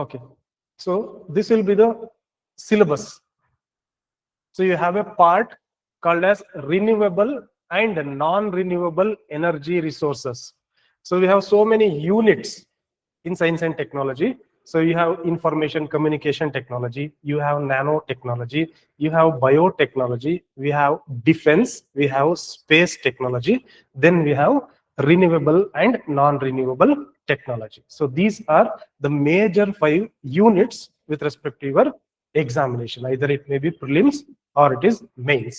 Okay, so this will be the syllabus. So you have a part called as renewable and non-renewable energy resources. So we have so many units in science and technology. So you have information communication technology, you have nanotechnology, you have biotechnology, we have defense, we have space technology, then we have renewable and non-renewable technology. So these are the major 5 units with respect to your examination. Either it may be prelims or it is mains.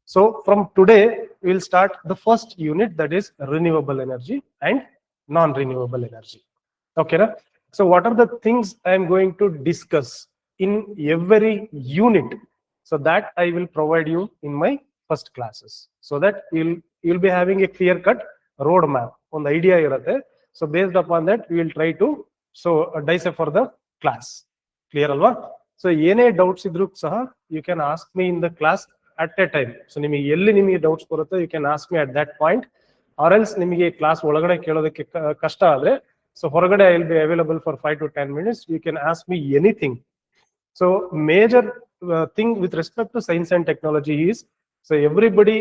So from today, we will start the first unit, that is renewable energy and non-renewable energy. Okay, na? So what are the things I am going to discuss in every unit? So that I will provide you in my first classes, so that you'll be having a clear-cut roadmap on the idea irate. So based upon that, we will try to decipher the class. Clear alva? So ಏನೇ doubts ಇದ್ರೂ ಸಹ you can ask me in the class at a time. So ನಿಮಗೆ ಎಲ್ಲಿ ನಿಮಗೆ doubts ಬರುತ್ತೆ, you can ask me at that point, or else ನಿಮಗೆ class ಒಳಗಡೆ ಕೇಳೋದಕ್ಕೆ ಕಷ್ಟ ಆದ್ರೆ, so ಹೊರಗಡೆ I will be available for 5 to 10 minutes. You can ask me anything. So major thing with respect to science and technology is, so everybody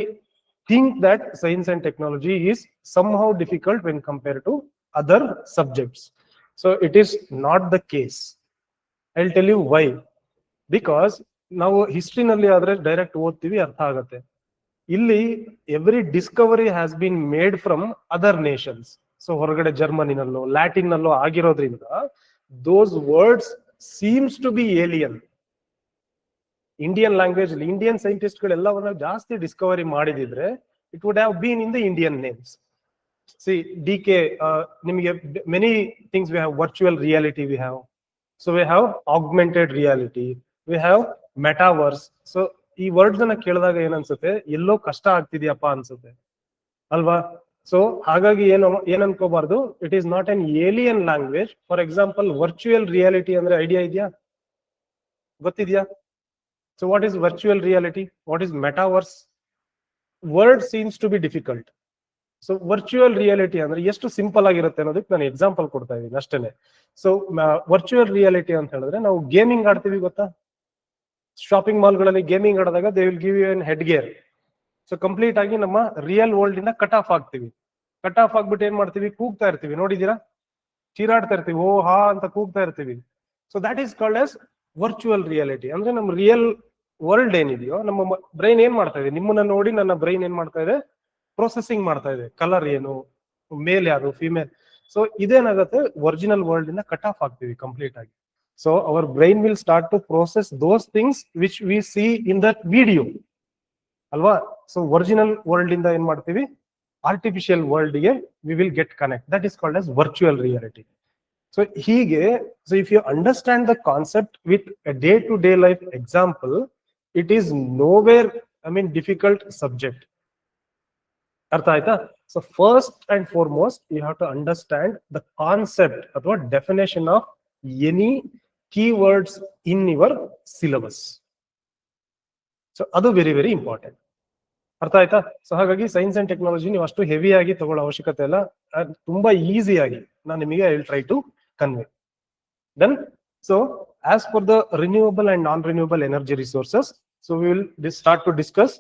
think that science and technology is somehow difficult when compared to other subjects. So it is not the case. I'll tell you why. Because ನಾವು ಹಿಸ್ಟ್ರಿನಲ್ಲಿ ಆದ್ರೆ direct ಓದ್ತೀವಿ, ಅರ್ಥ ಆಗತ್ತೆ. ಇಲ್ಲಿ every discovery has been made from other nations. So ಹೊರಗಡೆ ಜರ್ಮನಿನಲ್ಲೋ Latin ನಲ್ಲೋ ಆಗಿರೋದ್ರಿಂದ those words seems to be alien. Indian language Indian scientist ಗಳೆಲ್ಲವನ್ನ ಜಾಸ್ತಿ ಡಿಸ್ಕವರಿ ಮಾಡಿದಿದ್ರೆ it would have been in the Indian names. ಸಿ ಡಿಕೆ, ನಿಮಗೆ many things we have virtual reality, we have, so we have augmented reality, we have metaverse. So ಈ words ಅನ್ನ ಕೇಳಿದಾಗ ಏನ್ ಅನ್ಸುತ್ತೆ, ಎಲ್ಲೋ ಕಷ್ಟ ಆಗ್ತಿದ್ಯಪ್ಪ ಅನ್ಸುತ್ತೆ ಅಲ್ವಾ? ಸೊ ಹಾಗಾಗಿ ಏನ್ ಅನ್ಕೋಬಾರ್ದು, it is not an alien language. For example virtual reality ಅಂದ್ರೆ ಐಡಿಯಾ ಇದೆಯಾ, ಗೊತ್ತಿದ್ಯಾ? So what is virtual reality, what is metaverse? Word seems to be difficult. So virtual reality ಅಂದ್ರೆ ಎಷ್ಟು ಸಿಂಪಲ್ ಆಗಿರುತ್ತೆ ಅನ್ನೋದಕ್ಕೆ ನಾನು ಎಕ್ಸಾಂಪಲ್ ಕೊಡ್ತಾ ಇದ್ದೀನಿ ಅಷ್ಟೇನೆ. ಸೊ ವರ್ಚುವಲ್ ರಿಯಾಲಿಟಿ ಅಂತ ಹೇಳಿದ್ರೆ, ನಾವು ಗೇಮಿಂಗ್ ಆಡ್ತೀವಿ ಗೊತ್ತಾ? ಶಾಪಿಂಗ್ ಮಾಲ್ಗಳಲ್ಲಿ ಗೇಮಿಂಗ್ ಆಡಿದಾಗ they will give you an headgear. So complete ಆಗಿ ನಮ್ಮ ರಿಯಲ್ ವರ್ಲ್ಡ್ ಇಂದ ಕಟ್ ಆಫ್ ಆಗ್ತೀವಿ. ಕಟ್ ಆಫ್ ಆಗ್ಬಿಟ್ಟು ಏನ್ ಮಾಡ್ತೀವಿ, ಕೂಗ್ತಾ ಇರ್ತೀವಿ, ನೋಡಿದೀರಾ? ಚೀರಾಡ್ತಾ ಇರ್ತೀವಿ, ಓ ಹಾ ಅಂತ ಕೂಗ್ತಾ ಇರ್ತೀವಿ. So that is called as virtual reality. ಅಂದ್ರೆ ನಮ್ಮ ರಿಯಲ್ ವರ್ಲ್ಡ್ ಏನಿದೆಯೋ, ನಮ್ಮ ಬ್ರೈನ್ ಏನ್ ಮಾಡ್ತಾ ಇದೆ, ನಿಮ್ಮನ್ನ ನೋಡಿ ನನ್ನ ಬ್ರೈನ್ ಏನ್ ಮಾಡ್ತಾ ಇದೆ, ಪ್ರೊಸೆಸಿಂಗ್ ಮಾಡ್ತಾ ಇದೆ. ಕಲರ್ ಏನು, ಮೇಲ್ ಯಾರು, ಫಿಮೇಲ್. ಸೊ ಇದೇನಾಗುತ್ತೆ, ಒರಿಜಿನಲ್ ವರ್ಲ್ಡ್ ಇಂದ ಕಟ್ ಆಫ್ ಆಗ್ತೀವಿ ಕಂಪ್ಲೀಟ್ ಆಗಿ. So our brain will start to process those things which we see in that video ಅಲ್ವಾ? ಸೊ ಒರಿಜಿನಲ್ ವರ್ಲ್ಡ್ ಇಂದ ಏನ್ ಮಾಡ್ತೀವಿ, ಆರ್ಟಿಫಿಷಿಯಲ್ ವರ್ಲ್ಡ್ ಗೆ we will get connect. That is called as virtual reality. So ಹೀಗೆ, so if you understand the concept with day to day life example, it is nowhere difficult subject. ಅರ್ಥ ಆಯ್ತಾ? So first and foremost you have to understand the concept ಅಥವಾ definition of any keywords in your syllabus. So ಅದು very very important. ಅರ್ಥ ಆಯ್ತಾ? So ಹಾಗಾಗಿ science and technology ನೀವು ಅಷ್ಟು heavy ಆಗಿ ತಗೊಳ್ಳೋ ಅವಶ್ಯಕತೆ ಇಲ್ಲ. ತುಂಬಾ ಈಸಿಯಾಗಿ ನಾನು ನಿಮಗೆ I will try to convey. Then so as far the renewable and non renewable energy resources, so we will start to discuss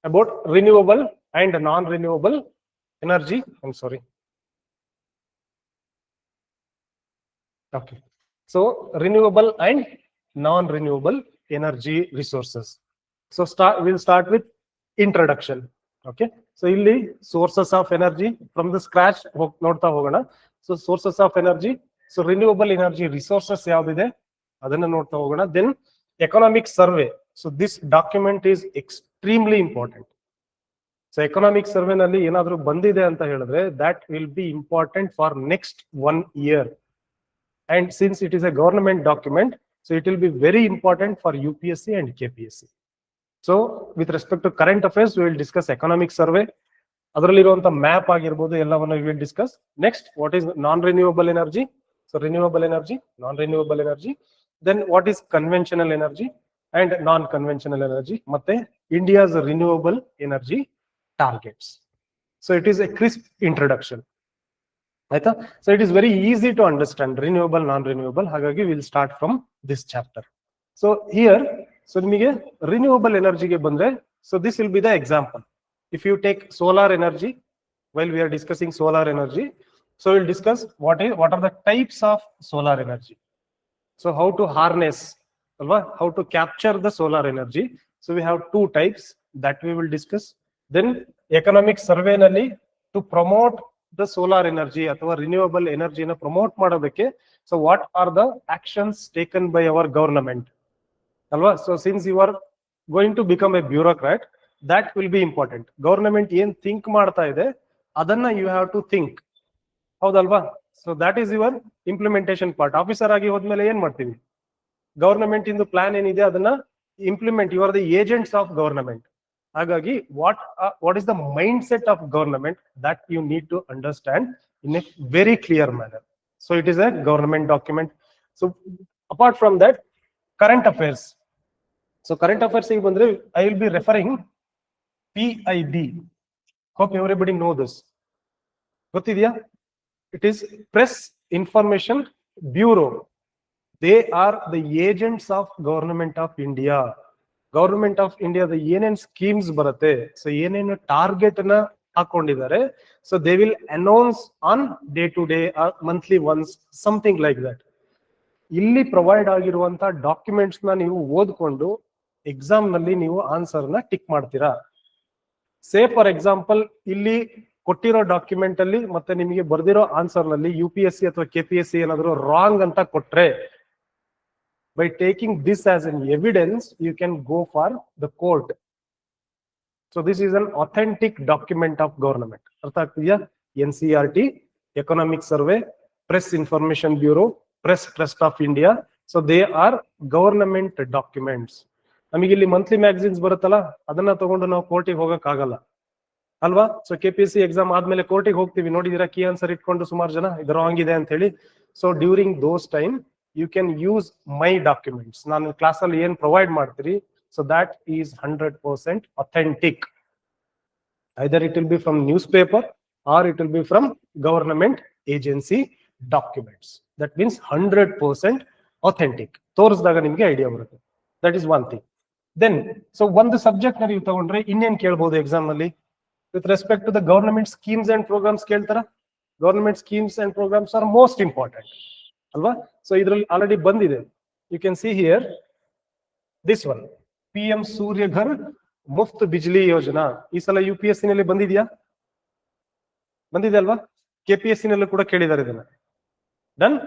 about renewable and non-renewable energy. I'm sorry. Okay. So renewable and non-renewable energy resources. So we'll start with introduction. Okay. So illi sources of energy from the scratch nodta hogona. So sources of energy. So renewable energy resources yavide adanna nodta hogona. Then economic survey. So this document is extremely important. So economic survey ನಲ್ಲಿ ಏನಾದ್ರೂ ಬಂದಿದೆ ಅಂತ ಹೇಳಿದ್ರೆ that will be important for next 1 year. And since it is a government document, so it will be very important for UPSC and KPSC. So with respect to current affairs we will discuss economic survey, ಅದರಲ್ಲಿರುವಂತ map ಆಗಿರ್ಬೋದು ಎಲ್ಲವನ್ನು we will discuss. Next, what is non renewable energy, so renewable energy, non renewable energy. Then what is conventional energy and non conventional energy, ಮತ್ತೆ India's renewable energy targets. So it is a crisp introduction. ಆಯ್ತಾ? So it is very easy to understand renewable non renewable. ಹಾಗಾಗಿ will start from this chapter. So here, so ನಿಮಗೆ renewable ಎನರ್ಜಿಗೆ ಬಂದ್ರೆ, so this will be the example. If you take solar energy, while we are discussing solar energy, so we'll discuss what are the types of solar energy. So how to harness, how to capture the solar energy. So we have two types that we will discuss. Then economic survey nalli to promote the solar energy ಅಥವಾ renewable energy na promote ಮಾಡೋದಕ್ಕೆ, so what are the actions taken by our government, ಅಲ್ವಾ? So since you are going to become a bureaucrat, that will be important. Government ಏನ್ think ಮಾಡ್ತಾ ಇದೆ ಅದನ್ನ you have to think, ಹೌದಲ್ವಾ? So that is your implementation part. Officer ಆಗಿ ಹೋದ್ಮೇಲೆ ಏನ್ ಮಾಡ್ತೀವಿ? ಗವರ್ನಮೆಂಟ್ ಇಂದು ಪ್ಲಾನ್ ಏನಿದೆ ಅದನ್ನ implement. You are the agents of government. ಹಾಗಾಗಿ what is the mindset of government, that you need to understand in a very clear manner. So it is a government document. So apart from that, current affairs. So current affairs ಗೆ ಬಂದ್ರೆ I will be referring PIB. Hope everybody know this. ಗೊತ್ತಿದೆಯಾ? It is press information bureau. They are the agents of government of India. Government of India the ಏನೇನ್ schemes ಬರುತ್ತೆ, so ಏನೇನು target ನ ಹಾಕೊಂಡಿದ್ದಾರೆ, so they will announce on day to day or monthly ones, something like that. ಇಲ್ಲಿ provide ಆಗಿರುವಂತ documents ನ ನೀವು ಓದ್ಕೊಂಡು ಎಕ್ಸಾಮ್ ನಲ್ಲಿ ನೀವು ಆನ್ಸರ್ ನ ಟಿಕ್ ಮಾಡ್ತೀರಾ. ಸೇ ಫಾರ್ ಎಕ್ಸಾಂಪಲ್, ಇಲ್ಲಿ ಕೊಟ್ಟಿರೋ ಡಾಕ್ಯುಮೆಂಟ್ ಅಲ್ಲಿ ಮತ್ತೆ ನಿಮಗೆ ಬರ್ದಿರೋ ಆನ್ಸರ್ ನಲ್ಲಿ UPSC ಅಥವಾ KPSC ಏನಾದ್ರು ರಾಂಗ್ ಅಂತ ಕೊಟ್ರೆ, by taking this as an evidence, you can go for the court. So this is an authentic document of government. Artha agtideya? NCERT, Economic Survey, Press Information Bureau, Press Trust of India. So they are government documents. ನಮಗೆ ಇಲ್ಲಿ monthly magazines ಬರುತ್ತಲ್ಲ, ಅದನ್ನ ತಗೊಂಡು ನಾವು ಕೋರ್ಟಿಗೆ ಹೋಗಕ್ ಆಗಲ್ಲ ಅಲ್ವಾ? ಸೊ KPSC ಎಕ್ಸಾಮ್ ಆದ್ಮೇಲೆ ಕೋರ್ಟಿಗೆ ಹೋಗ್ತೀವಿ, ನೋಡಿದಿರಾ, ಕೀ ಆನ್ಸರ್ ಇಟ್ಕೊಂಡು ಸುಮಾರು ಜನ ಇದು ರಾಂಗ್ ಇದೆ ಅಂತ ಹೇಳಿ. So during those time you can use my documents. ನಾನು ಕ್ಲಾಸ್ ಅಲ್ಲಿ ಏನ್ ಪ್ರೊವೈಡ್ ಮಾಡ್ತೀರಿ, so that is 100% authentic. Either it will be from newspaper or it will be from government agency documents. That means 100% authentic. ತೋರಿಸಿದಾಗ ನಿಮಗೆ idea ಬರುತ್ತೆ. That is one thing. Then, so ಒಂದು subject ನ ನೀವು ತಗೊಂಡ್ರೆ ಇನ್ನೇನ್ ಕೇಳ್ಬೋದು ಎಕ್ಸಾಮ್ ನಲ್ಲಿ? With respect to the government schemes and programs ಕೇಳ್ತಾರ? Government schemes and programs are most important. ಅಲ್ವಾ? ಸೊ ಇದ್ರಲ್ಲಿ ಆಲ್ರೆಡಿ ಬಂದಿದೆ. You can see here this one, PM Suryaghar Muft Bijli Yojana. ಈ ಸಲ UPSC ನಲ್ಲಿ ಬಂದಿದ್ಯಾ? ಬಂದಿದೆ ಅಲ್ವಾ? KPSC ನಲ್ಲೂ ಕೂಡ ಕೇಳಿದ್ದಾರೆ ಇದನ್ನ. ಡನ್.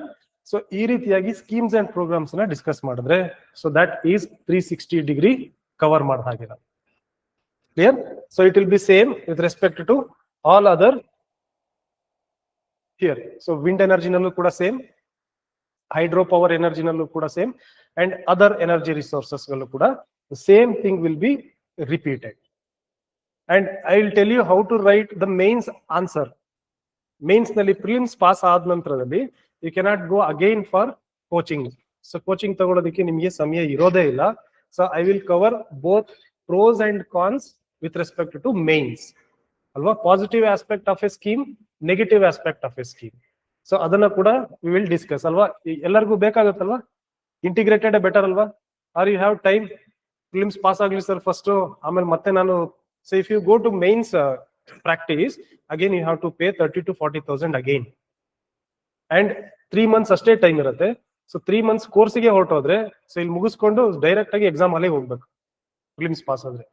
ಸೊ ಈ ರೀತಿಯಾಗಿ ಸ್ಕೀಮ್ಸ್ ಅಂಡ್ ಪ್ರೋಗ್ರಾಮ್ಸ್ ನ ಡಿಸ್ಕಸ್ ಮಾಡಿದ್ರೆ, so that is 360 degree cover ಮಾಡಿದ ಹಾಗೆ. Clear? So it will be same with respect to all other here. So wind energy ನಲ್ಲೂ ಕೂಡ ಸೇಮ್, ಹೈಡ್ರೋ ಪವರ್ ಎನರ್ಜಿ ನಲ್ಲೂ ಕೂಡ same, and other energy resources ಗಳು ಕೂಡ same thing will be repeated. And I will tell you how to write the mains answer. Mains ನಲ್ಲಿ prelims pass ಆದ ನಂತರದಲ್ಲಿ you cannot go again for coaching. So coaching ತಗೊಳ್ಳೋದಕ್ಕೆ ನಿಮಗೆ ಸಮಯ ಇರೋದೇ ಇಲ್ಲ. So I will cover both pros and cons with respect to mains ಅಲ್ವಾ? Positive aspect of a scheme, negative aspect of a scheme. So ಅದನ್ನ ಕೂಡ we will discuss ಅಲ್ವಾ? ಎಲ್ಲರಿಗೂ ಬೇಕಾಗುತ್ತಲ್ವಾ? ಇಂಟಿಗ್ರೇಟೆಡ್ ಬೆಟರ್ ಅಲ್ವಾ? Are you have time? Films pass ಆಗ್ಲಿ sir first, ಆಮೇಲೆ ಮತ್ತೆ ನಾನು. So if you go to mains practice, again you have to pay 30,000 to 40,000 again. And 3 months ಅಷ್ಟೇ ಟೈಮ್ ಇರುತ್ತೆ. ಸೊ 3 months ಕೋರ್ಸಿಗೆ ಹೊರಟೋದ್ರೆ, ಸೊ ಇಲ್ಲಿ ಮುಗಿಸ್ಕೊಂಡು ಡೈರೆಕ್ಟ್ ಆಗಿ ಎಕ್ಸಾಮ್ ಅಲ್ಲೇ ಹೋಗ್ಬೇಕು ಫಿಲ್ಮ್ಸ್ ಪಾಸ್ ಆದ್ರೆ.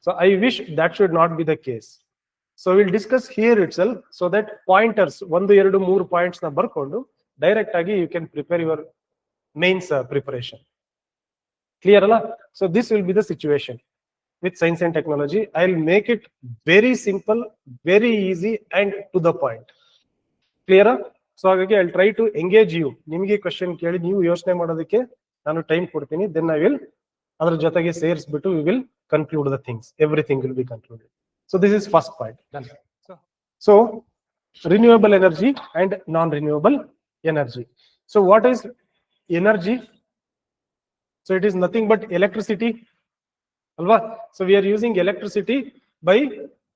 So I wish that should not be the case. So we'll discuss here itself, so that pointers 1, 2, 3 points na barkondu direct agi you can prepare your mains preparation. Clear alla? So this will be the situation with science and technology. I'll make it very simple, very easy and to the point. Clear? So hagagi I'll try to engage you. Nimige question keli ನೀವು ಯೋಚನೆ ಮಾಡೋದಕ್ಕೆ ನಾನು time ಕೊಡ್ತೀನಿ. Then I will ಅದರ ಜೊತೆಗೆ ಸೇರಿಸ್ಬಿಟ್ಟು we will conclude the things. Everything will be concluded. So this is first point. Done. So renewable energy and non-renewable energy. So what is energy? So it is nothing but electricity. Alva? So we are using electricity by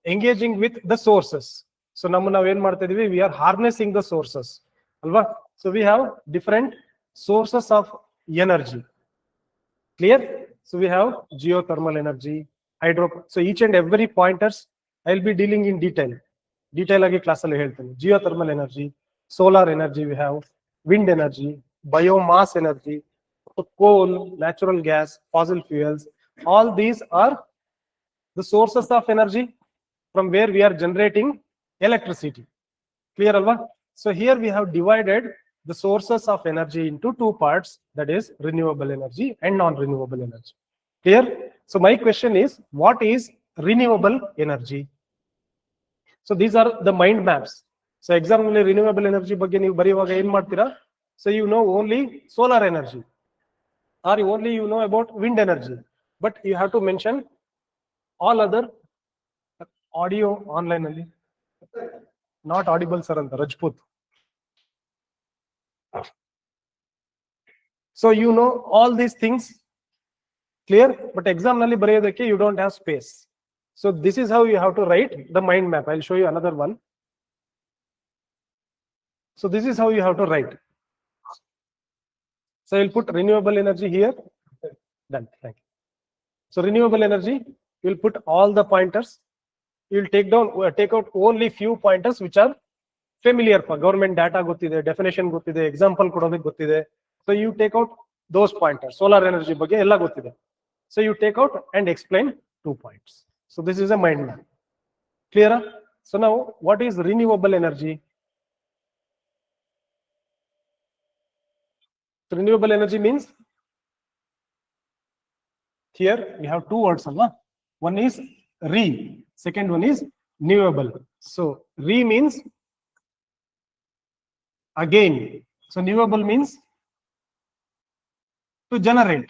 engaging with the sources. So ನಾವು ಏನ್ ಮಾಡ್ತಾ ಇದೀವಿ, we are harnessing the sources ಅಲ್ವಾ. So we have different sources of energy. Clear? So we have geothermal energy, hydro. So each and every pointers I'll be dealing in detail ಆಗಿ class ಅಲ್ಲಿ ಹೇಳ್ತೀನಿ. Geothermal energy, solar energy we have, wind energy, biomass energy, coal, natural gas, fossil fuels. All these are the sources of energy from where we are generating electricity. Clear alva? So here we have divided the sources of energy into two parts, that is renewable energy and non-renewable energy. Clear? So my question is, what is renewable energy? So these are the mind maps. So exam ನಲ್ಲಿ renewable energy ಬಗ್ಗೆ ನೀವು ಬರೆಯುವಾಗ ಏನು ಮಾಡ್ತೀರಾ? So you know only solar energy, or only you know about wind energy, but you have to mention all other. Audio online ಅಲ್ಲಿ not audible sir ಅಂತ Rajput. So you know all these things, clear, but exam nalli ಬರೆಯೋದಕ್ಕೆ you don't have space. So this is how you have to write the mind map. I'll show you another one. So this is how you have to write. So I'll put renewable energy here. Done. Thank you. So renewable energy, you'll put all the pointers. You'll take out only few pointers which are familiar for government data ಗೊತ್ತಿದೆ, definition ಗೊತ್ತಿದೆ, example ಕೊಡೋದಕ್ಕೆ ಗೊತ್ತಿದೆ. So you take out those pointers. Solar energy ಬಗ್ಗೆ ಎಲ್ಲ ಗೊತ್ತಿದೆ. So you take out and explain 2 points. So this is a mind map. Clear? So now what is renewable energy? So renewable energy means, here we have two words, alva? One is re, second one is renewable. So re means again. So renewable means to generate.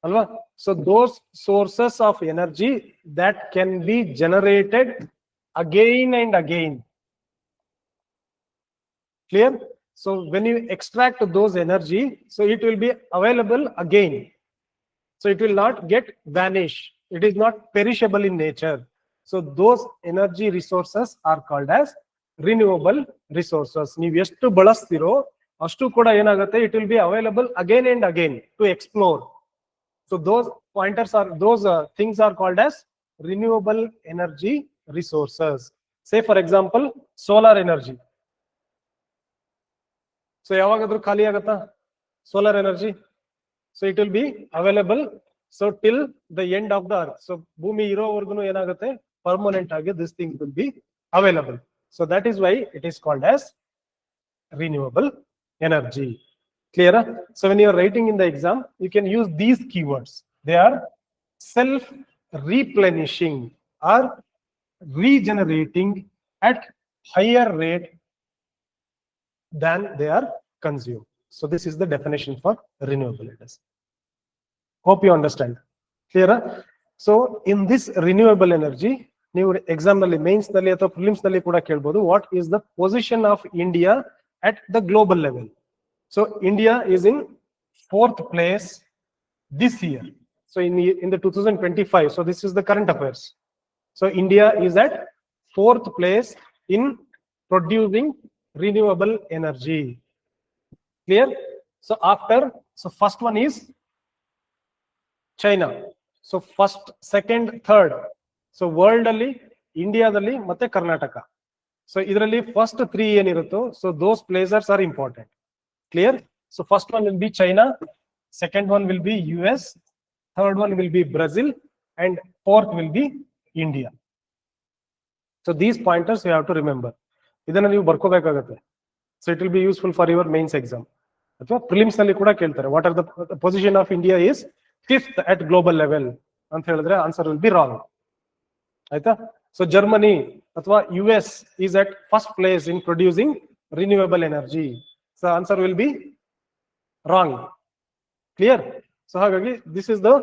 Alva? So those sources of energy that can be generated again and again. Clear? So when you extract those energy, so it will be available again. So it will not get vanish. It is not perishable in nature. So those energy resources are called as renewable resources. ನೀವು ಎಷ್ಟು ಬಳಸ್ತಿರೋ ಅಷ್ಟು ಕೂಡ ಏನಾಗುತ್ತೆ, it will be available again and again to explore. So those pointers are, those things are called as renewable energy resources. Say for example, solar energy. So ಯಾವಾಗಾದ್ರೂ ಖಾಲಿ ಆಗುತ್ತಾ solar energy? So it will be available so till the end of the earth. So ಭೂಮಿ ಇರೋವರೆಗೂ ಏನಾಗುತ್ತೆ, permanent ಆಗಿ this thing will be available. So that is why it is called as renewable energy. Clear? So when you are writing in the exam, you can use these keywords. They are self-replenishing or regenerating at higher rate than they are consumed. So this is the definition for renewable energy. Hope you understand. Clear? So in this renewable energy, ನೀವು exam ನಲ್ಲಿ, mains ನಲ್ಲಿ ಅಥವಾ prelims ನಲ್ಲಿ ಕೂಡ ಕೇಳಬಹುದು, what is the position of India at the global level? So India is in 4th place this year. So in the 2025, so this is the current affairs. So India is at 4th place in producing renewable energy. Clear? So first one is China. So first, second, third. So world ಅಲ್ಲಿ ಇಂಡಿಯಾದಲ್ಲಿ ಮತ್ತೆ Karnataka. So ಇದರಲ್ಲಿ first 3 ಏನಿರುತ್ತೋ, so those places are important. Clear? So first one will be China, second one will be US, third one will be Brazil, and fourth will be India. So these pointers you have to remember. ಇದನ್ನ ನೀವು ಬರ್ಕೋಬೇಕಾಗುತ್ತೆ. So it will be useful for your mains exam. ಅಥವಾ prelims ನಲ್ಲಿ ಕೂಡ ಕೇಳ್ತಾರೆ, what are the position of India is 5th at global level ಅಂತ ಹೇಳಿದ್ರೆ answer will be wrong. ಆಯ್ತಾ? So Germany ಅಥವಾ US is at first place in producing renewable energy. So answer will be wrong. Clear? So ಹಾಗಾಗಿ this is the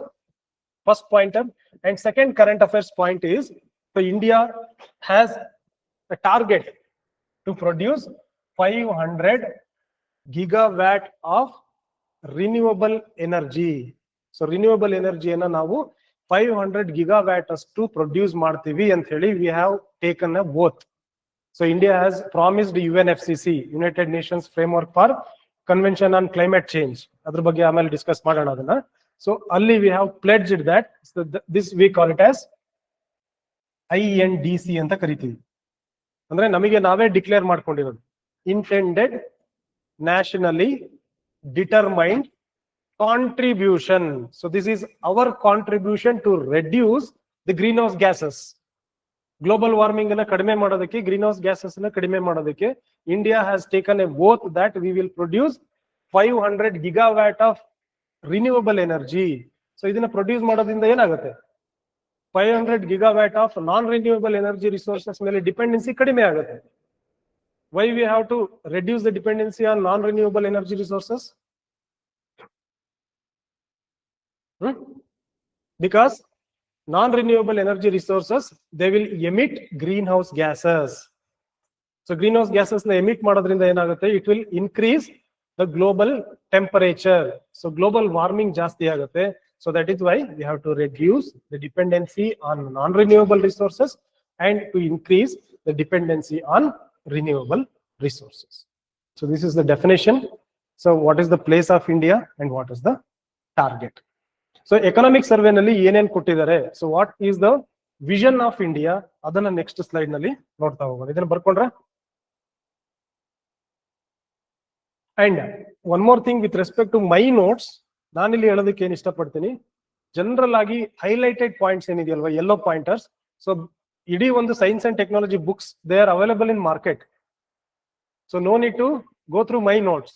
first pointer. And second current affairs point is, so India has a target to produce 500 gigawatt of renewable energy. So renewable energy ಅನ್ನ ನಾವು 500 gigawatt ಅಷ್ಟು produce ಮಾಡ್ತೀವಿ ಅಂತ ಹೇಳಿ we have taken a oath. So India has promised UNFCC, United Nations Framework for Convention on Climate Change. ಅದ್ರ ಬಗ್ಗೆ ಆಮೇಲೆ discuss ಮಾಡೋಣ ಅದನ್ನ. So ಅಲ್ಲಿ we have pledged that, so this we call it as INDC ಅಂತ ಕರಿತೀವಿ. ಅಂದ್ರೆ ನಮಗೆ ನಾವೇ ಡಿಕ್ಲೇರ್ ಮಾಡ್ಕೊಂಡಿರೋದು, intended nationally determined contribution. So this is our contribution to reduce the greenhouse gases. Global warming ಅನ್ನ ಕಡಿಮೆ ಮಾಡೋದಕ್ಕೆ, greenhouse gases ಅನ್ನ ಕಡಿಮೆ ಮಾಡೋದಕ್ಕೆ India has taken a oath that we will produce 500 gigawatt of renewable energy. So ಇದನ್ನ produce ಮಾಡೋದ್ರಿಂದ ಏನಾಗುತ್ತೆ, 500 gigawatt of non-renewable energy resources ಮೇಲೆ ಡಿಪೆಂಡೆನ್ಸಿ ಕಡಿಮೆ ಆಗುತ್ತೆ. Why we have to reduce the dependency on non-renewable energy resources? Because non-renewable energy resources, they will emit greenhouse gases. So greenhouse gases na emit madodrinda enagutte, it will increase the global temperature. So global warming jaasti agutte. So that is why we have to reduce the dependency on non-renewable resources and to increase the dependency on renewable resources. So this is the definition. So what is the place of India and what is the target? So economic survey ನಲ್ಲಿ ಏನೇನ್ ಕೊಟ್ಟಿದ್ದಾರೆ, so what is the vision of India, ಅದನ್ನ next slide ನಲ್ಲಿ ನೋಡ್ತಾ ಹೋಗೋಣ. ಇದನ್ನ ಬರ್ಕೊಂಡ್ರೆ, and one more thing with respect to my notes, ನಾನಿಲ್ಲಿ ಹೇಳೋದಕ್ಕೆ ಏನ್ ಇಷ್ಟಪಡ್ತೀನಿ, ಜನರಲ್ ಆಗಿ ಹೈಲೈಟೆಡ್ ಪಾಯಿಂಟ್ಸ್ ಏನಿದೆಯಲ್ವಾ, ಯೆಲ್ಲೋ ಪಾಯಿಂಟರ್ಸ್. ಸೊ ಇಡೀ ಒಂದು science and technology books, they are available in market. So no need to go through my notes.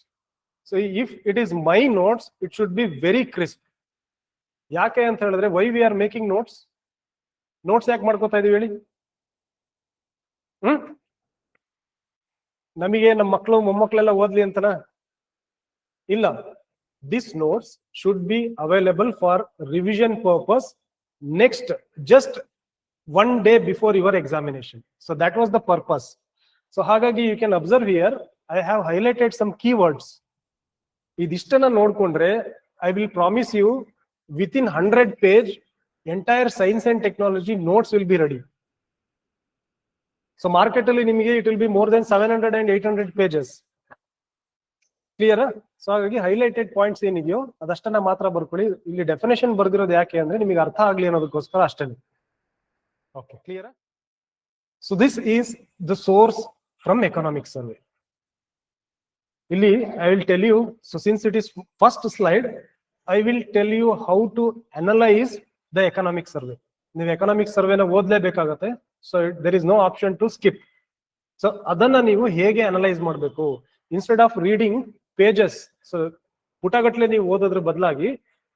So if it is my notes, it should be very crisp. ಯಾಕೆ ಅಂತ ಹೇಳಿದ್ರೆ, why we are making notes? Notes ಯಾಕೆ ಮಾಡ್ಕೋತಾ ಇದೀವಿ ಹೇಳಿ? ನಮಗೆ ನಮ್ಮ ಮಕ್ಕಳು ಮೊಮ್ಮಕ್ಕಳೆಲ್ಲ ಓದ್ಲಿ ಅಂತನಾ? ಇಲ್ಲ. This notes should be available for revision purpose next, just one day before your examination. So that was the purpose. So ಹಾಗಾಗಿ you can observe here, I have highlighted some keywords. ಇದಿಷ್ಟನ್ನ ನೋಡ್ಕೊಂಡ್ರೆ, I will promise you, within 100 page, entire science and technology notes will be ready. So market ಅಲ್ಲಿ ನಿಮಗೆ it will be more than 700 and 800 pages. Clear? So ಹಾಗಾಗಿ highlighted points ಏನಿದೆಯೋ ಅದಷ್ಟನ್ನ ಮಾತ್ರ ಬರ್ಕೊಳ್ಳಿ. ಇಲ್ಲಿ definition ಬರ್ದಿರೋದು ಯಾಕೆ ಅಂದ್ರೆ ನಿಮಗೆ ಅರ್ಥ ಆಗ್ಲಿ ಅನ್ನೋದಕ್ಕೋಸ್ಕರ ಅಷ್ಟೇ. Okay, clear? So this is the source from economic survey. Illi I will tell you, so since it is first slide, I will tell you how to analyze the economic survey. ನೀವು economic survey ನ ಓದಲೇಬೇಕಾಗುತ್ತೆ. So there is no option to skip. So ಅದನ್ನ ನೀವು ಹೇಗೆ analyse ಮಾಡಬೇಕು, instead of reading pages, so ಪುಟಗಟ್ಟಲೆ ನೀವು ಓದೋದ್ರ ಬದಲಾಗಿ,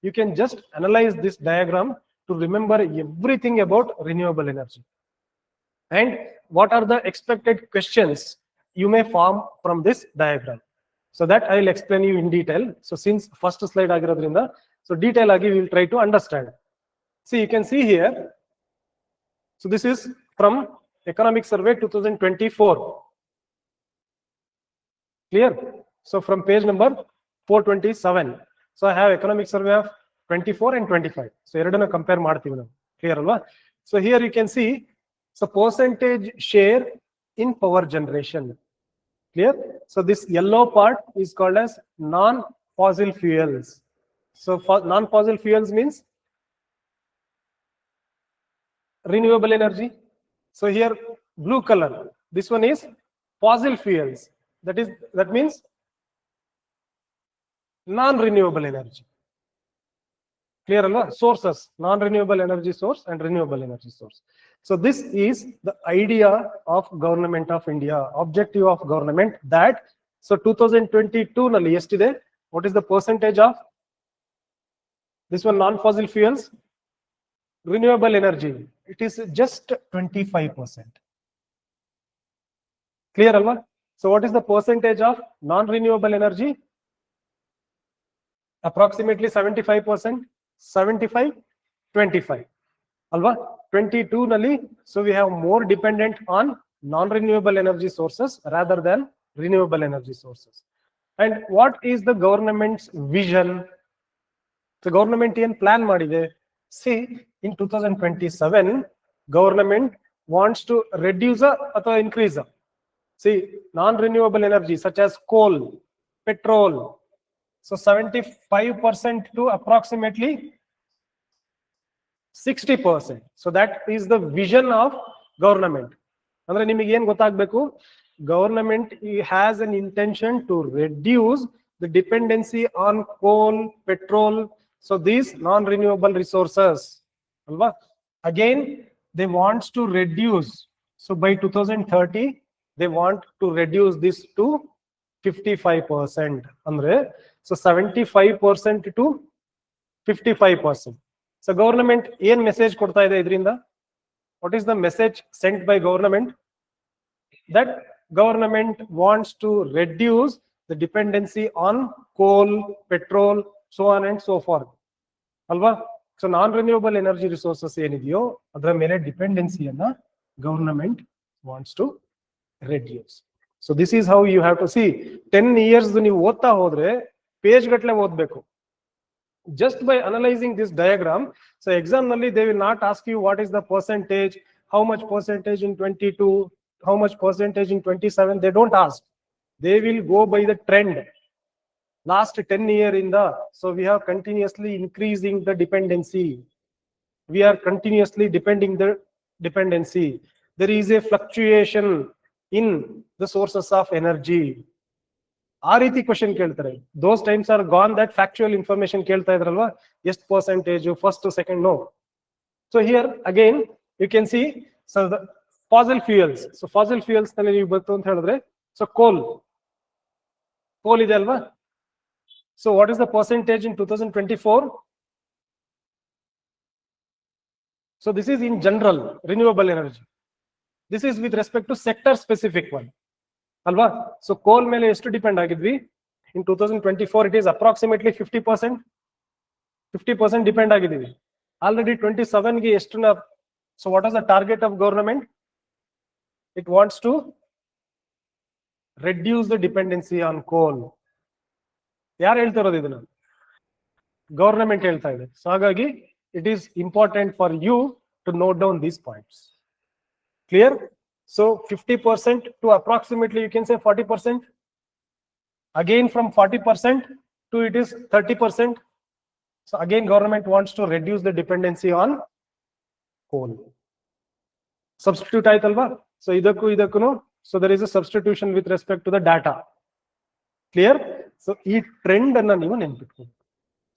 you can just analyze this diagram to remember everything about renewable energy and what are the expected questions you may form from this diagram. So that I will explain you in detail. So since first slide agirodrinda, so detail agi we will try to understand. See, you can see here, so this is from economic survey 2024. Clear? So from page number 427. So I have economic survey of 24 and 25. So ಎರಡನ್ನ compare ಮಾಡ್ತೀವಿ ನಾವು. Clear ಅಲ್ವಾ? So here you can see, so percentage share in power generation. Clear? So this yellow part is called as non-fossil fuels. So non-fossil fuels means renewable energy. So here blue color, this one is fossil fuels. That means non-renewable energy. Clear alva? Sources, non-renewable energy source and renewable energy source. So this is the idea of government of India, objective of government, that so 2022 nalli estide, what is the percentage of this one, non-fossil fuels, renewable energy? It is just 25%. Clear alva? So what is the percentage of non-renewable energy? Approximately 75%. 75, 25 alva? 22 nalli, so we have more dependent on non-renewable energy sources rather than renewable energy sources. And what is the government's vision? The government ಏನು plan ಮಾಡಿದೆ? See, in 2027 government wants to reduce or increase. See, non-renewable energy such as coal, petrol, so 75% to approximately 60%. So that is the vision of government. Andre nimige ಏನು ಗೊತ್ತಾಗಬೇಕು, government has an intention to reduce the dependency on coal, petrol, so these non-renewable resources. Alva? Again, they want to reduce. So by 2030, they want to reduce this to 55%. Andre, so 75% to 55%. So government ಏನ್ message ಕೊಡ್ತಾ ಇದೆ ಇದರಿಂದ? What is the message sent by government? That government wants to reduce the dependency on coal, petrol, so on and so forth. Alva? So non-renewable energy resources ಏನಿದೆಯೋ ಅದರ ಮೇಲೆ ಡಿಪೆಂಡೆನ್ಸಿಯನ್ನ government wants to reduce. So this is how you have to see. 10 years ನೀವು ಓದ್ತಾ ಹೋದ್ರೆ page ಗಟ್ಟಲೆ ಓದಬೇಕು. Just by analyzing this diagram, so exam nalli they will not ask you what is the percentage, how much percentage in 22, how much percentage in 27. They don't ask. They will go by the trend. Last 10 year in the, so we have continuously increasing the dependency. We are continuously depending the dependency. There is a fluctuation in the sources of energy. ಆ ರೀತಿ question ಕೇಳ್ತಾರೆ. Those times are gone that factual information ಕೇಳ್ತಾ ಇದ್ರಲ್ವಾ, ಎಷ್ಟು percentage first second, no. So here again you can see, so fossil fuels. So fossil fuels ನಲ್ಲಿ ನೀವು ಬಂತು ಅಂತ ಹೇಳಿದ್ರೆ, ಸೊ ಕೋಲ್ ಇದೆ ಅಲ್ವಾ. So what is the percentage in 2024? So this is in general renewable energy. This is with respect to sector specific one ಅಲ್ವಾ. So coal ಮೇಲೆ ಎಷ್ಟು ಡಿಪೆಂಡ್ ಆಗಿದ್ವಿ? In 2024 it is approximately 50% depend ಆಗಿದ್ದೀವಿ. Already 27ಗೆ ಎಷ್ಟು? So what was the target of government? It wants to reduce the dependency on coal. ಯಾರು ಹೇಳ್ತಾ ಇರೋದು ಇದನ್ನ? ಗವರ್ನಮೆಂಟ್ ಹೇಳ್ತಾ ಇದೆ. ಸೊ ಹಾಗಾಗಿ it is important for you to note down these points. Clear? So 50% to approximately you can say 40%. Again from 40% to it is 30%. So again government wants to reduce the dependency on coal. Substitute aitalva. So idakku so there is a substitution with respect to the data. Clear? So ee trend anna neevu nenpittu.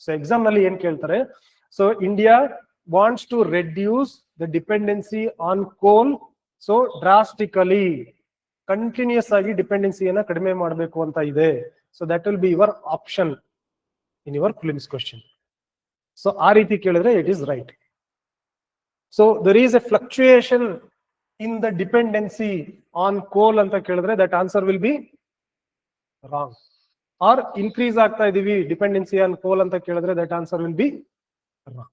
So exam nalli ಏನು ಕೇಳ್ತಾರೆ? So India wants to reduce the dependency on coal. So drastically continues ಆಗಿ ಡಿಪೆಂಡೆನ್ಸಿಯನ್ನ ಕಡಿಮೆ ಮಾಡಬೇಕು ಅಂತ ಇದೆ. So that will be your option in your prelims question. So ಆ ರೀತಿ ಕೇಳಿದ್ರೆ it is right. So there is a fluctuation in the dependency on coal ಅಂತ ಕೇಳಿದ್ರೆ that answer will be wrong. Or increase ಆಗ್ತಾ ಇದೀವಿ dependency on coal ಅಂತ ಕೇಳಿದ್ರೆ that answer will be wrong.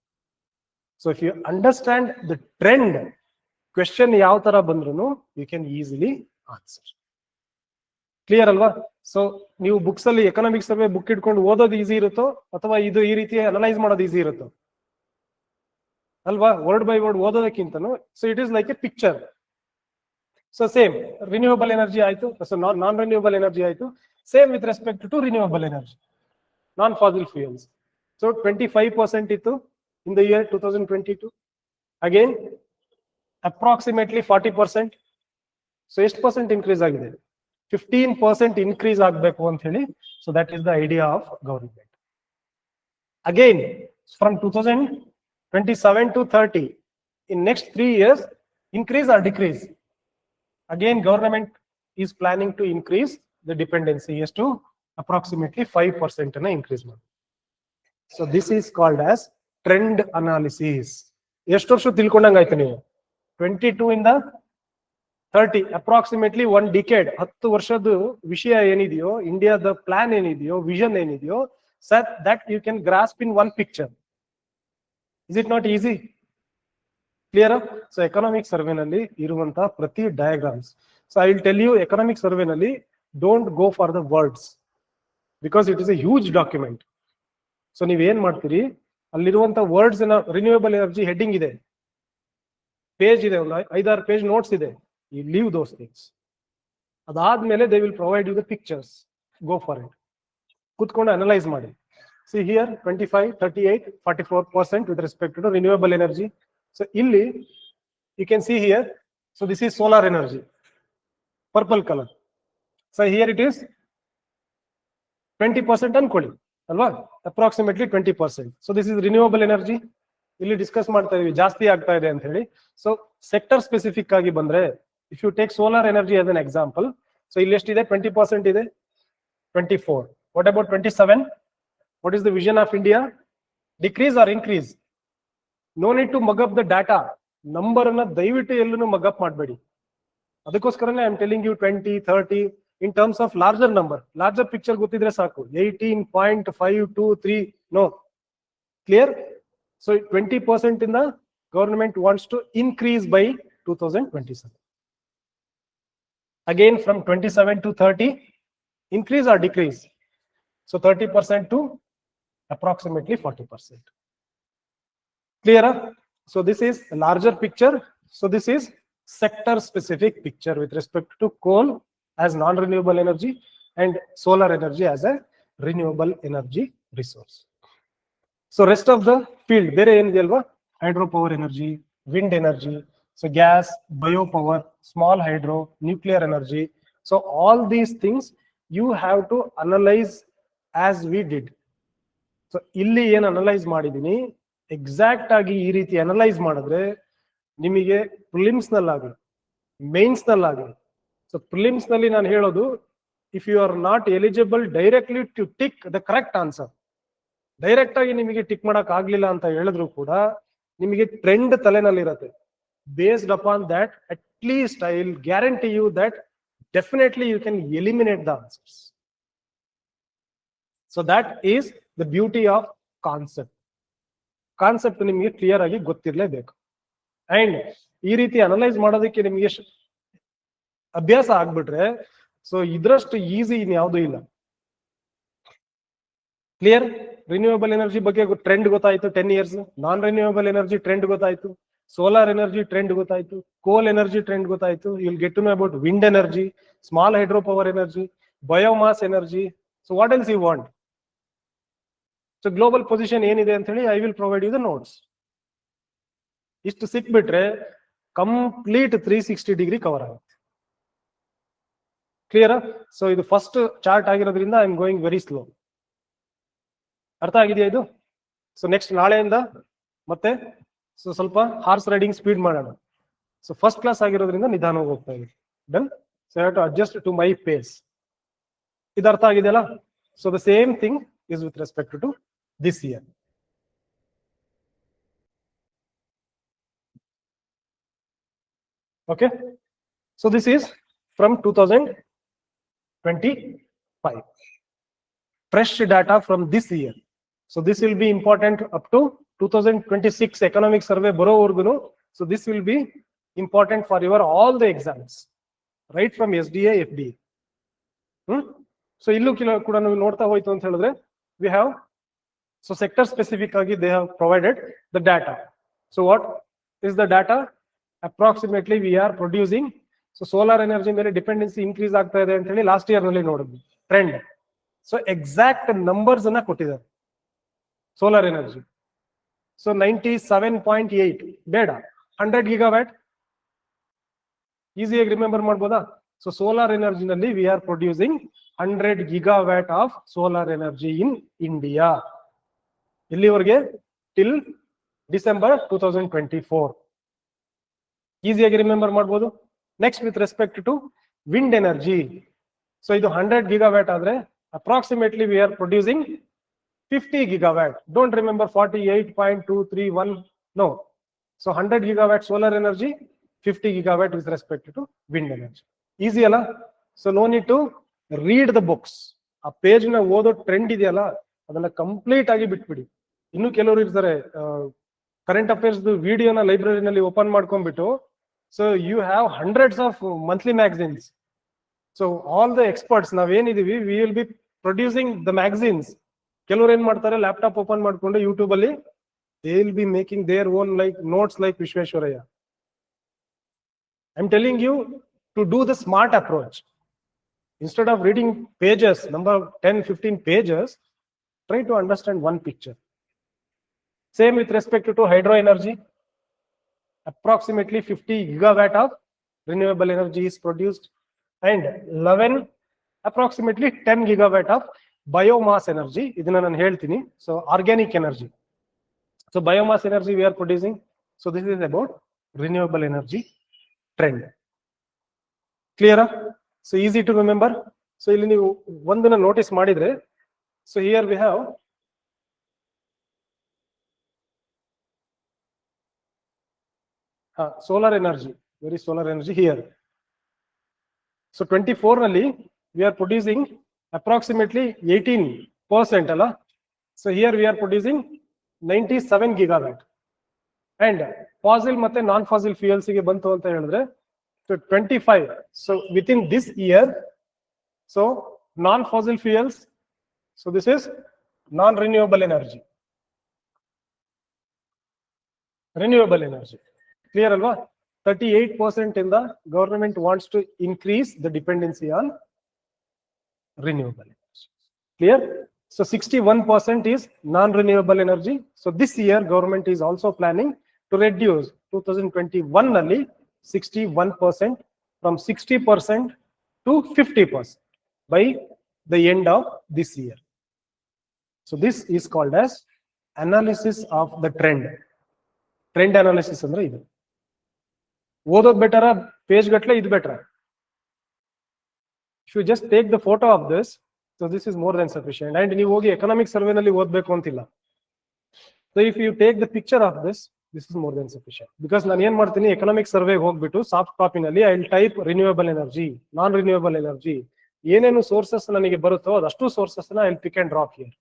So if you understand the trend, question ಯಾವ ತರ ಬಂದ್ರು you can easily answer. Clear ಅಲ್ವಾ? ಸೊ ನೀವು ಬುಕ್ಸ್ ಅಲ್ಲಿ ಎಕನಾಮಿಕ್ಸ್ ಸರ್ವೆ ಬುಕ್ ಇಟ್ಕೊಂಡು ಓದೋದು ಈಸಿ ಇರುತ್ತೋ ಅಥವಾ ಇದು ಈ ರೀತಿ ಅನಲೈಸ್ ಮಾಡೋದು ಈಸಿ ಇರುತ್ತೋ ಅಲ್ವಾ? ವರ್ಡ್ ಬೈ ವರ್ಡ್ ಓದೋದಕ್ಕಿಂತನೂ. So it is like a picture. So same renewable energy ಆಯ್ತು, ಸೊ ನಾನ್ ರಿನ್ಯೂವಬಲ್ ಎನರ್ಜಿ ಆಯ್ತು. Same with respect to renewable energy, non fossil fuels. So 25% ಇತ್ತು in the year 2022. Again approximately 40%. ಸೊ ಎಷ್ಟು percent increase ಆಗಿದೆ? 15% increase ಆಗಬೇಕು ಅಂತ ಹೇಳಿ. So that is the idea of government. Again from 2027 to 30, in next 3 years, increase or decrease? Again government is planning to increase the dependency as to approximately 5% ಅನ್ನ increase ಮಾಡಿ. So this is called as trend analysis. ಎಷ್ಟು ವರ್ಷ ತಿಳ್ಕೊಂಡಂಗ ಆಯ್ತು ನೀವು? 22 ಇಂದ 30, approximately 1 decade, 10 ವರ್ಷದ ವಿಷಯ ಏನಿದೆಯೋ, ಇಂಡಿಯಾದ ಪ್ಲಾನ್ ಏನಿದೆಯೋ, ವಿಷನ್ ಏನಿದೆಯೋ, sir that you can grasp in one picture. Is it not easy? Clear? So economic ಸರ್ವೆನಲ್ಲಿ ಇರುವಂತಹ ಪ್ರತಿ diagrams, so I will tell you, economic ಸರ್ವೆನಲ್ಲಿ don't go for the words because it is a huge document. So ನೀವೇನ್ ಮಾಡ್ತೀರಿ, ಅಲ್ಲಿರುವಂತ words renewable energy heading ಇದೆ, page ಇದೆ, ಒಂದು 5-6 ಪೇಜ್ ನೋಟ್ಸ್ ಇದೆ. You leave those things. ಅದಾದ್ಮೇಲೆ they will provide you the pictures. Go for it. ಕೂತ್ಕೊಂಡು analyse ಮಾಡಿ. See here 25, 38, 44% with respect to renewable energy. So illi you can see here, so this is solar energy, purple color. So here it is 20% ಅನ್ಕೊಳ್ಳಿ ಅಲ್ವಾ, approximately 20%. So this is renewable energy. ಇಲ್ಲಿ discuss ಮಾಡ್ತಾ ಇದೀವಿ ಜಾಸ್ತಿ ಆಗ್ತಾ ಇದೆ ಅಂತ ಹೇಳಿ. ಸೊ ಸೆಕ್ಟರ್ ಸ್ಪೆಸಿಫಿಕ್ ಆಗಿ ಬಂದ್ರೆ, if you take solar energy as an example, so ಇಲ್ಲಿ ಎಷ್ಟಿದೆ? 20% ಇದೆ. 24. What about 27? What is the vision of India? Decrease or increase? No need to mug up the data. Number ಅನ್ನ ದಯವಿಟ್ಟು ಎಲ್ಲೂ ಮಗ್ up ಮಾಡಬೇಡಿ. ಅದಕ್ಕೋಸ್ಕರನೇ I am telling you 20, 30 in terms of larger number. Larger picture ಗೊತ್ತಿದ್ರೆ ಸಾಕು. 18.523. No. Clear? So 20% in the government wants to increase by 2027. Again from 27 to 30, increase or decrease? So 30% to approximately 40%. Clear? So this is a larger picture. So this is sector specific picture with respect to coal as non-renewable energy and solar energy as a renewable energy resource. So rest of the field, ಬೇರೆ ಏನಿದೆ ಅಲ್ವಾ, hydro power energy, wind energy, so gas, bio power, small hydro, nuclear energy. So all these things you have to analyse as we did. So ಇಲ್ಲಿ ಏನು analyse ಮಾಡಿದೀನಿ, exact ಆಗಿ ಈ ರೀತಿ analyse ಮಾಡಿದ್ರೆ ನಿಮಗೆ ಪ್ರಿಲಿಮ್ಸ್ ನಲ್ಲಾಗಲಿ ಮೇನ್ಸ್ ನಲ್ಲಾಗಲಿ. ಸೊ ಪ್ರಿಲಿಮ್ಸ್ ನಲ್ಲಿ ನಾನು ಹೇಳೋದು, if you are not eligible directly to tick the correct answer, direct ಆಗಿ ನಿಮಗೆ ಟಿಕ್ ಮಾಡಕ್ ಆಗ್ಲಿಲ್ಲ ಅಂತ ಹೇಳಿದ್ರು ಕೂಡ ನಿಮಗೆ ಟ್ರೆಂಡ್ ತಲೆನಲ್ಲಿರತ್ತೆ. Based upon that, at least I will guarantee you that definitely you can eliminate the answers. So that is the beauty of concept. Concept ನಿಮಗೆ ಕ್ಲಿಯರ್ ಆಗಿ ಗೊತ್ತಿರಲೇಬೇಕು. ಅಂಡ್ ಈ ರೀತಿ ಅನಲೈಸ್ ಮಾಡೋದಕ್ಕೆ ನಿಮಗೆ ಅಭ್ಯಾಸ ಆಗ್ಬಿಟ್ರೆ, ಸೊ ಇದ್ರಷ್ಟು ಈಸಿ ಇನ್ಯಾವುದೂ ಇಲ್ಲ. ಕ್ಲಿಯರ್? ರಿನ್ಯೂವೇಬಲ್ ಎನರ್ಜಿ ಬಗ್ಗೆ ಟ್ರೆಂಡ್ ಗೊತ್ತಾಯ್ತು, 10 years. Non renewable energy trend ಗೊತ್ತಾಯ್ತು, ಸೋಲಾರ್ ಎನರ್ಜಿ ಟ್ರೆಂಡ್ ಗೊತ್ತಾಯ್ತು, ಕೋಲ್ ಎನರ್ಜಿ ಟ್ರೆಂಡ್ ಗೊತ್ತಾಯ್ತು. You will get to know about wind energy, small hydro power energy, biomass energy. So what else you want? So global position ಏನಿದೆ ಅಂತ ಹೇಳಿ I will provide you the notes. ಇಷ್ಟು ಸಿಕ್ಬಿಟ್ರೆ complete 360 degree cover ಆಗುತ್ತೆ. Clear? So ಇದು first chart ಆಗಿರೋದ್ರಿಂದ I am going very slow. ಅರ್ಥ ಆಗಿದೆಯಾ ಇದು? ಸೊ ನೆಕ್ಸ್ಟ್ ನಾಳೆಯಿಂದ ಮತ್ತೆ ಸೊ ಸ್ವಲ್ಪ ಹಾರ್ಸ್ ರೈಡಿಂಗ್ ಸ್ಪೀಡ್ ಮಾಡೋಣ. ಸೊ ಫಸ್ಟ್ ಕ್ಲಾಸ್ ಆಗಿರೋದ್ರಿಂದ ನಿಧಾನವಾಗಿ ಹೋಗ್ತಾ ಇದೆ. Done? So have to adjust to my pace. ಇದು ಅರ್ಥ ಆಗಿದೆಯಲ್ಲ? So the same thing is with respect to this year. Okay, so this is from 2025, fresh data from this year. So this will be important up to 2026 economic survey ಬರೋವರೆಗೂ. So this will be important for your all the exams, right from SDA, FDA. So ಇಲ್ಲೂ ಕೂಡ ನಾವು ನೋಡ್ತಾ ಹೋಯ್ತು ಅಂತ ಹೇಳಿದ್ರೆ, we have so sector specific ಆಗಿ they have provided the data. So what is the data? Approximately we are producing, so solar energy ಮೇಲೆ dependency increase ಆಗ್ತಾ ಇದೆ ಅಂತ ಹೇಳಿ ಲಾಸ್ಟ್ ಇಯರ್ ನಲ್ಲಿ ನೋಡಿದ್ವಿ ಟ್ರೆಂಡ್. ಸೊ ಎಕ್ಸಾಕ್ಟ್ ನಂಬರ್ಸ್ ಅನ್ನ ಕೊಟ್ಟಿದ್ದಾರೆ ಸೋಲಾರ್ ಎನರ್ಜಿ. ಸೊ 97.8 ಬೇಡ, 100 ಗಿಗಾವ್ಯಾಟ್ ಈಸಿಯಾಗಿ ರಿಮೆಂಬರ್ ಮಾಡ್ಬೋದಾ? ಸೊ ಸೋಲಾರ್ ಎನರ್ಜಿ ನಲ್ಲಿ we are producing 100 gigawatt of solar energy in India. ಇಲ್ಲಿವರೆಗೆ ಟಿಲ್ ಡಿಸೆಂಬರ್ 2024. ಈಸಿಯಾಗಿ ರಿಮೆಂಬರ್ ಮಾಡ್ಬೋದು. Next with respect to wind energy, so ಇದು 100 ಗಿಗಾವ್ಯಾಟ್ ಆದ್ರೆ approximately we are producing 50 gigawatt. Don't remember 48.231. No. So 100 gigawatt solar energy, 50 gigawatt with respect to wind energy. Easy ಅಲ್ಲ? So no need to read the books. ಆ page ನ ಓದೋ trend ಇದೆಯಲ್ಲ, ಅದನ್ನ complete ಆಗಿ ಬಿಟ್ಬಿಡಿ. ಇನ್ನು ಕೆಲವರು ಇರ್ತಾರೆ, ಕರೆಂಟ್ ಅಫೇರ್ಸ್ ವಿಡಿಯೋನ ಲೈಬ್ರರಿನಲ್ಲಿ ಓಪನ್ ಮಾಡ್ಕೊಂಡ್ಬಿಟ್ಟು, so you have hundreds of monthly magazines. So all the experts ನಾವೇನಿದೀವಿ, we will be producing the magazines. ಕೆಲವ್ರು ಏನ್ ಮಾಡ್ತಾರೆ, ಲ್ಯಾಪ್ಟಾಪ್ ಓಪನ್ ಮಾಡ್ಕೊಂಡು ಯೂಟ್ಯೂಬ್ ಅಲ್ಲಿ They will be making their own like notes like Vishweshwaraya. I'm telling you to do the smart approach. Instead of reading pages, number 10, 15 pages, try to understand one picture. Same with respect to hydro energy. Approximately 50 gigawatt of renewable energy is produced, and 11 approximately 10 gigawatt of biomass energy. Idina nanu heltini. So organic energy. So biomass energy we are producing. So this is about renewable energy trend. Clear? So easy to remember. So ಇಲ್ಲಿ ನೀವು ಒಂದನ್ನ notice ಮಾಡಿದ್ರೆ, so here we have solar energy, very solar energy here. So 24 nalli we are producing approximately 18% alla. So here we are producing 97 gigawatt. And fossil ಮತ್ತೆ non fossil fuels ಗೆ ಬಂತು ಅಂತ ಹೇಳಿದ್ರೆ, so 25. So within this year, so non fossil fuels, so this is non renewable energy. Renewable energy. Clear alva? 38% in the government wants to increase the dependency on renewable energy. Clear? So 61% is non-renewable energy. So this year government is also planning to reduce 2021 nalli 61% from 60% to 50% by the end of this year. So this is called as analysis of the trend. Trend analysis andre idu. ಓದೋದು ಬೆಟರ page ಗಟ್ಟಲೆ ಇದು ಬೆಟರ? If you just take the photo of this, so this is more than sufficient. And ನೀವು ಹೋಗಿ economic survey ನಲ್ಲಿ ಓದಬೇಕು ಅಂತಿಲ್ಲ. So if you take the picture of this, this is more than sufficient. Because ನಾನು ಏನ್ ಮಾಡ್ತೀನಿ, economic survey ಹೋಗ್ಬಿಟ್ಟು soft copy ನಲ್ಲಿ I will type renewable energy, non renewable energy, ಏನೇನು ಸೋರ್ಸಸ್ ನನಗೆ ಬರುತ್ತೋ ಅದಷ್ಟು ಸೋರ್ಸಸ್ ನ I will pick and drop here.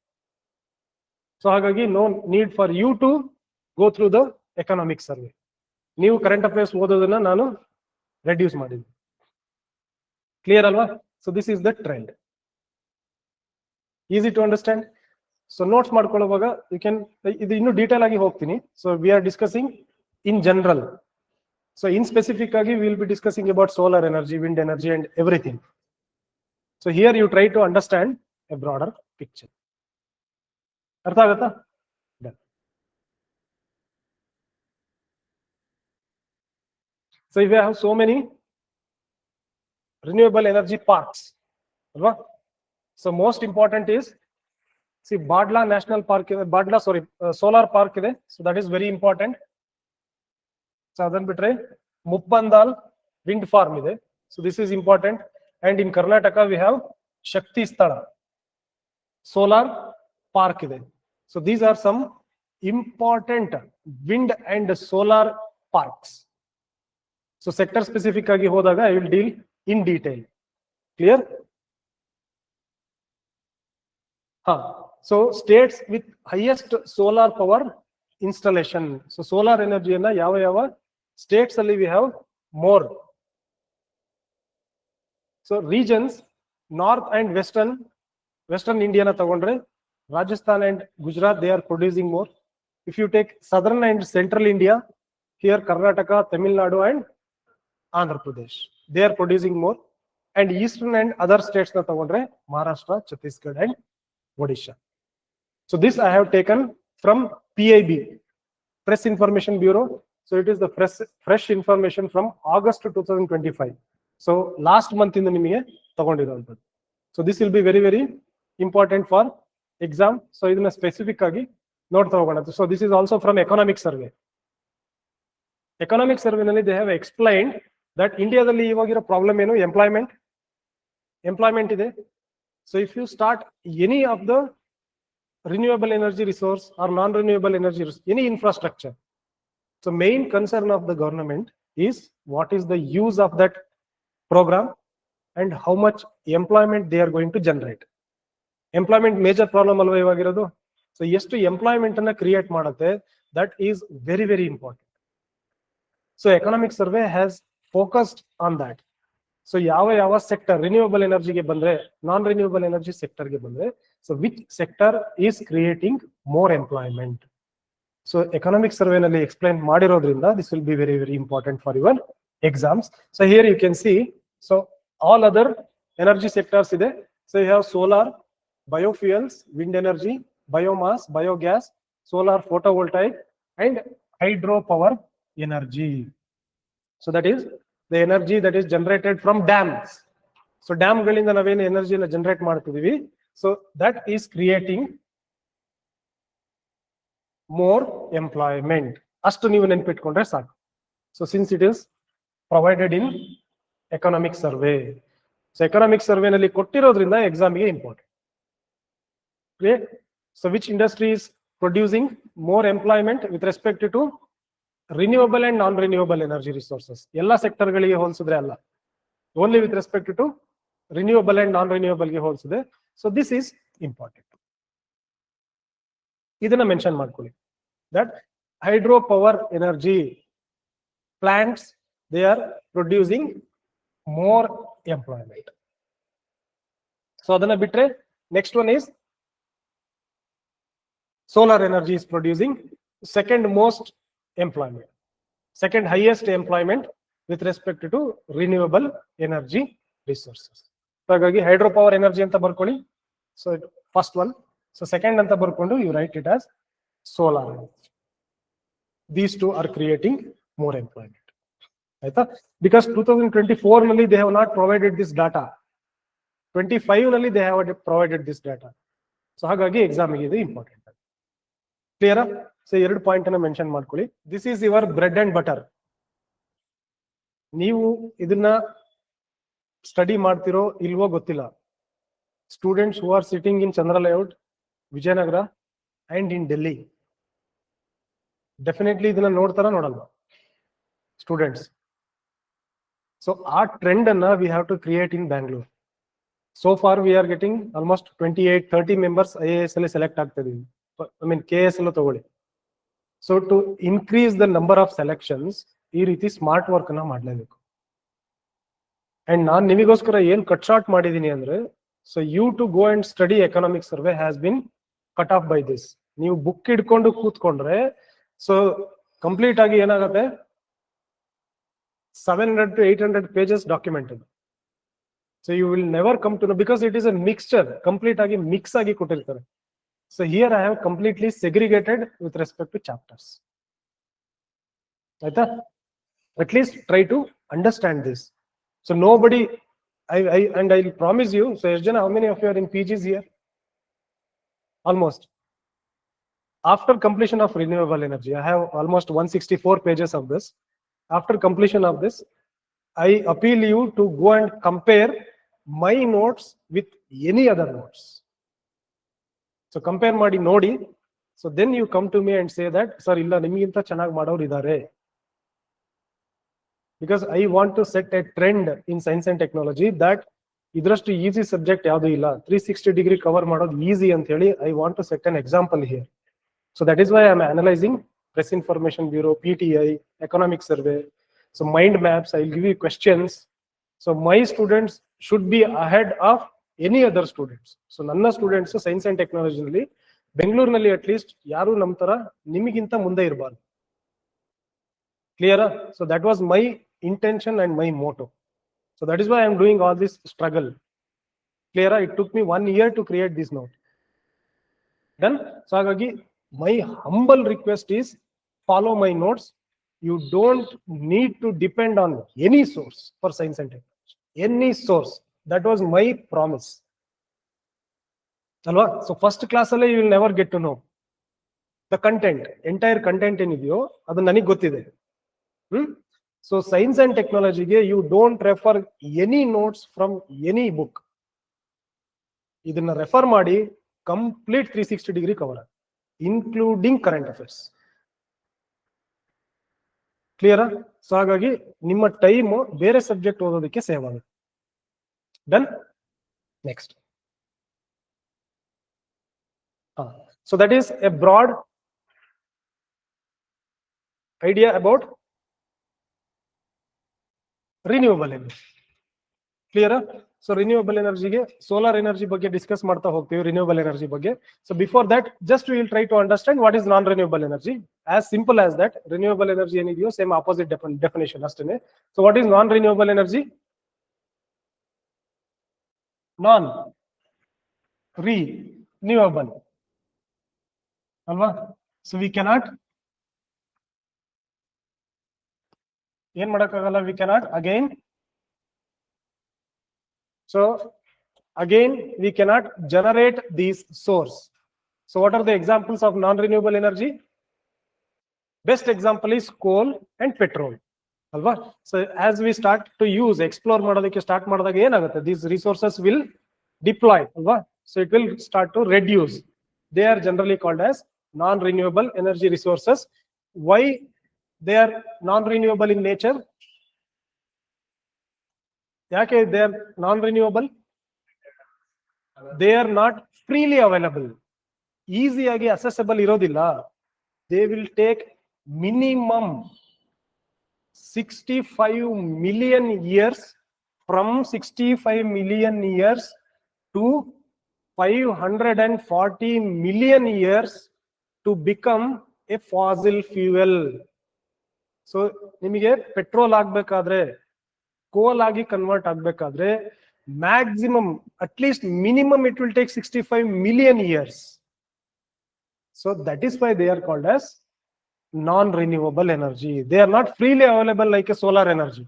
So ಹಾಗಾಗಿ no need for you to go through the economic survey. ನೀವು current affairs ಓದೋದನ್ನ ನಾನು ರೆಡ್ಯೂಸ್ ಮಾಡಿದ್ವಿ. ಕ್ಲಿಯರ್ ಅಲ್ವಾ? So this is the trend. Easy to understand. So notes ಮಾಡ್ಕೊಳ್ಳುವಾಗ you can, ಇದು ಇನ್ನೂ detail ಆಗಿ ಹೋಗ್ತೀನಿ. So we are discussing in general. So in specific ಆಗಿ will be discussing about solar energy, wind energy and everything. So here you try to understand a broader picture. ಅರ್ಥ ಆಗತ್ತಾ? So if you have so many renewable energy parks, right? So most important is, see, Badla National Park, solar park ide, so that is very important. So adan bitre Muppandal wind farm ide, so this is important. And in Karnataka we have Shakti Sthala solar park ide. So these are some important wind and solar parks. So sector specific agi hodaga I will deal in detail. Clear? So states with highest solar power installation. So solar energy na yava states alli we have more. So regions north and western India na tagondre Rajasthan and Gujarat, they are producing more. If you take southern and central India, here Karnataka, Tamil Nadu and Andhra Pradesh, they are producing more. And eastern and other states na tagondre Maharashtra, Chhattisgarh and Odisha. So this I have taken from PIB, Press Information Bureau. So it is the fresh information from August 2025. So last month in the nimige tagondirantadu. So this will be very very important for exam. So idನ್ನ specific agi ನೋಡ್ತಾ ಹೋಗೋಣ. So this is also from economic survey. Economic survey ನಲ್ಲಿ they have explained that ಇಂಡಿಯಾದಲ್ಲಿ ಇವಾಗಿರೋ problem ಏನು, employment ಇದೆ. So if you start any of the renewable energy resource or non-renewable energy resource, any infrastructure, so main concern of the government is what is the use of that program and how much employment they are going to generate. Employment major problem alva ivagirodu. So ಎಷ್ಟು employment ಅನ್ನ create ಮಾಡುತ್ತೆ, that is very very important. So economic survey has focused on that. So ಯಾವ sector renewable ಎನರ್ಜಿಗೆ ಬಂದ್ರೆ, ನಾನ್ renewable energy ಸೆಕ್ಟರ್ಗೆ ಬಂದ್ರೆ, so which sector is creating more employment. So economic survey ನಲ್ಲಿ explain ಮಾಡಿರೋದ್ರಿಂದ this will be very very important for your exams. So here you can see, so all other energy sectors ಇದೆ. So you have solar, biofuels, wind energy, biomass, biogas, solar photovoltaic, and hydropower energy. So that is the energy that is generated from dams. So dam galinda navenu energy na generate ಮಾಡ್ತಿದೀವಿ. So that is creating more employment. ಅಷ್ಟು ನೀವು ನೆನಪಿಟ್ಕೊಂಡ್ರೆ ಸಾಕು. So since it is provided in economic survey, so economic survey ನಲ್ಲಿ ಕೊಟ್ಟಿರೋದ್ರಿಂದ exam ಗೆ important. So which industry is producing more employment with respect to renewable and non-renewable energy resources? ಎಲ್ಲ sector ಗಳಿಗೆ ಹೋಲಿಸಿದ್ರೆ ಅಲ್ಲ, only with respect to renewable and non renewable ಗೆ ಹೋಲಿಸಿದೆ. So this is important. ಇದನ್ನ mention ಮಾಡ್ಕೊಳ್ಳಿ, that hydro power energy plants they are producing more employment. So ಅದನ್ನ ಬಿಟ್ರೆ next one is solar energy is producing second most employment, second highest employment with respect to renewable energy resources. ಹಾಗಾಗಿ hydro power energy ಅಂತ ಬರ್ಕೊಳ್ಳಿ. So first one. So second ಅಂತ ಬರ್ಕೊಂಡು you write it as solar energy. These two are creating more employment. ಆಯ್ತಾ? Because 2024 ನಲ್ಲಿ they have not provided this data, 25 ನಲ್ಲಿ they have provided this data. So ಹಾಗಾಗಿ ಎಕ್ಸಾಮಿಗೆ ಇದು ಇಂಪಾರ್ಟೆಂಟ್. ಕ್ಲಿಯರ್? ಸೊ ಎರಡು point ಅನ್ನ ಮೆನ್ಷನ್ ಮಾಡ್ಕೊಳ್ಳಿ. This is your bread and butter. ನೀವು ಇದನ್ನ ಸ್ಟಡಿ ಮಾಡ್ತಿರೋ ಇಲ್ವೋ ಗೊತ್ತಿಲ್ಲ. Students who are sitting in Chandra layout, Vijayanagar and in Delhi, definitely ಇದನ್ನ ನೋಡ್ತಾರ ನೋಡಲ್ವಾ ಸ್ಟೂಡೆಂಟ್ಸ್? ಸೊ ಆ ಟ್ರೆಂಡ್ ಅನ್ನ we have to create in Bangalore. So far we are getting almost 28-30 members IAS ಅಲ್ಲಿ ಸೆಲೆಕ್ಟ್ ಆಗ್ತಾ ಇದೀವಿ. I mean KS ಅಲ್ಲೂ ತಗೊಳ್ಳಿ. So to increase the number of selections ಈ ರೀತಿ ಸ್ಮಾರ್ಟ್ ವರ್ಕ್ ಅನ್ನ ಮಾಡ್ಲೇಬೇಕು. ಅಂಡ್ ನಾನ್ ನಿಮಗೋಸ್ಕರ ಏನ್ ಕಟ್ ಶಾರ್ಟ್ ಮಾಡಿದೀನಿ ಅಂದ್ರೆ, so you to go and study economic survey has been cut off by this. ನೀವು ಬುಕ್ ಹಿಡ್ಕೊಂಡು ಕೂತ್ಕೊಂಡ್ರೆ ಸೊ ಕಂಪ್ಲೀಟ್ ಆಗಿ ಏನಾಗುತ್ತೆ, 700 to 800 pages ಡಾಕ್ಯುಮೆಂಟ್ ಅದು. So you will never come to know, because it is a mixture, complete ಆಗಿ mix ಆಗಿ ಕೊಟ್ಟಿರ್ತಾರೆ. So here I have completely segregated with respect to chapters. Aita? At least try to understand this. So nobody, and I'll promise you, so Yasjana, how many of you are in PGs here? Almost. After completion of renewable energy, I have almost 164 pages of this. After completion of this, I appeal you to go and compare my notes with any other notes. So compare ಮಾಡಿ ನೋಡಿ. So then you come to me and say that sir ಇಲ್ಲ ನಿಮಗಿಂತ ಚೆನ್ನಾಗಿ ಮಾಡೋರು ಇದ್ದಾರೆ. Because I want to set a trend in science and technology that ಇದರಷ್ಟು easy subject ಯಾವುದು ಇಲ್ಲ, 360 ಡಿಗ್ರಿ ಕವರ್ ಮಾಡೋದು ಈಸಿ ಅಂತ ಹೇಳಿ I want to set an example here. So that is why I am analysing press information bureau, PTI, economic survey, so mind maps. I will give you questions. So my students should be ahead of any other students. So ನನ್ನ students science and ಟೆಕ್ನಾಲಜಿನಲ್ಲಿ ಬೆಂಗಳೂರಿನಲ್ಲಿ at list ಯಾರು ನಮ್ಮ ತರ ನಿಮಗಿಂತ ಮುಂದೆ ಇರಬಾರ್ದು. ಕ್ಲಿಯರಾ? So that was my intention and my motto. So that is why I am doing all this struggle. ಕ್ಲಿಯರಾ? It took me 1 year to create this note. Done? So ಹಾಗಾಗಿ my humble request is follow my notes. You don't need to depend on any source for science and technology, any source. That was my promise. Alva? So first class alle you will never get to know the content, entire content ಏನಿದೆಯೋ ಅದು ನನಗೆ ಗೊತ್ತಿದೆ. So science and technology ಗೆ you don't refer any notes from any book. ಇದನ್ನ refer ಮಾಡಿ complete 360 degree cover, including current affairs. ಕ್ಲಿಯರಾ? So ಹಾಗಾಗಿ ನಿಮ್ಮ ಟೈಮ್ ಬೇರೆ ಸಬ್ಜೆಕ್ಟ್ ಓದೋದಕ್ಕೆ ಸೇವ್ ಆಗುತ್ತೆ. Done? Next. So that is a broad idea about renewable energy. Clear? So renewable energy ge solar energy ಬಗ್ಗೆ discuss ಮಾಡ್ತಾ ಹೋಗ್ತೀವಿ, renewable energy ಬಗ್ಗೆ. So before that, just we will try to understand what is non-renewable energy. As simple as that, renewable energy ಏನಿದೆಯೋ same opposite definition ಅಷ್ಟೇನೆ. So what is non-renewable energy? Non-renewable ಅಲ್ವಾ? So we cannot ಏನ್ ಮಾಡಕ್ಕಾಗಲ್ಲ, we cannot again. So again we cannot generate these source. So what are the examples of non-renewable energy? Best example is coal and petrol alva. So as we start to use explore ಮಾಡೋದಕ್ಕೆ start ಮಾಡಿದಾಗ ಏನಾಗುತ್ತೆ, these resources will deploy alva. So it will start to reduce. They are generally called as non-renewable energy resources. Why they are non-renewable in nature? ಯಾಕೆ they are non-renewable? They are not freely available. Easy ಆಗಿ accessible ಇರೋದಿಲ್ಲ. They will take minimum 65 million years, from 65 million years to 540 million years to become a fossil fuel. So ನಿಮಗೆ petrol ಆಗ್ಬೇಕಾದ್ರೆ, ಕೋಲ್ ಆಗಿ convert ಆಗ್ಬೇಕಾದ್ರೆ maximum, at least minimum, it will take 65 million years. So that is why they are called as non-renewable energy. They are not freely available like a solar energy.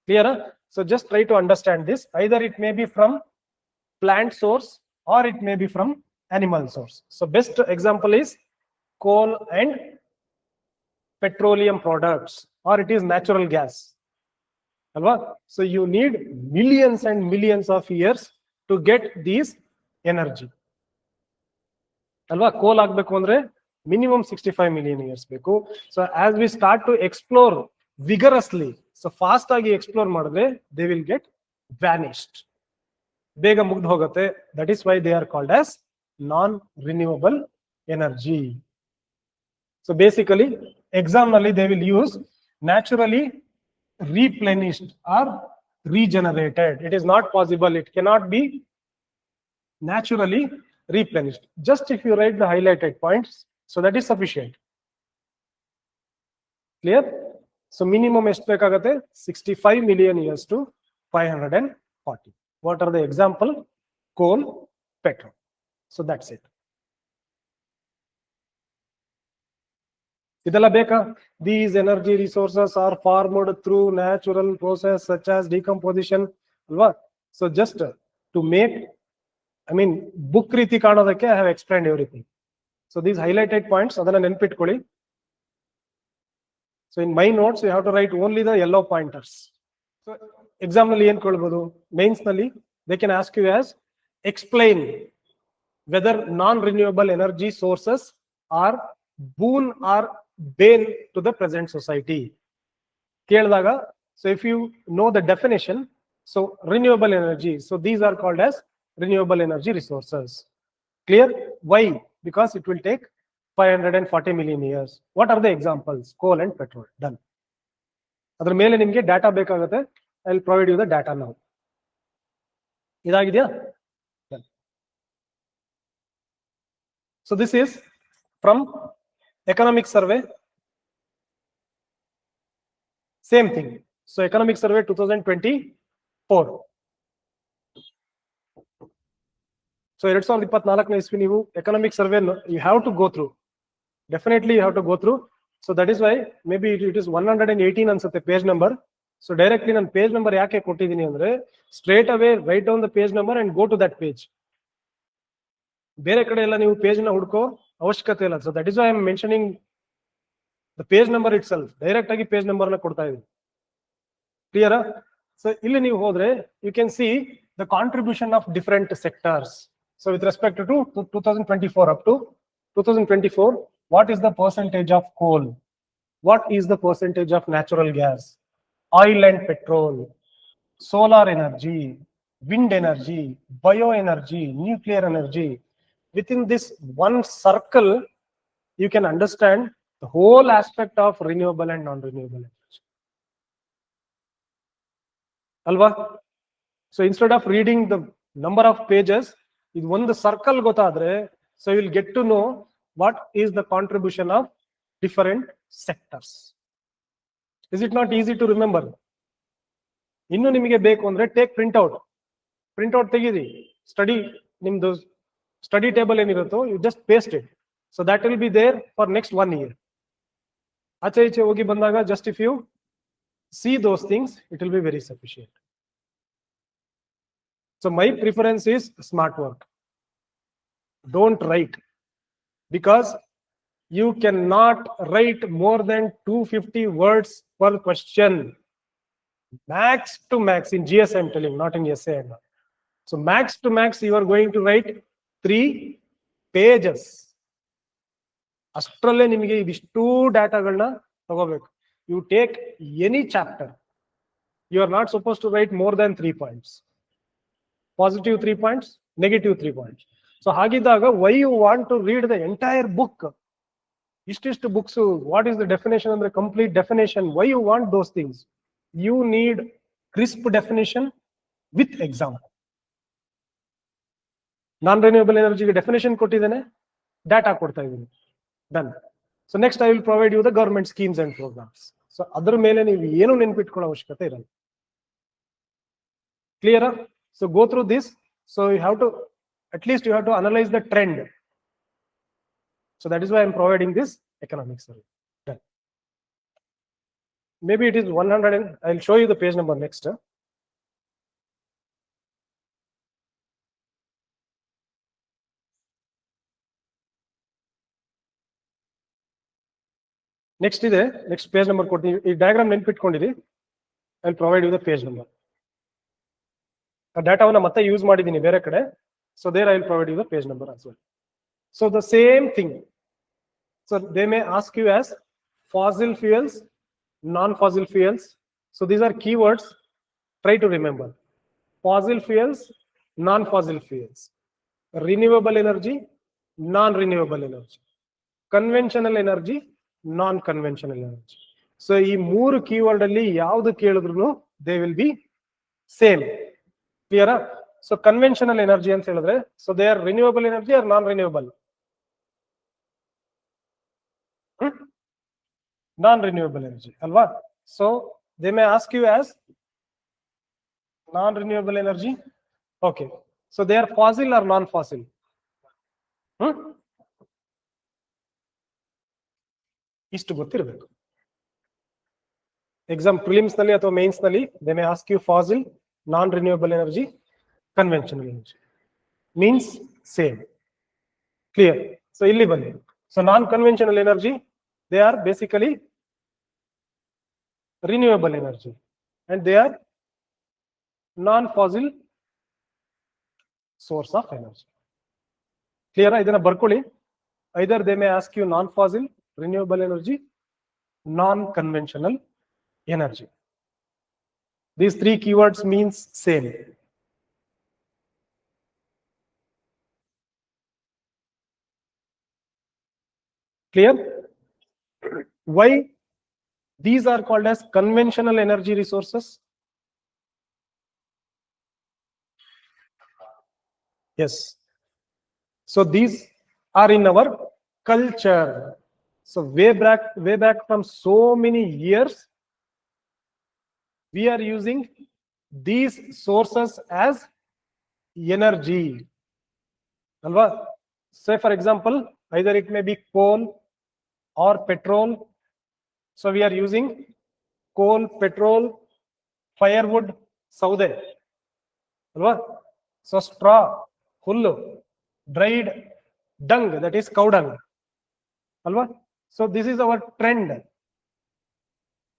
Clear? So just try to understand this. Either it may be from plant source or it may be from animal source. So best example is coal and petroleum products, or it is natural gas. So you need millions and millions of years to get these energy. Coal agbeku andre minimum 65 million years beku. So as we start to explore vigorously, so fast agi explore madre, they will get vanished. Bega mugd hoಗುತ್ತೆ. That is why they are called as non-renewable energy. So basically exam nalli they will use naturally replenished or regenerated. It is not possible. It cannot be naturally replenished. Just if you write the highlighted points, so that is sufficient. Clear? So minimum ಎಷ್ಟು ಬೇಕಾಗುತ್ತೆ? 65 million years to 540. What are the example? Coal, petrol. So that's it. ಇದೆಲ್ಲ ಬೇಕಾ? These energy resources are formed through natural process such as decomposition ಅಲ್ವಾ? So just to make, I mean, book ರೀತಿ ಕಾಣೋದಕ್ಕೆ I have explained everything. So these highlighted points ಅದನ್ನ ನೆನಪಿಟ್ಕೊಳ್ಳಿ. So in my notes you have to write only the yellow pointers. So exam ನಲ್ಲಿ ಏನು ಕೇಳಬಹುದು? Mains ನಲ್ಲಿ they can ask you as explain whether non-renewable energy sources are boon or bane to the present society. ಕೇಳಿದಾಗ, so if you know the definition, so renewable energy, so these are called as renewable energy resources. Clear? Why? Because it will take 540 million years. What are the examples? Coal and petrol. Done. ಅದರ ಮೇಲೆ ನಿಮಗೆ data ಬೇಕಾಗುತ್ತೆ. I will provide you the data now. ಇದಾಗಿದೆಯಾ? Done. So this is from economic survey. Same thing. So economic survey 2024. So 2024 ಇಸ್ವಿ ನೀವು economic survey you have to go through. Definitely you have to go through. So that is why maybe it is 118 ಅನ್ಸುತ್ತೆ page number. So directly ನಾನು page number ಯಾಕೆ ಕೊಟ್ಟಿದ್ದೀನಿ ಅಂದ್ರೆ straight away write down the page number and go to that page. ಬೇರೆ ಕಡೆ ಎಲ್ಲ ನೀವು page ನ ಹುಡುಕೋ ಅವಶ್ಯಕತೆ ಇಲ್ಲ. So that is why I am mentioning the page number itself. Direct ಆಗಿ page number ನ ಕೊಡ್ತಾ ಇದ್ದೀನಿ. Clear? So ಇಲ್ಲಿ ನೀವು ಹೋದ್ರೆ you can see the contribution of different sectors. So with respect to 2024 up to 2024, what is the percentage of coal? What is the percentage of natural gas, oil and petrol, solar energy, wind energy, bioenergy, nuclear energy? Within this one circle, you can understand the whole aspect of renewable and non-renewable energy. ಅಲ್ವಾ? So instead of reading the number of pages, ಇದು ಒಂದು circle ಗೊತ್ತಾದ್ರೆ, so you will get to know what is the contribution of different sectors. Is it not easy to remember? ಇನ್ನು ನಿಮಗೆ ಬೇಕು ಅಂದ್ರೆ take printout ತೆಗೀರಿ, study ನಿಮ್ದು study table ಏನಿರುತ್ತೋ you just paste it, so that will be there for next 1 year. ಆಚೆ ಈಚೆ ಹೋಗಿ ಬಂದಾಗ just if you see those things it will be very sufficient. So my preference is smart work. Don't write, because you cannot write more than 250 words per question. Max to max in GS I'm telling, not in essay. So max to max you are going to write 3 pages. ಅಷ್ಟರಲ್ಲೇ ನಿಮಗೆ ಇದಿಷ್ಟು ಡಾಟಾಗಳನ್ನ ತಗೋಬೇಕು. You take any chapter, you are not supposed to write more than 3 points. Positive 3 points, negative 3 points. So ಹಾಗಿದ್ದಾಗ why you want to read the entire book? ಇಷ್ಟಿಷ್ಟು books, what is the definition ಅಂದ್ರೆ complete definition? Why you want those things? You need crisp definition with example. Non renewable ಎನರ್ಜಿಗೆ definition ಕೊಟ್ಟಿದ್ದೇನೆ, data ಕೊಡ್ತಾ ಇದ್ದೀನಿ, done. So next I will provide you the government schemes and programmes. So ಅದ್ರ ಮೇಲೆ ನೀವು ಏನು ನೆನ್ಪಿಟ್ಕೊಳ್ಳೋ ಅವಶ್ಯಕತೆ ಇರಲ್ಲ. ಕ್ಲಿಯರಾ? So go through this. So you have to, at least you have to analyze the trend. So that is why I am providing this economic survey. Done. Maybe it is 100 and I'll show you the page number next. Next is next page number. This diagram ನೆನ್ಪಿಟ್ಕೊಂಡಿರಿ. I'll provide you the page number. ಡಾಟಾವನ್ನು ಮತ್ತೆ use ಮಾಡಿದ್ದೀನಿ ಬೇರೆ ಕಡೆ, so there I will provide you the page number as well. So the same thing, so they may ask you as fossil fuels, non-fossil fuels. So these are keywords, try to remember. Fossil fuels, non-fossil fuels, renewable energy, non-renewable energy, conventional energy, non-conventional energy. So ಈ 3 keyword ಅಲ್ಲಿ ಯಾವುದು ಕೇಳಿದ್ರು they will be same. Clear? So conventional energy ಅಂತ ಹೇಳಿದ್ರೆ, so they are renewable energy or non-renewable? Non-renewable energy, alva? So they may ask you as non-renewable energy. Okay, so they are fossil or non-fossil? ಇಷ್ಟು ಗೊತ್ತಿರಬೇಕು. Exam prelims ನಲ್ಲಿ ಅಥವಾ mains ನಲ್ಲಿ they may ask you fossil, non-renewable energy, conventional energy, means same. Clear? So illi bandi, so non-conventional energy, they are basically renewable energy and they are non-fossil source of energy. Clear? Idana barkoli, either they may ask you non-fossil, renewable energy, non-conventional energy. These 3 keywords means same. Clear? Why these are called as conventional energy resources? Yes. So these are in our culture. So way back from so many years, we are using these sources as energy. Alva? Say for example, either it may be coal or petrol. So we are using coal, petrol, firewood, saude. Alva? So straw, hullu, dried dung, that is cow dung. Alva? So this is our trend.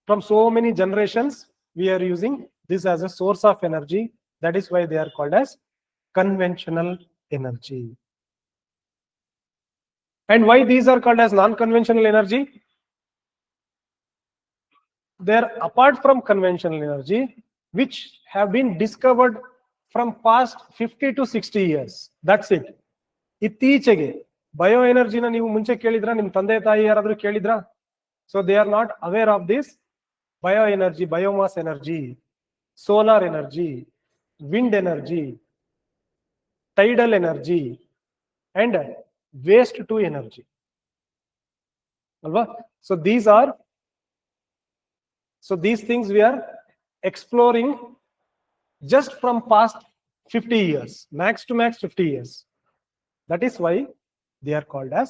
From so many generations, we are using this as a source of energy. That is why they are called as conventional energy. And why these are called as non-conventional energy? They are apart from conventional energy, which have been discovered from past 50 to 60 years. That's it. ಇತ್ತೀಚೆಗೆ bio ಎನರ್ಜಿನ ನೀವು ಮುಂಚೆ ಕೇಳಿದ್ರಾ, ನಿಮ್ಮ ತಂದೆ ತಾಯಿ ಯಾರಾದ್ರೂ ಕೇಳಿದ್ರಾ? So they are not aware of this bioenergy, biomass energy. solar energy, wind energy, tidal energy, and waste to energy. So these things we are exploring just from past 50 years, max to max 50 years. That is why they are called as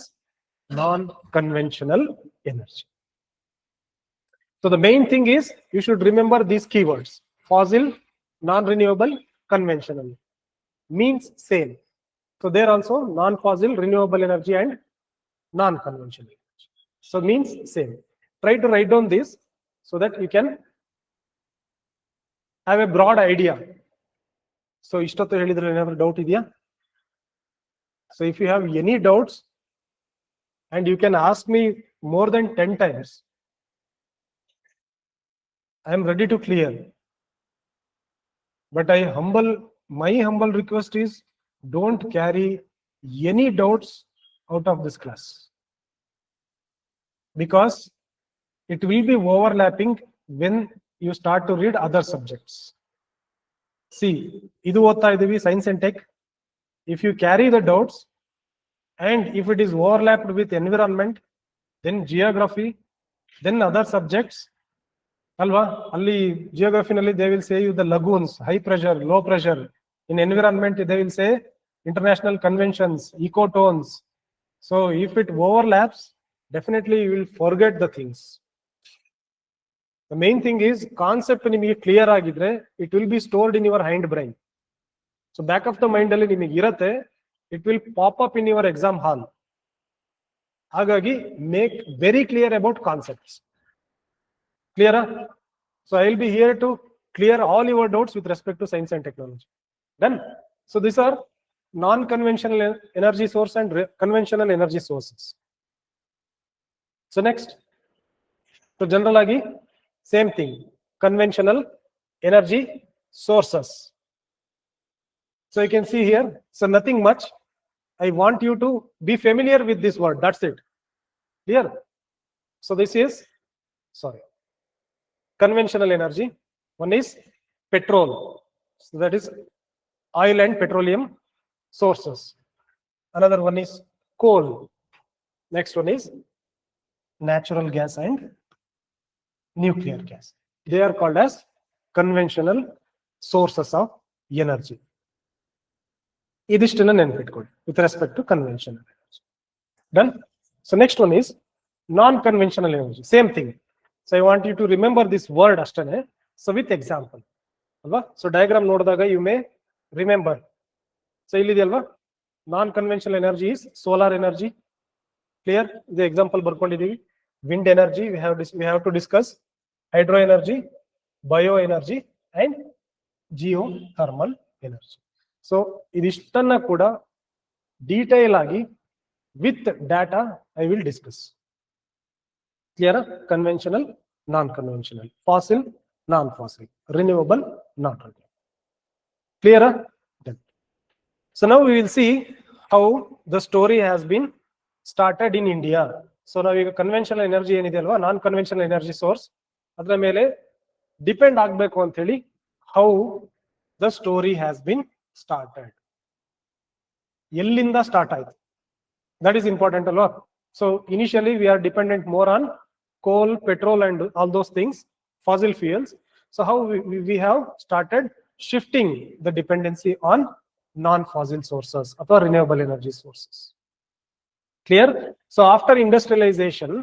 non-conventional energy. So the main thing is you should remember these keywords: fossil, non-renewable, conventional. Means same. So there also non-fossil, renewable energy and non-conventional energy. So means same. Try to write down this so that you can have a broad idea. So ಇಷ್ಟೊತ್ತು ಹೇಳಿದ್ರೆ ಏನಾದರೂ doubt ಇದೆಯಾ? So if you have any doubts, and you can ask me more than 10 times, I am ready to clear. But my humble request is, don't carry any doubts out of this class, because it will be overlapping when you start to read other subjects. See, idu otta idivi science and tech. If you carry the doubts, and if it is overlapped with environment, then geography, then other subjects, alva, alli geography nalli they will say you the lagoons, high pressure, low pressure. In environment they will say international conventions, ecotones. So if it overlaps, definitely you will forget the things. The main thing is concept nimage clear agidre, it will be stored in your hind brain. So back of the mind alli nimage irutte, it will pop up in your exam hall. Hagagi make very clear about concepts. Clear? So I will be here to clear all your doubts with respect to science and technology. Done? So these are non-conventional energy source and conventional energy sources. So next, so general agi same thing, conventional energy sources. So you can see here, so nothing much. I want you to be familiar with this word, that's it. Clear? So this is, sorry, conventional energy. One is petrol, so that is oil and petroleum sources. Another one is coal. Next one is natural gas and nuclear gas. They are called as conventional sources of energy. Idishtana nenpitkolli with respect to conventional energy. Done? So next one is non-conventional energy. Same thing. So I want you to remember this word ashtane. So with example. Alva? So diagram nodidaga you may remember. So illide alva? Non-conventional energy is solar energy. Clear? The example barkondidivi. Wind energy we have to discuss. Hydro energy, bioenergy and geothermal energy. So idishtana kuda detail agi with data I will discuss. Clear? Conventional, non-conventional, fossil, non-fossil, renewable, not renewable. Clear? So now we will see how the story has been started in India. So now ಈಗ conventional energy ಏನಿದೆ ಅಲ್ವಾ, non-conventional energy source, ಅದರ ಮೇಲೆ depend ಆಗಬೇಕು ಅಂತ ಹೇಳಿ how the story has been started. ಎಲ್ಲಿಂದ start ಆಯ್ತು, that is important ಅಲ್ವಾ. So initially we are dependent more on coal, petrol and all those things, fossil fuels. So how we have started shifting the dependency on non-fossil sources or renewable energy sources. Clear? So after industrialization,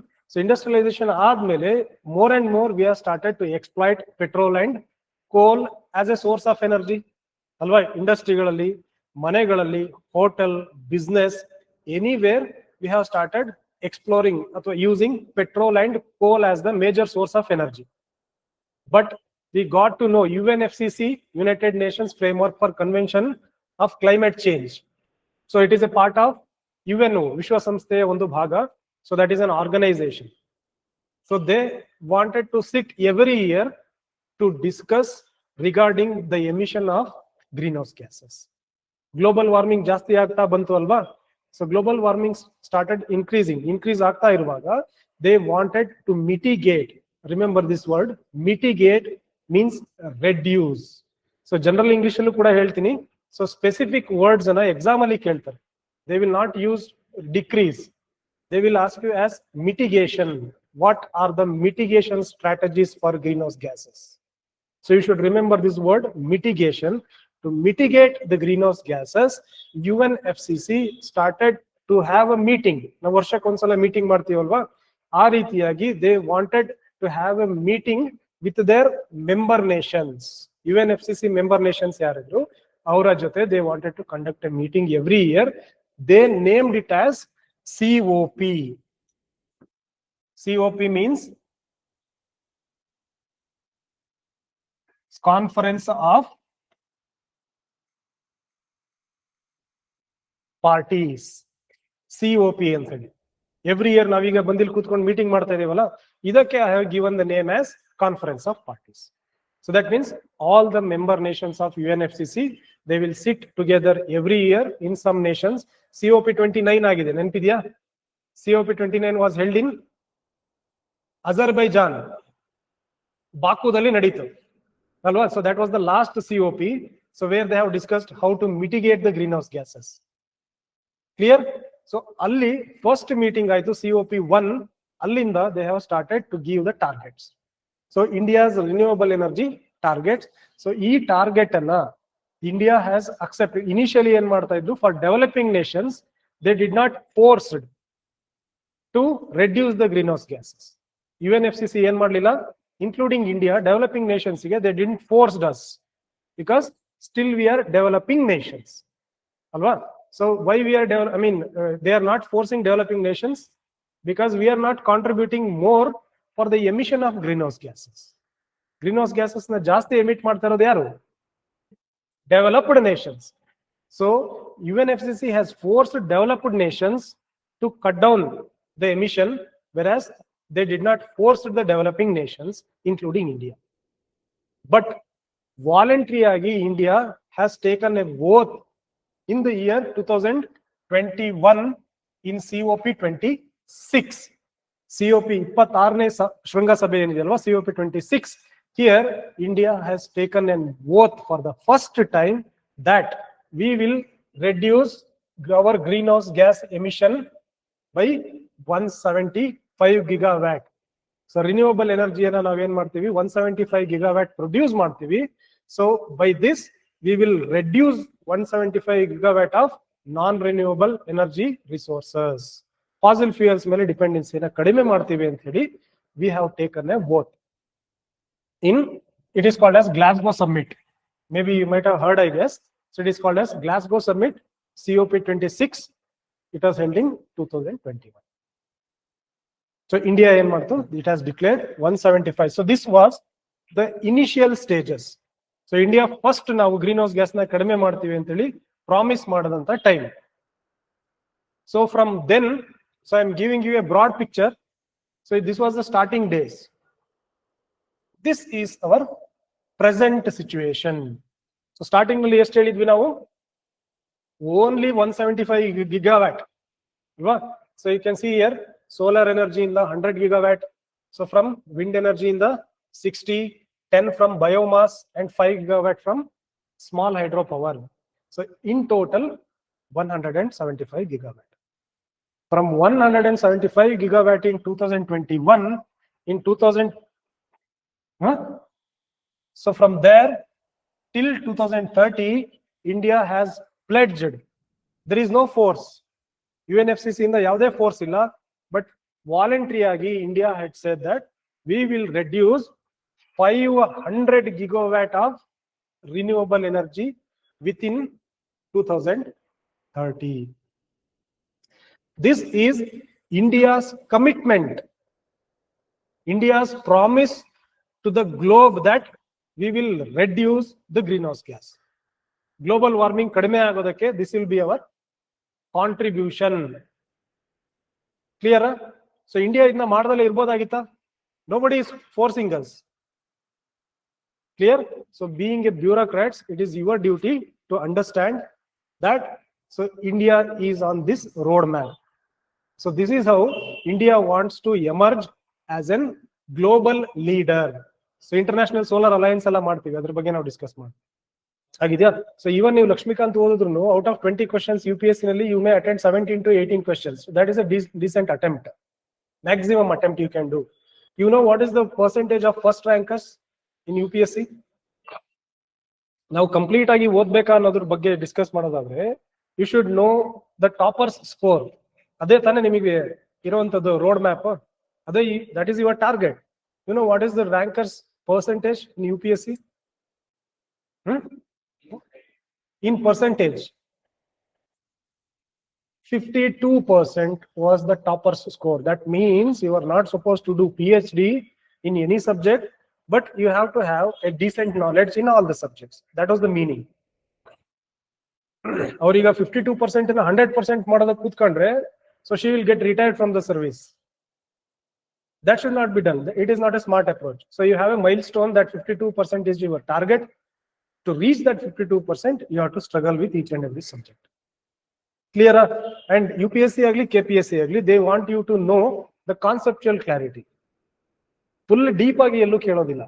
ಆದ್ಮೇಲೆ more and more we have started to exploit petrol and coal as a source of energy. ಅಲ್ವಾ? ಇಂಡಸ್ಟ್ರಿಗಳಲ್ಲಿ, ಮನೆಗಳಲ್ಲಿ, hotel, business, anywhere we have started exploring ಅಥವಾ using petrol and coal as the major source of energy. But we got to know UNFCCC, United Nations Framework for Convention of Climate Change. So it is a part of UNO, Vishwa Samsthe ಒಂದು ಭಾಗ. So that is an organization. So they wanted to sit every year to discuss regarding the emission of greenhouse gases. Global warming ಜಾಸ್ತಿ ಆಗ್ತಾ ಬಂತು ಅಲ್ವಾ. So global warming started increase ಆಗ್ತಾ ಇರುವಾಗ they wanted to mitigate, remember this word, mitigate means reduce. So general English allu kuda heltini. So specific words ana exam alli keltare. They will not use decrease. They will ask you as mitigation. What are the mitigation strategies for greenhouse gases? So you should remember this word mitigation. To mitigate the greenhouse gases, UNFCC started to have a meeting. Now ವರ್ಷಕ್ಕೊಂದ್ಸಲ meeting ಮಾಡ್ತೀವಲ್ವಾ, ಆ ರೀತಿಯಾಗಿ they wanted to have a meeting with their member nations. UNFCC member nations ಯಾರಿದ್ರು ಅವರ ಜೊತೆ they wanted to conduct a meeting every year. They named it as COP. COP means Conference of Parties. COP ಅಂತ ಹೇಳಿ. Every year ನಾವೀಗ ಬಂದಿಲ್ ಕೂತ್ಕೊಂಡು meeting ಮಾಡ್ತಾ ಇದೀವಲ್ಲ, ಇದಕ್ಕೆ I have given the name as Conference of Parties. So that means all the member nations of UNFCC, they will sit together every year. In some nations COP 29 ಆಗಿದೆ, ನೆನಪಿದೆಯಾ? COP 29 was held in Azerbaijan, ಬಾಕುದಲ್ಲಿ ನಡೀತು ಅಲ್ವಾ? So that was the last COP, so where they have discussed how to mitigate the greenhouse gases. Clear? So ಅಲ್ಲಿ first meeting ಆಯ್ತು COP1. ಅಲ್ಲಿಂದ they have started to give the targets. So India's renewable energy targets. So ಈ target ಅನ್ನ India has accepted. Initially ಏನ್ ಮಾಡ್ತಾ ಇದ್ರು, for developing nations they did not forced to reduce the greenhouse gases. UNFCC ಏನ್ ಮಾಡಲಿಲ್ಲ, including India, developing nations ಗೆ they didn't force us, because still we are developing nations alwa. So why we are they are not forcing developing nations, because we are not contributing more for the emission of greenhouse gases. Greenhouse gases na ಜಾಸ್ತಿ emit ಮಾಡ್ತಾ ಇರೋದು ಯಾರು? Developed nations. So UNFCC has forced developed nations to cut down the emission, whereas they did not force the developing nations, including India. But voluntarily India has taken a oath in the year 2021 in COP 26. COP 26ನೇ ಶೃಂಗಸಭೆ ಏನಿದೆ ಅಲ್ವಾ, COP 26. Here India has taken an oath for the first time that we will reduce our greenhouse gas emission by 175 gigawatt. So renewable energy ಅನ್ನ ನಾವೇನ್ ಮಾಡ್ತೀವಿ, 175 gigawatt produce ಮಾಡ್ತೀವಿ. So by this we will reduce 175 gigawatt of non-renewable energy resources. Fossil fuels ಮೇಲೆ ಡಿಪೆಂಡೆನ್ಸಿನ ಕಡಿಮೆ ಮಾಡ್ತೀವಿ ಅಂತ ಹೇಳಿ we have taken a vote. It is called as Glasgow Summit. Maybe you might have heard, I guess. So it is called as Glasgow Summit, COP 26. It was held in 2021. So India ಏನ್ ಮಾಡ್ತು, it has declared 175. So this was the initial stages. So India first ನಾವು greenhouse gas ನ ಕಡಿಮೆ ಮಾಡ್ತೀವಿ ಅಂತ ಹೇಳಿ promise ಮಾಡದಂತ time. So from then, so I am giving you a broad picture. So this was the starting days. This is our present situation. So starting ನಲ್ಲಿ ಎಷ್ಟು ಹೇಳಿದ್ವಿ ನಾವು, only 175 gigawatt ಅಲ್ವಾ? So you can see here solar energy in the 100 gigawatt. So from wind energy in the 60, 10 from biomass and 5 gigawatt from small hydropower. So in total 175 gigawatt. From 175 gigawatt in 2021, in 2000, so from there till 2030, India has pledged. There is no force. UNFCC in the ಯಾವುದೇ force ಇಲ್ಲ, but voluntarily India had said that we will reduce 500 gigawatt of renewable energy within 2030. This is India's commitment, India's promise to the globe that we will reduce the greenhouse gas. Global warming ಕಡಿಮೆ ಆಗೋದಕ್ಕೆ this will be our contribution. Clear? So India ಇದನ್ನ ಮಾಡದಲ್ಲೇ ಇರಬಹುದಾಗಿತ್ತಾ? Nobody is forcing us. Clear? So being a bureaucrat, it is your duty to understand that so India is on this roadmap. So this is how India wants to emerge as a global leader. So international solar alliance ಎಲ್ಲ ಮಾಡ್ತೀವಿ, ಅದ್ರ ಬಗ್ಗೆ ನಾವು discuss ಮಾಡ್ತೀವಿ. ಆಗಿದೆಯಾ? So ಇವನ್ ನೀವು ಲಕ್ಷ್ಮೀಕಾಂತ್ ಓದಿದ್ರು out of 20 questions UPSC ನಲ್ಲಿ you may attend 17 to 18 questions. That is a decent attempt. Maximum attempt you can do. You know what is the percentage of first rankers in UPSC? ನಾವು complete ಆಗಿ ಓದ್ಬೇಕಾ ಅನ್ನೋದ್ರ ಬಗ್ಗೆ discuss ಮಾಡೋದಾದ್ರೆ you should know the toppers score. ಅದೇ ತಾನೇ ನಿಮಗೆ ಇರುವಂತದ್ದು ರೋಡ್ ಮ್ಯಾಪ್. ಅದೇ that is your target. You know what is the rankers percentage in UPSC? In percentage, 52% was the topper's score. That means you are not supposed to do PhD in any subject, but you have to have a decent knowledge in all the subjects. That was the meaning. Avariga 52% in 100% ಮಾಡೋದಕ್ಕೆ ಕೂತ್ಕೊಂಡ್ರೆ, so she will get retired from the service. That should not be done. It is not a smart approach. So you have a milestone that 52% is your target. To reach that 52%, you have to struggle with each and every subject. Clear? And UPSC agli, KPSC agli, they want you to know the conceptual clarity. Full deep agi ellu kelodilla.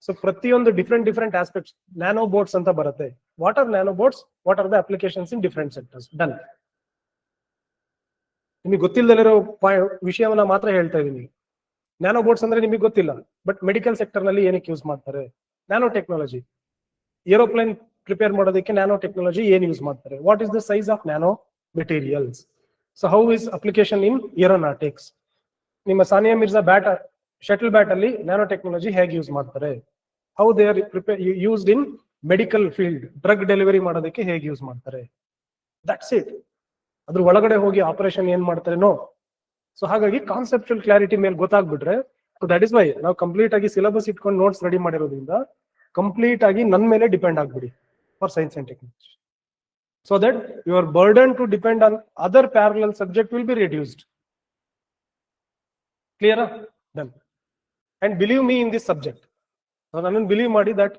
So ಪ್ರತಿಯೊಂದು different aspects. Nanobots anta ಬರುತ್ತೆ. What are nanobots? What are the applications in different sectors? Done. ನಿಮಗೆ ಗೊತ್ತಿಲ್ಲದಿರೋ ವಿಷಯವನ್ನ ಮಾತ್ರ ಹೇಳ್ತಾ ಇದೀನಿ. ನ್ಯಾನೋಬೋಟ್ಸ್ ಅಂದ್ರೆ ನಿಮಗೆ ಗೊತ್ತಿಲ್ಲ, ಬಟ್ ಮೆಡಿಕಲ್ ಸೆಕ್ಟರ್ ನಲ್ಲಿ ಏನಕ್ಕೆ ಯೂಸ್ ಮಾಡ್ತಾರೆ? Nanotechnology. ಏರೋಪ್ಲೇನ್ ಪ್ರಿಪೇರ್ ಮಾಡೋದಕ್ಕೆ ನ್ಯಾನೋ ಟೆಕ್ನಾಲಜಿ ಏನ್ ಯೂಸ್ ಮಾಡ್ತಾರೆ? What is the size of nanomaterials? So how is application in aeronautics? ನಿಮ್ಮ Sania Mirza bat, shuttle bat ಅಲ್ಲಿ ನ್ಯಾನೋ ಟೆಕ್ನಾಲಜಿ ಹೇಗೆ ಯೂಸ್ ಮಾಡ್ತಾರೆ? How they are used in medical field, drug delivery ಮಾಡೋದಕ್ಕೆ ಹೇಗೆ use ಮಾಡ್ತಾರೆ? That's it. ಅದ್ರ ಒಳಗಡೆ ಹೋಗಿ ಆಪರೇಷನ್ ಏನ್ ಮಾಡ್ತಾರೆ ನೋ. ಸೊ ಹಾಗಾಗಿ ಕಾನ್ಸೆಪ್ಚುಯಲ್ ಕ್ಲಾರಿಟಿ ಮೇಲೆ ಗೊತ್ತಾಗ್ಬಿಟ್ರೆ, ಸೊ ದಟ್ ಇಸ್ ವೈ ನಾವು ಕಂಪ್ಲೀಟ್ ಆಗಿ ಸಿಲೆಬಸ್ ಇಟ್ಕೊಂಡು ನೋಟ್ಸ್ ರೆಡಿ ಮಾಡಿರೋದ್ರಿಂದ ಕಂಪ್ಲೀಟ್ ಆಗಿ ನನ್ನ ಮೇಲೆ ಡಿಪೆಂಡ್ ಆಗ್ಬಿಡಿ for science and technology, so that your burden to depend on other parallel subject will be reduced. Clear? Done. And believe me in this subject. ನನ್ನನ್ನು believe ಮಾಡಿ that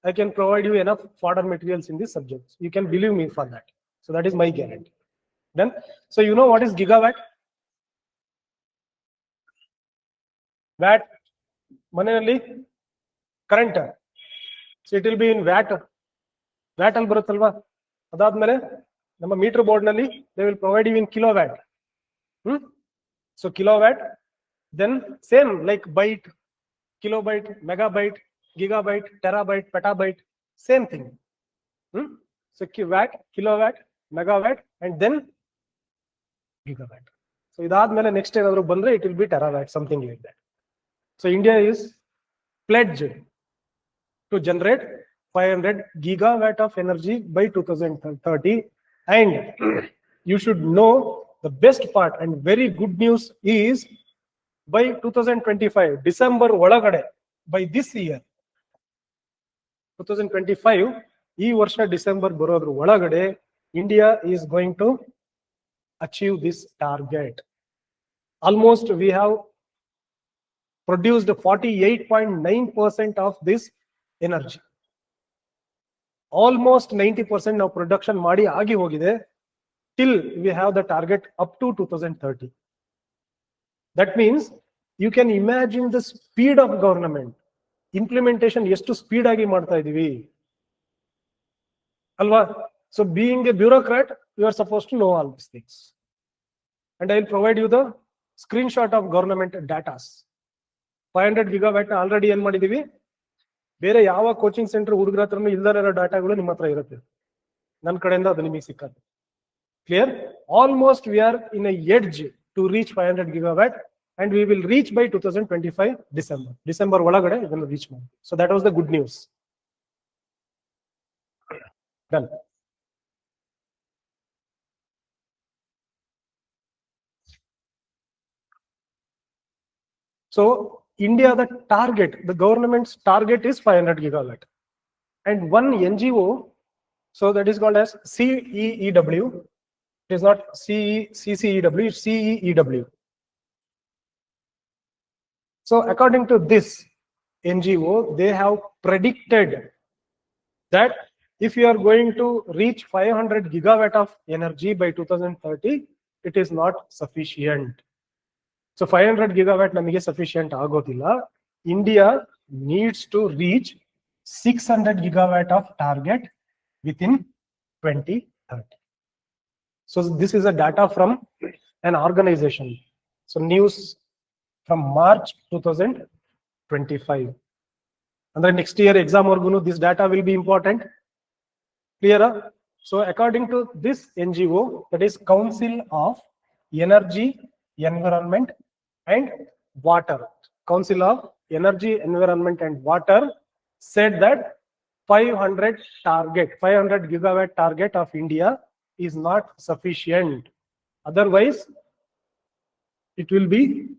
I can provide you enough fodder materials in this subject. You can believe me for that. So that is my guarantee. Done. So you know what is gigawatt? Watt ಮನೆಯಲ್ಲಿ current, so it will be in watt. Watt ಅಲ್ಲಿ ಬರುತ್ತಲ್ವಾ? ಅದಾದ್ಮೇಲೆ ನಮ್ಮ meter board ನಲ್ಲಿ they will provide you in kilowatt. So kilowatt, then same like byte, kilobyte, megabyte, gigabyte, terabyte, petabyte, same thing. So watt, kilowatt, megawatt and then gigawatt. So ಇದಾದ್ಮೇಲೆ next ಏನಾದ್ರು ಬಂದ್ರೆ it will be terawatt, something like that. So India is pledged to generate 500 gigawatt of energy by 2030, and you should know the best part and very good news is by 2025 December ಒಳಗಡೆ, by this year 2025 ಈ ವರ್ಷ December ಬರೋದ್ರ ಒಳಗಡೆ India is going to achieve this target. Almost we have produced 48.9% of this energy. Almost 90% now production ಮಾಡಿ ಆಗಿ ಹೋಗಿದೆ. Till we have the target up to 2030. That means you can imagine the speed of government implementation. ಎಷ್ಟು speed ಆಗಿ ಮಾಡ್ತಾ ಇದೀವಿ ಅಲ್ವಾ? So being a bureaucrat, you are supposed to know all these things. And I will provide you the screenshot of government data. 500 gigawatt already ಏನ್ ಮಾಡಿದೀವಿ. ಬೇರೆ ಯಾವ coaching centre ಹುಡುಗರ ಹತ್ರನೂ ಇಲ್ಲದಿರೋ ಡಾಟಾಗಳು ನಿಮ್ಮ ಹತ್ರ ಇರುತ್ತೆ. ನನ್ನ ಕಡೆಯಿಂದ ಅದು ನಿಮಗೆ ಸಿಕ್ಕತ್ತೆ. Clear? Almost we are in a edge to reach 500 gigawatt and we will reach by 2025 December ಒಳಗಡೆ ಇದನ್ನು ರೀಚ್ ಮಾಡಿ. So that was the good news. Done. So India, the target, the government's target is 500 gigawatt, and one NGO, so that is called as CEEW. It is not CCEW, it's CEEW. So according to this NGO, they have predicted that if you are going to reach 500 gigawatt of energy by 2030, it is not sufficient. So 500 gigawatt ನಮಗೆ sufficient ಆಗೋದಿಲ್ಲ. India needs to reach 600 gigawatt of target within 2030. So this is a data from an organization. So news from March 2025. And then next year exam orgunu, this data will be important. Clear? So according to this NGO, that is Council of Energy, Environment and Water. Council of Energy, Environment and Water said that 500 gigawatt target of India is not sufficient. Otherwise, it will be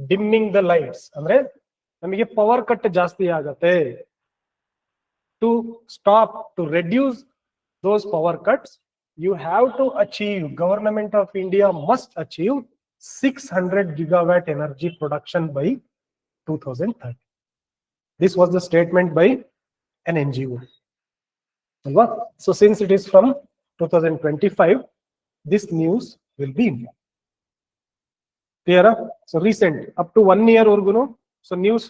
dimming the lights. Andre ನಮಗೆ power cut ಜಾಸ್ತಿ ಆಗುತ್ತೆ. To stop, to reduce those power cuts, you have to achieve, government of India must achieve 600 gigawatt energy production by 2030. This was the statement by an NGO. So since it is from 2025, this news will be in. Clear? So recent, up to 1 year orguno, so news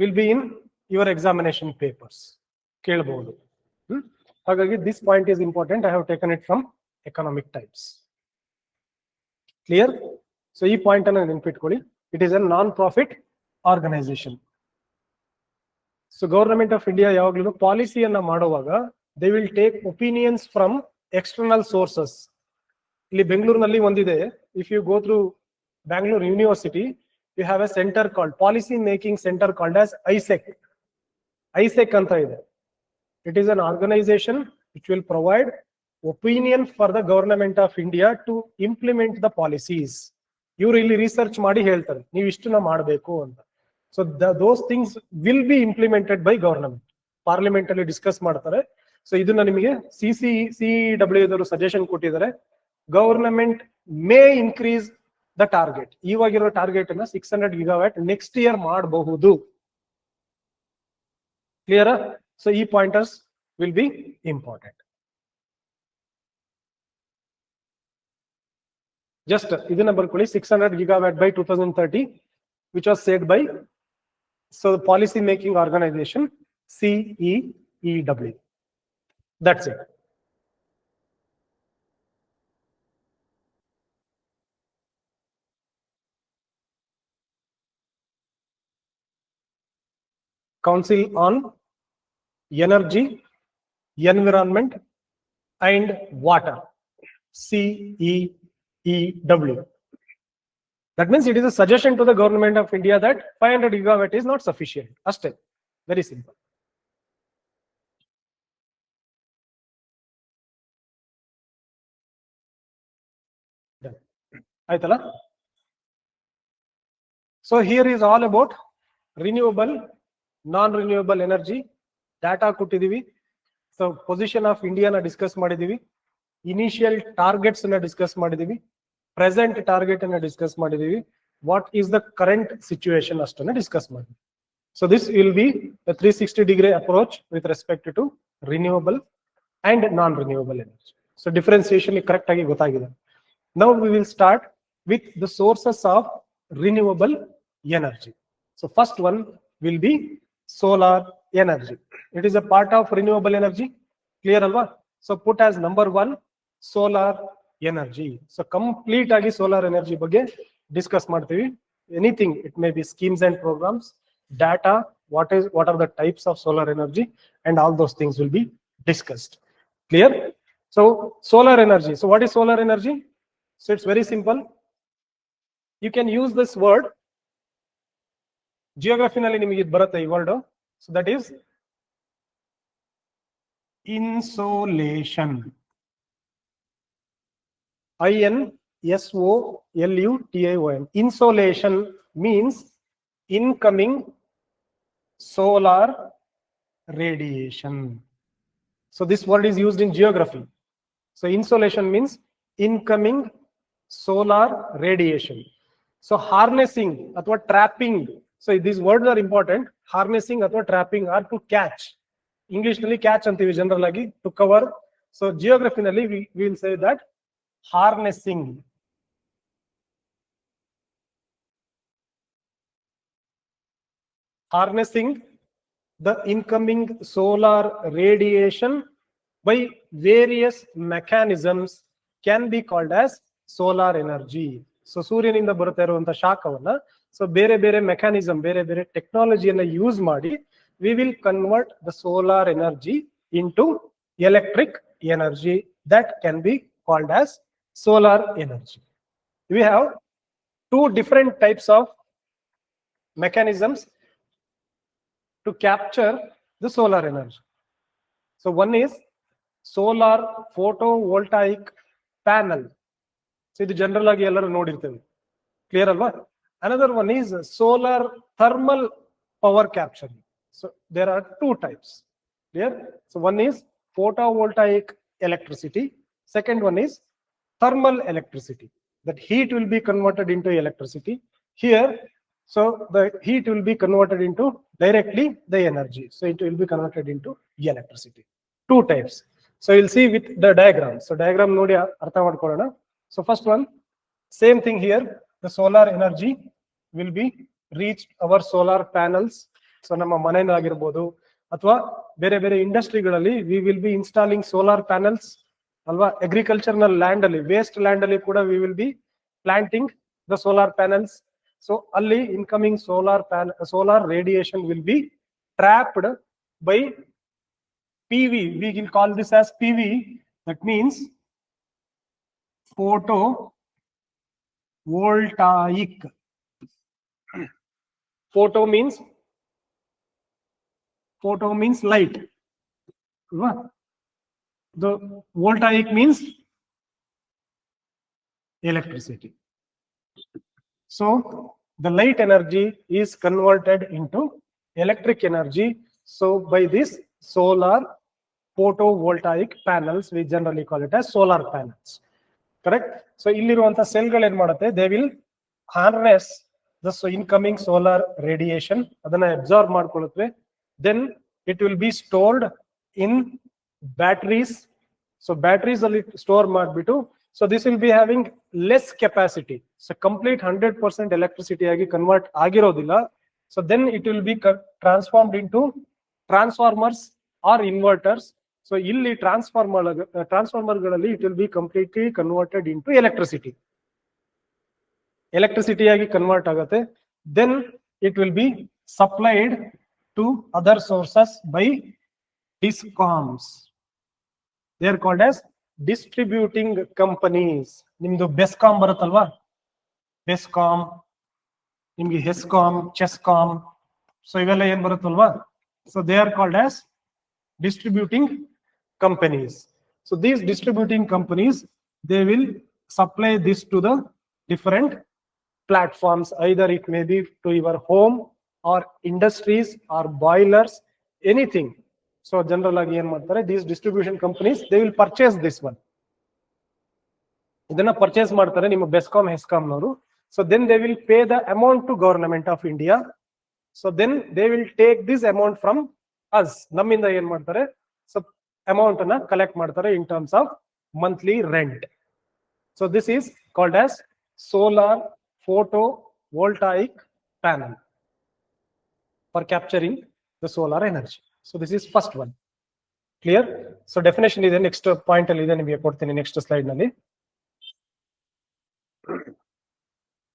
will be in your examination papers. Kelbodu. Hagagi, this point is important. I have taken it from economic types. Clear? So this point anna nenipitkolli, it is a non-profit organization. So government of India yavaglu policy anna ಮಾಡುವಾಗ they will take opinions from external sources. ಇಲ್ಲಿ ಬೆಂಗಳೂರಿನಲ್ಲಿ ಒಂದಿದೆ, if you go through Bangalore University, you have a center called Policy Making Center called as ISEC. ISEC anta ide. It is an organization which will provide opinion for the government of India to implement the policies. You really research ಮಾಡಿ ಹೇಳ್ತಾರೆ ನೀವು ಇಷ್ಟನ್ನ ಮಾಡಬೇಕು ಅಂತ. So those things will be implemented by government. Parliament ಅಲ್ಲಿ discuss ಮಾಡ್ತಾರೆ. So ಇದನ್ನ ನಿಮಗೆ CEW ದವರು suggestion ಕೊಟ್ಟಿದ್ದಾರೆ. Government may increase the target. ಇವಾಗಿರೋ ಟಾರ್ಗೆಟ್ ಅನ್ನ 600 gigawatt next year ಮಾಡಬಹುದು. Clear? So e pointers will be important. Just idina barkoli 600 gigawatt by 2030, which was said by the policy making organization CEW. That's it. Council on Energy, Environment and Water, CEW. That means it is a suggestion to the government of India that 500 gigawatt is not sufficient. Aste. Very simple. Done. Aitala? So here is all about renewable, non-renewable energy. Data ಕೊಟ್ಟಿದ್ದೀವಿ. So position of India na discuss ಮಾಡಿದ್ದೀವಿ. Initial targets na discuss ಮಾಡಿದ್ದೀವಿ. Present target na discuss ಮಾಡಿದ್ದೀವಿ. What is the current situation ಅಷ್ಟನ್ನ discuss ಮಾಡಿದ್ದೀವಿ. So this will be a 360-degree approach with respect to renewable and non-renewable energy. So differentiation correct ಆಗಿ ಗೊತ್ತಾಗಿದೆ. Now we will start with the sources of renewable energy. So first one will be solar energy. It is a part of renewable energy. Clear alva? So put as number 1 solar energy. So complete agi solar energy ಬಗ್ಗೆ discuss ಮಾಡ್ತೀವಿ. Anything, it may be schemes and programs, data, what are the types of solar energy, and all those things will be discussed. Clear? So solar energy. So what is solar energy? So it's very simple. You can use this word. Geography ನಲ್ಲಿ ನಿಮಗೆ ಇದು ಬರುತ್ತೆ ಈ word. So that is insolation. INSOLUTION. Insolation means incoming solar radiation. So this word is used in geography. So insolation means incoming solar radiation. So harnessing athwa trapping. So these words are important. Harnessing athwa trapping are to catch. English nalli catch antivi general agi, to cover. So geography nalli we will say that harnessing. harnessing the incoming solar radiation by various mechanisms can be called as solar energy. So ಸೂರ್ಯನಿಂದ ಬರುತ್ತಾ ಇರುವಂತ ಶಾಖವನ್ನ ಬೇರೆ ಬೇರೆ mechanism, ಬೇರೆ ಬೇರೆ ಟೆಕ್ನಾಲಜಿಯನ್ನ use ಮಾಡಿ we will convert the solar energy into electric energy that can be called as solar energy. We have two different types of mechanisms to capture the solar energy. So one is solar photovoltaic panel. So ಇದು general ಆಗಿ ಎಲ್ಲರೂ ನೋಡಿರ್ತೇವೆ, clear ಅಲ್ವಾ? Another one is solar thermal power capture. So there are two types, clear? So one is photovoltaic electricity, second one is thermal electricity. That heat will be converted into electricity here. So the heat will be converted into directly the energy. So it will be converted into electricity. Two types. So you'll see with the diagram. So diagram ನೋಡಿ ಅರ್ಥ ಮಾಡ್ಕೊಳ್ಳೋಣ. So first one, same thing here. The solar energy will be reached our solar panels. So ನಮ್ಮ ಮನೆಯಲ್ಲಾಗಿರ್ಬೋದು ಅಥವಾ ಬೇರೆ ಬೇರೆ ಇಂಡಸ್ಟ್ರಿಗಳಲ್ಲಿ we will be installing solar panels ಅಲ್ವಾ. ಅಗ್ರಿಕಲ್ಚರ್ನಲ್ land ಅಲ್ಲಿ, waste land ಅಲ್ಲಿ ಕೂಡ we will be planting the solar panels. So ಅಲ್ಲಿ incoming solar radiation will be trapped by PV. We will call this as PV. That means photovoltaic. Photo means light. The voltaic means electricity. So the light energy is converted into electric energy. So by this solar photovoltaic panels, we generally call it as solar panels. Correct? So illiruvanta cell gal en madutte, they will harness the incoming solar radiation, adanna absorb ಮಾಡ್ಕೊಳ್ಳುತ್ತೆ. Then it will be stored in batteries. So batteries ಅಲ್ಲಿ store ಮಾಡ್ಬಿಟ್ಟು, so this will be having less capacity. So complete 100% electricity ಆಗಿ convert ಆಗಿರೋದಿಲ್ಲ. So then it will be transformed into transformers or inverters. So ಇಲ್ಲಿ ಟ್ರಾನ್ಸ್ಫಾರ್ಮರ್ಗಳಲ್ಲಿ it will be completely converted into electricity. Electricity ಆಗಿ convert ಆಗುತ್ತೆ. Then it will be supplied to other sources by discoms. They are called as distributing companies. ನಿಮ್ದು ಬೆಸ್ಕಾಮ್ ಬರುತ್ತಲ್ವಾ, ಬೆಸ್ಕಾಮ್, ನಿಮ್ಗೆ HESCOM, CESCOM, so ಇವೆಲ್ಲ ಏನ್ ಬರುತ್ತಲ್ವಾ, so they are called as distributing companies. So these distributing companies, they will supply this to the different platforms. Either it may be to your home or industries or boilers, anything. So general ಆಗಿ ಏನ್ ಮಾಡ್ತಾರೆ, these distribution companies, they will purchase this one. ಇದನ್ನ purchase ಮಾಡ್ತಾರೆ ನಿಮ್ಮ BESCOM ಹೆಸ್ಕಾಮ್ನವರು. So then they will pay the amount to government of India. So then they will take this amount from us. ನಮ್ಮಿಂದ ಏನ್ ಮಾಡ್ತಾರೆ, so amount ಅನ್ನ collect ಮಾಡ್ತಾರೆ in terms of monthly rent. So this is called as solar photovoltaic panel for capturing the solar energy. So this is first one. Clear? So definition ಇದೆ, next point ಅಲ್ಲಿ ಇದೆ, ನಿಮಗೆ ಕೊಡ್ತೀನಿ next slide ನಲ್ಲಿ.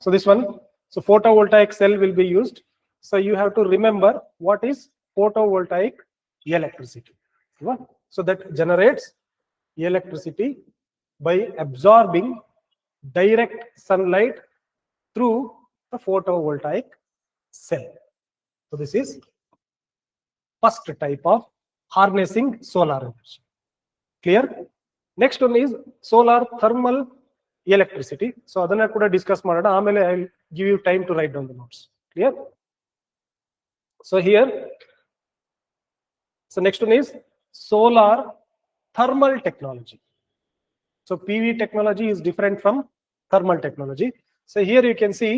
So this one, so photovoltaic cell will be used. So you have to remember what is photovoltaic electricity. So that generates electricity by absorbing direct sunlight through the photovoltaic cell. So this is first type of harnessing solar energy. Clear? Next one is solar thermal electricity. So ಅದನ್ನ ಕೂಡ discuss ಮಾಡೋಣ, ಆಮೇಲೆ I will give you time to write down the notes. Clear? So here, so next one is solar thermal technology. So PV technology is different from thermal technology. So here you can see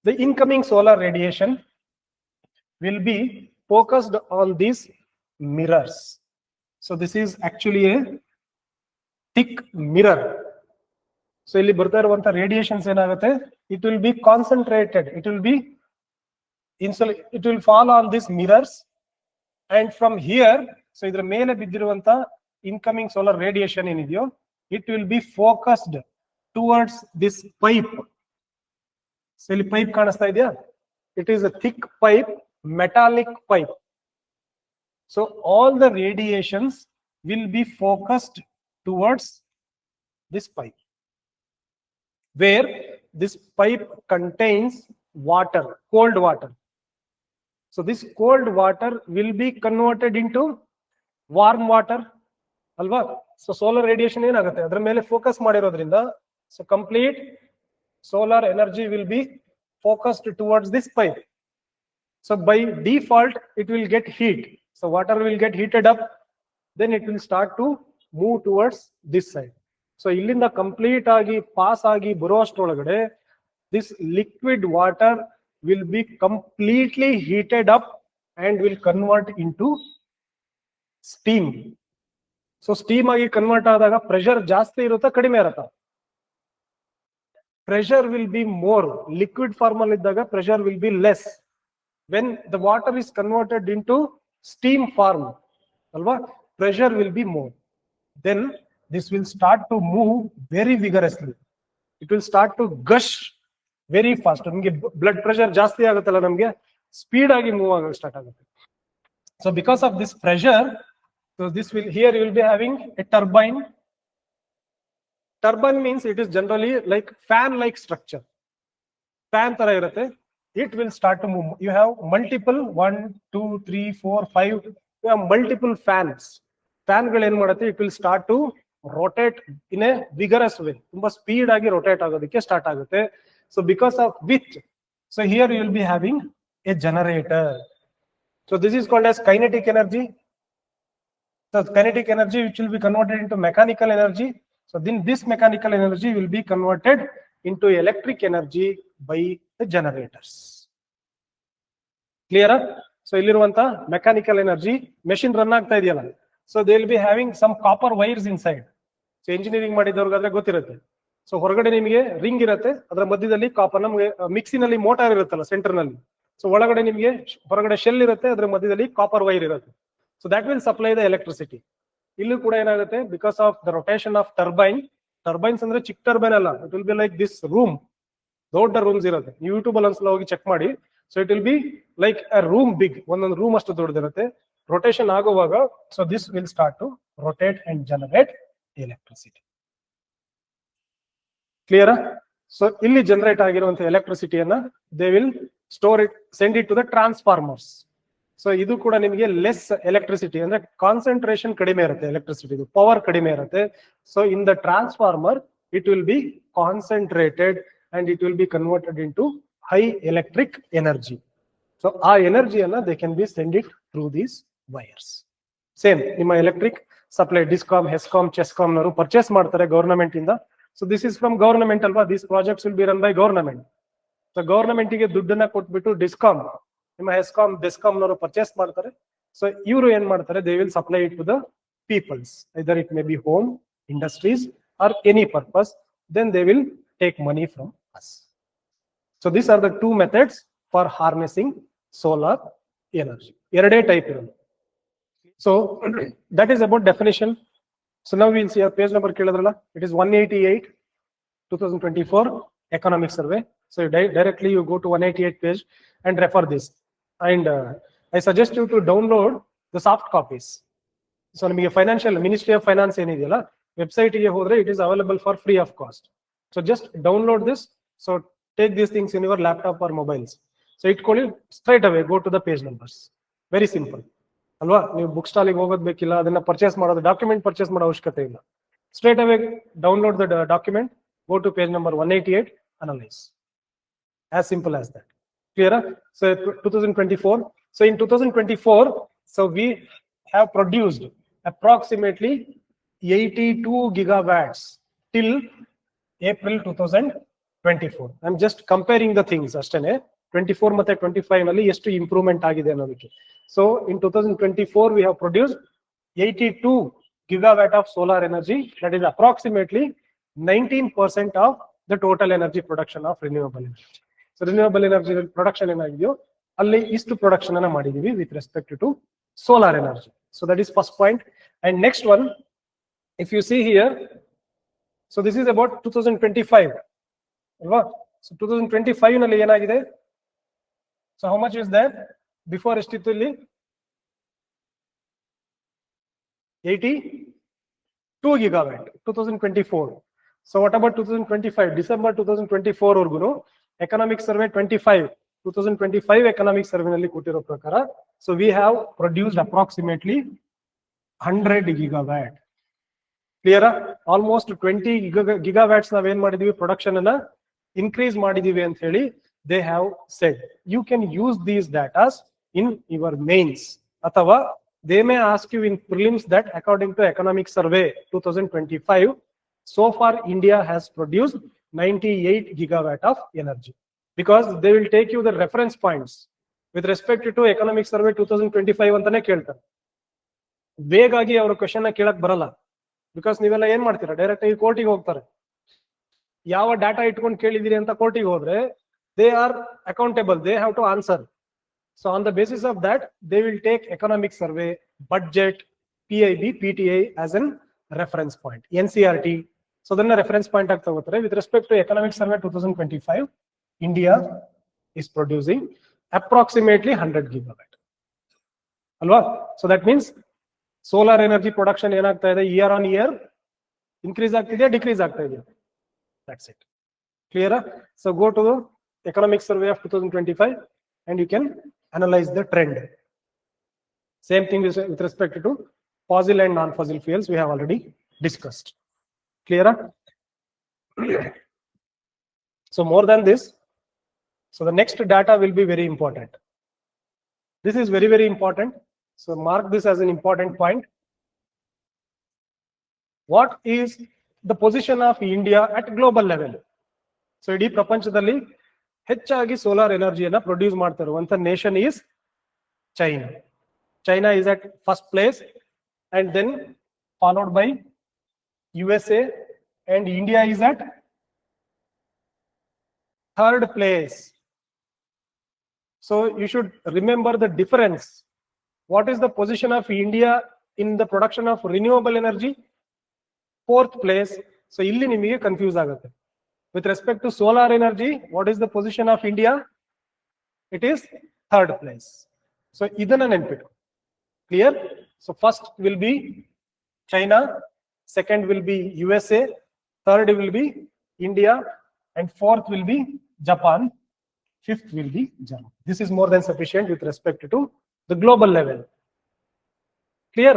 the incoming solar radiation will be focused on these mirrors. So this is actually a thick mirror. So ಇಲ್ಲಿ ಬರ್ತಾ ಇರುವಂತ radiations ಏನಾಗುತ್ತೆ, it will B concentrated, it will fall on this mirrors and from here, so ಇದ್ರ ಮೇಲೆ ಬಿದ್ದಿರುವಂತ incoming solar radiation ಏನಿದೆಯೋ it will B focused towards this pipe. So ಇಲ್ಲಿ pipe ಕಾಣಿಸ್ತಾ ಇದೆಯಾ, it is a thick pipe, metallic pipe. So all the radiations will be focused towards this pipe, where this pipe contains water, cold water. So this cold water will be converted into warm water, alva. So solar radiation ಏನಾಗುತ್ತೆ, ಅದರ ಮೇಲೆ focus ಮಾಡಿರೋದ್ರಿಂದ, so complete solar energy will be focused towards this pipe. So by default it will get heat. So water will get heated up, then it will start to move towards this side. So illinda complete agi pass agi ಬರುವಷ್ಟೊಳಗಡೆ this liquid water will be completely heated up and will convert into steam. So steam agi convert ಆದಾಗ pressure ಜಾಸ್ತಿ ಇರುತ್ತಾ ಕಡಿಮೆ ಇರುತ್ತಾ? Pressure will be more. Liquid form ಅಲ್ಲಿ ಇದ್ದಾಗ pressure will be less. When the water is converted into steam form, alva, pressure will be more. Then this will start to move very vigorously. It will start to gush very fast. Namge blood pressure ಜಾಸ್ತಿ ಆಗುತ್ತಲ್ಲ, ನಮಗೆ speed ಆಗಿ move ಆಗಕ್ಕೆ start ಆಗುತ್ತೆ. So because of this pressure, so this will, here you will be having a turbine. Turbine means it is generally like fan like structure. Fan ತರ ಇರುತ್ತೆ. It will start to move. You have multiple 1, 2, 3, 4, 5. You have multiple fans. Fan ಗಳು ಏನು ಮಾಡುತ್ತೆ, it will start to rotate in a vigorous way. ತುಂಬಾ speed ಆಗಿ rotate ಆಗೋದಕ್ಕೆ start ಆಗುತ್ತೆ. So because of which, so here you will be having a generator. So this is called as kinetic energy. So kinetic energy which will be converted into mechanical energy. So then this mechanical energy will be converted into electric energy by the generators. Clear? So illiruvanta mechanical energy machine run ಆಗ್ತಾ ಇದೆಯಲ್ಲ, so they will be having some copper wires inside. So engineering ಮಾಡಿದವರಿಗೆ ಗೊತ್ತಿರುತ್ತೆ. So ಹೊರಗಡೆ ನಿಮಗೆ ring ಇರುತ್ತೆ, ಅದರ ಮಧ್ಯದಲ್ಲಿ copper, ನಮಗೆ ಮಿಕ್ಸಿನಲ್ಲಿ ಮೋಟಾರ್ ಇರುತ್ತಲ್ಲ ಸೆಂಟರ್ ನಲ್ಲಿ, ಸೊ ಒಳಗಡೆ ನಿಮಗೆ ಹೊರಗಡೆ ಶೆಲ್ ಇರುತ್ತೆ, ಅದರ ಮಧ್ಯದಲ್ಲಿ ಕಾಪರ್ ವೈರ್ ಇರುತ್ತೆ. So that will supply the electricity. ಇಲ್ಲೂ ಕೂಡ ಏನಾಗುತ್ತೆ, because of the rotation of turbine, turbines ಅಂದ್ರೆ ಚಿಕ್ಕ ಟರ್ಬೈನ್ ಅಲ್ಲ, it will be like this room, ದೊಡ್ಡ ರೂಮ್ಸ್ ಇರುತ್ತೆ. ನೀವು ಯೂಟ್ಯೂಬ್ ಅಲ್ಲಿ ಒಂದ್ಸಲ ಹೋಗಿ ಚೆಕ್ ಮಾಡಿ. So it will be like a room big, ಒಂದೊಂದು ರೂಮ್ ಅಷ್ಟು ದೊಡ್ಡದಿರುತ್ತೆ. ರೊಟೇಷನ್ ಆಗುವಾಗ so this will start to rotate and generate electricity. Clear? So ಇಲ್ಲಿ ಜನರೇಟ್ ಆಗಿರುವಂತಹ ಎಲೆಕ್ಟ್ರಿಸಿಟಿಯನ್ನ they will store it, send it to the transformers. So ಇದು ಕೂಡ ನಿಮಗೆ ಲೆಸ್ ಎಲೆಕ್ಟ್ರಿಸಿಟಿ, ಅಂದ್ರೆ ಕಾನ್ಸಂಟ್ರೇಷನ್ ಕಡಿಮೆ ಇರುತ್ತೆ, ಎಲೆಕ್ಟ್ರಿಸಿಟಿ ಪವರ್ ಕಡಿಮೆ ಇರುತ್ತೆ. So in the transformer it will B concentrated and it will be converted into high electric energy. So ಆ ಎನರ್ಜಿಯನ್ನ they can be send it through these wires. Same ನಿಮ್ಮ electric supply discom, HESCOM, CHESCOM ನವರು purchase ಮಾಡ್ತಾರೆ government ಇಂದ. So this is from government ಅಲ್ವಾ, these projects will be run by government. So government ಗೆ ದುಡ್ಡನ್ನ ಕೊಟ್ಬಿಟ್ಟು ಡಿಸ್ಕಾಮ್, ನಿಮ್ಮ ಹೆಸ್ಕಾಮ್, ಡೆಸ್ಕಾಮ್ ನವರು ಪರ್ಚೇಸ್ ಮಾಡ್ತಾರೆ. ಸೊ ಇವರು ಏನ್ ಮಾಡ್ತಾರೆ, they will supply it to the peoples, either it may be home, industries or any purpose. Then they will take money from us. So these are the two methods for harnessing solar energy. Erade type irodu. So that is about definition. So now we will see our page number keladralla, it is 188 2024 economic survey. So directly you go to 188 page and refer this, and I suggest you to download the soft copies. So nimage financial ministry of finance enidiyalla website ge hodre it is available for free of cost. So just download this. So take these things in your laptop or mobiles. So it call straight away go to the page numbers. Very simple alwa. ನೀವು book stall ಗೆ ಹೋಗೋದು ಬೇಕಿಲ್ಲ, ಅದನ್ನ purchase ಮಾಡೋದು, document purchase ಮಾಡೋ ಅವಶ್ಯಕತೆ ಇಲ್ಲ. Straight away download the document, go to page number 188, analyze. As simple as that. Clear? So 2024. So in 2024, so we have produced approximately 82 gigawatts till April 2024. I'm just comparing the things ಅಷ್ಟೇನೆ. 24 ಮತ್ತೆ 25 ನಲ್ಲಿ ಎಷ್ಟು improvement ಆಗಿದೆ ಅನ್ನೋದಕ್ಕೆ. So in 2024 we have produced 82 gigawatt of solar energy, that is approximately 19% of the total energy production of renewable energy. So renewable energy production ಏನಾಗಿದೆಯೋ ಅಲ್ಲಿ ಇಷ್ಟು production ಅನ್ನ ಮಾಡಿದೀವಿ with respect to solar energy. So that is first point. And next one, if you see here, so this is about 2025 alva. So 2025 ನಲ್ಲಿ ಏನಾಗಿದೆ? So how much is that? Before ಎಷ್ಟಿತ್ತು ಇಲ್ಲಿ? 82 gigawatt 2024. So what about 2025? December 2024 ವರ್ಗುನು economic survey 2025 economic survey ನಲ್ಲಿ ಕೊಟ್ಟಿರೋ ಪ್ರಕಾರ, so we have produced approximately 100 gigawatt. Clear? Almost 20 gigawatts ನಾವೇನ್ ಮಾಡಿದೀವಿ ಪ್ರೊಡಕ್ಷನ್ ಅನ್ನ ಇನ್ಕ್ರೀಸ್ ಮಾಡಿದೀವಿ ಅಂತ ಹೇಳಿ they have said. You can use these datas in your mains, ಅಥವಾ they may ask you in prelims that according to economic survey 2025, so far India has produced 98 gigawatt of energy, because they will take you the reference points with respect to economic survey 2025 ಅಂತಾನೆ ಕೇಳ್ತಾರೆ. ವೇಗಾಗಿ ಅವರು question ನ ಕೇಳಕ್ ಬರಲ್ಲ, because ನೀವೆಲ್ಲ ಏನ್ ಮಾಡ್ತೀರಾ, direct ಆಗಿ ಕೋರ್ಟಿಗೆ ಹೋಗ್ತಾರೆ. ಯಾವ ಡಾಟಾ ಇಟ್ಕೊಂಡು ಕೇಳಿದಿರಿ ಅಂತ ಕೋರ್ಟಿಗೆ ಹೋದ್ರೆ they are accountable, they have to answer. So on the basis of that, they will take economic survey, budget, PIB, PTI as an reference point, NCRT. So then a reference point with respect to economic survey 2025, India is producing approximately 100 gigawatt. Alva? So that means solar energy production year on year increase ಆಗ್ತಿದೆಯಾ decrease ಆಗ್ತಿದೆಯಾ? That's it. Clear? So go to the economic survey of 2025 and you can analyze the trend. Same thing with respect to fossil and non-fossil fuels we have already discussed. Clear? So more than this, so the next data will be very important. This is very, very important. So mark this as an important point. What is the position of India at global level? So ಇಡೀ ಪ್ರಪಂಚದಲ್ಲಿ ಹೆಚ್ಚಾಗಿ solar ಎನರ್ಜಿಯನ್ನ produce ಮಾಡ್ತಾ ಇರುವಂತ nation is China. China is at first place, and then followed by USA, and India is at third place. So you should remember the difference. What is the position of India in the production of renewable energy? Fourth place. So illi nimige confuse agutte. With respect to solar energy, what is the position of India? It is third place. So idanna nenpitu. Clear? So first will be China, second will be USA, third will be India, and fourth will be Japan, fifth will be Germany. This is more than sufficient with respect to the global level. Clear?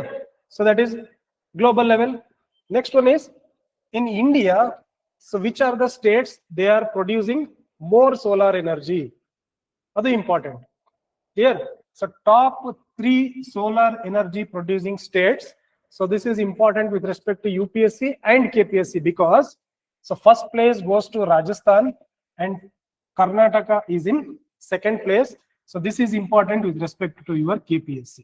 So that is global level. Next one is in India. So which are the states they are producing more solar energy? That's important. Clear? So top 3 solar energy producing states. So this is important with respect to UPSC and KPSC, because so first place goes to Rajasthan and Karnataka is in second place. So this is important with respect to your KPSC.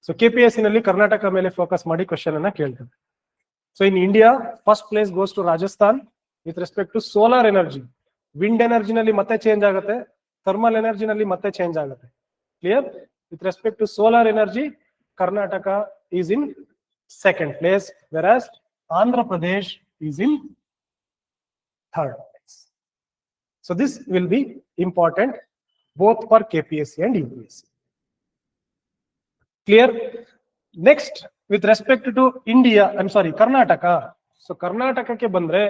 So KPSC nalli Karnataka mele focus ಮಾಡಿ question ಅನ್ನ ಕೇಳ್ತಾರೆ. So in India, first place goes to Rajasthan with respect to solar energy. Wind energy nalli ಮತ್ತೆ change ಆಗುತ್ತೆ, thermal energy nalli ಮತ್ತೆ change ಆಗುತ್ತೆ. Clear? With respect to solar energy, Karnataka is in second place, whereas Andhra Pradesh is in third place. So this will be important both for KPSC and UPSC. Clear? Next, with respect to India, Karnataka. So Karnataka ke bandre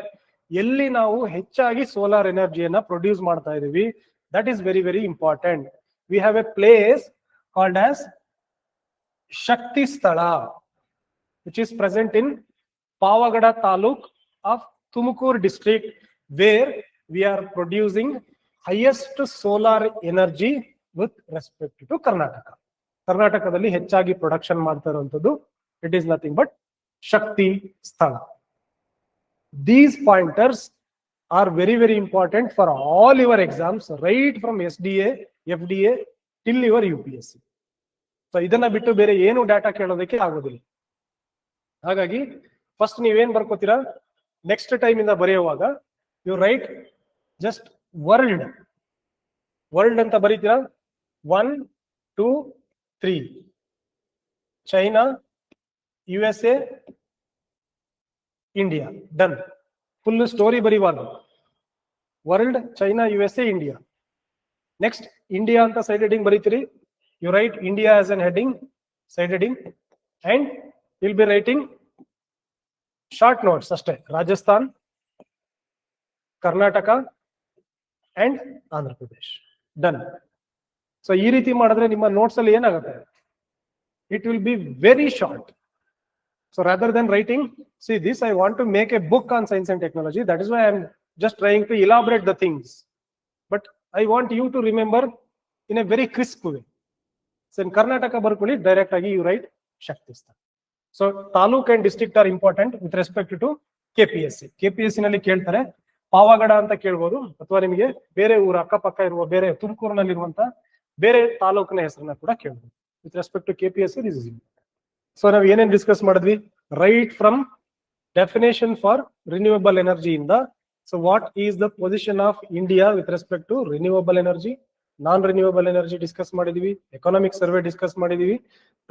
ಎಲ್ಲಿ ನಾವು ಹೆಚ್ಚಾಗಿ solar ಎನರ್ಜಿಯನ್ನ produce ಮಾಡ್ತಾ ಇದೀವಿ, that is very, very important. We have a place called as Shakti Sthala, which is present in Pavagada Taluk of Tumakuru district, where we are producing highest solar energy with respect to Karnataka. ಕರ್ನಾಟಕದಲ್ಲಿ ಹೆಚ್ಚಾಗಿ production ಮಾಡ್ತಾ ಇರುವಂತದ್ದು it is nothing but Shakti Sthala. These pointers are very, very important for all your exams, right from SDA, FDA till your UPSC. So ಇದನ್ನ ಬಿಟ್ಟು ಬೇರೆ ಏನು data ಕೇಳೋದಕ್ಕೆ ಆಗೋದಿಲ್ಲ. ಹಾಗಾಗಿ ಫಸ್ಟ್ ನೀವೇನ್ ಬರ್ಕೋತೀರಾ, ನೆಕ್ಸ್ಟ್ ಟೈಮ್ ಇಂದ ಬರೆಯುವಾಗ ಯು ರೈಟ್ ಜಸ್ಟ್ ವರ್ಲ್ಡ್ ಅಂತ ಬರೀತೀರಾ. 1 2 3 China, USA, India, done. Full story ಬರೀವಾಗ world, China, USA, India. Next India ಅಂತ ಸೈಡ್ ಹೆಡಿಂಗ್ ಬರೀತೀರಿ. You write India as an heading, side heading, and will be writing short notes ಅಷ್ಟೇ. Rajasthan, Karnataka and Andhra Pradesh, done. So ಈ ರೀತಿ ಮಾಡಿದ್ರೆ ನಿಮ್ಮ notes ಅಲ್ಲಿ ಏನಾಗುತ್ತೆ, it will be very short. So rather than writing, see this, I want to make a book on science and technology. That is why I am just trying to elaborate the things. But I want you to remember in a very crisp way. So in Karnataka barkuli, direct agi you write Shaktistan. So taluk and district are important with respect to KPSC. KPSC nalli keltare Pavagada ಅಂತ ಕೇಳ್ಬೋದು, ಅಥವಾ ನಿಮಗೆ ಬೇರೆ ಊರ ಅಕ್ಕಪಕ್ಕ ಇರುವ ಬೇರೆ ತುಮಕೂರಿನಲ್ಲಿ ಇರುವಂತ ಬೇರೆ ತಾಲೂಕಿನ ಹೆಸರನ್ನ ಕೂಡ ಕೇಳ್ಬೋದು. With respect to KPSC, this is important. So ನಾವು ಏನೇನು ಡಿಸ್ಕಸ್ ಮಾಡಿದ್ವಿ, right from definition for renewable energy ಇಂದ. So what is the position of India with respect to renewable energy, non renewable energy discuss ಮಾಡಿದೀವಿ, economic survey discuss ಮಾಡಿದೀವಿ,